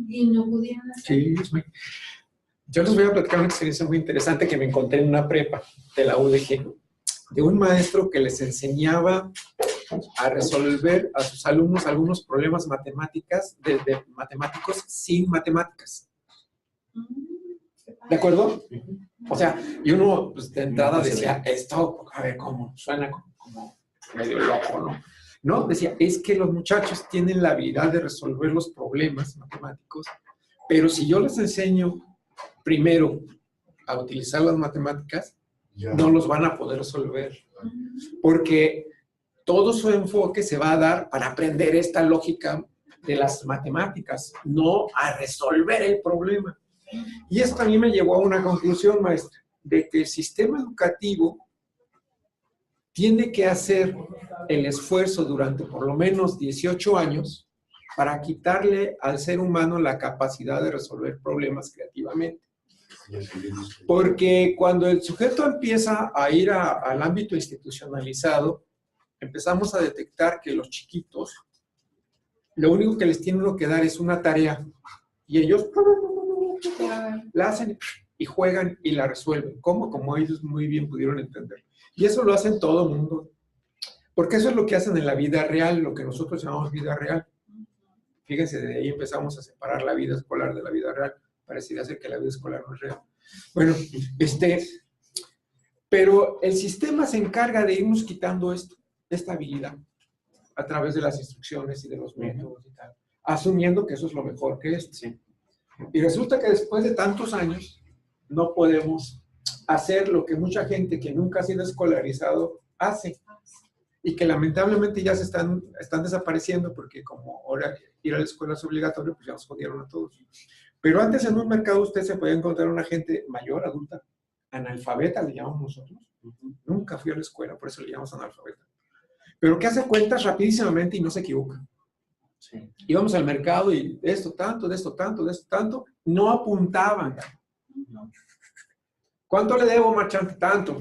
Y no pudieron hacerlo. Sí, yo les voy a platicar una experiencia muy interesante que me encontré en una prepa de la UDG, de un maestro que les enseñaba a resolver a sus alumnos algunos problemas matemáticos sin matemáticas. ¿De acuerdo? O sea, y uno pues, de entrada decía, esto, a ver, ¿cómo? Suena como medio loco, ¿no? No, decía, es que los muchachos tienen la habilidad de resolver los problemas matemáticos, pero si yo les enseño primero a utilizar las matemáticas, no los van a poder resolver. Porque todo su enfoque se va a dar para aprender esta lógica de las matemáticas, no a resolver el problema. Y esto a mí me llevó a una conclusión, maestra, de que el sistema educativo tiene que hacer el esfuerzo durante por lo menos 18 años para quitarle al ser humano la capacidad de resolver problemas creativamente. Porque cuando el sujeto empieza a ir al ámbito institucionalizado, empezamos a detectar que los chiquitos, lo único que les tiene uno que dar es una tarea y ellos la hacen y juegan y la resuelven. ¿Cómo? Como ellos muy bien pudieron entender. Y eso lo hacen todo el mundo. Porque eso es lo que hacen en la vida real, lo que nosotros llamamos vida real. Fíjense, de ahí empezamos a separar la vida escolar de la vida real. Parecería ser que la vida escolar no es real. Bueno, pero el sistema se encarga de irnos quitando esta habilidad a través de las instrucciones y de los métodos y tal, asumiendo que eso es lo mejor que es. Sí. Y resulta que después de tantos años no podemos hacer lo que mucha gente que nunca ha sido escolarizado hace y que lamentablemente ya se están desapareciendo porque como ahora ir a la escuela es obligatorio, pues ya nos jodieron a todos. Pero antes en un mercado usted se podía encontrar una gente mayor, adulta, analfabeta le llamamos nosotros. Nunca fui a la escuela, por eso le llamamos analfabeta. Pero que hace cuentas rapidísimamente y no se equivoca. Sí. Íbamos al mercado y de esto tanto, de esto tanto, de esto tanto, no apuntaban. No. ¿Cuánto le debo, marchante? Tanto.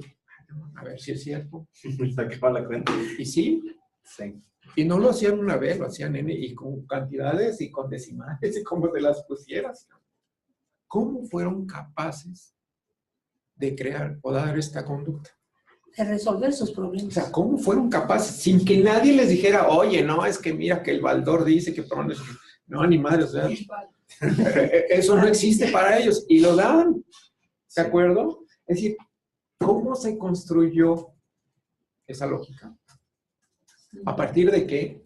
A ver si es cierto. Sacaba la cuenta. ¿Y sí? Sí. Y no lo hacían una vez, lo hacían y con cantidades y con decimales y como te las pusieras. ¿Cómo fueron capaces de crear o dar esta conducta? De resolver sus problemas. O sea, ¿cómo fueron capaces? Sin que nadie les dijera, oye, no, es que mira que el Baldor dice que pones... No, ni madre, o sea, eso no existe para ellos. Y lo dan, ¿de acuerdo? Es decir, ¿cómo se construyó esa lógica? ¿A partir de qué?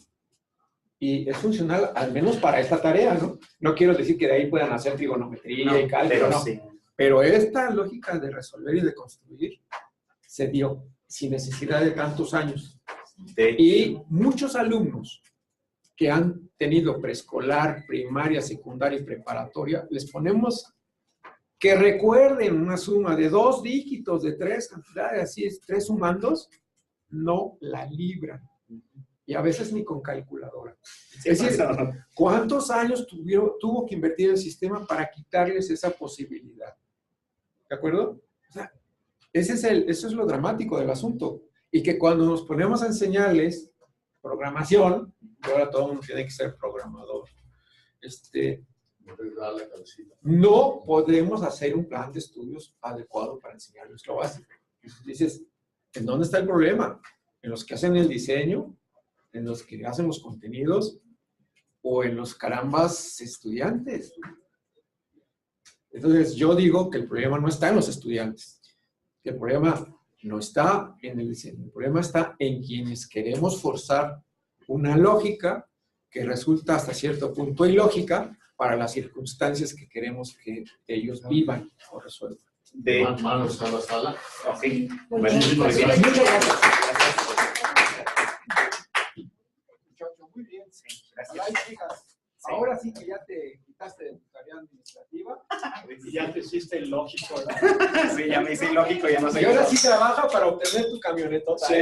Y es funcional, al menos para esta tarea, ¿no? No quiero decir que de ahí puedan hacer trigonometría y cálculo, no. Sí. Pero esta lógica de resolver y de construir se dio sin necesidad de tantos años. Y muchos alumnos que han tenido preescolar, primaria, secundaria y preparatoria, les ponemos que recuerden una suma de 2 dígitos, de 3 cantidades, así es, 3 sumandos, no la libran. Y a veces ni con calculadora. Es decir, ¿cuántos años tuvo que invertir el sistema para quitarles esa posibilidad? ¿De acuerdo? O sea, eso es lo dramático del asunto. Y que cuando nos ponemos a enseñarles programación, y ahora todo el mundo tiene que ser programador, no podemos hacer un plan de estudios adecuado para enseñarles lo básico. Dices, ¿en dónde está el problema? ¿En los que hacen el diseño? ¿En los que hacen los contenidos? ¿O en los carambas estudiantes? Entonces yo digo que el problema no está en los estudiantes. Que el problema no está en el diseño. El problema está en quienes queremos forzar una lógica que resulta hasta cierto punto ilógica para las circunstancias que queremos que ellos vivan o resuelvan. De manos a la sala. Ok. Muy Bueno, bien. muy bien. Muchas gracias. Muchacho, muy bien. Gracias. Ay, chicas, ahora sí que ya te quitaste de tu tarea administrativa. Y ya te hiciste el lógico. Sí, ya me hice lógico, ya no sé. Y ahora sí trabaja para obtener tu camionetota. Sí.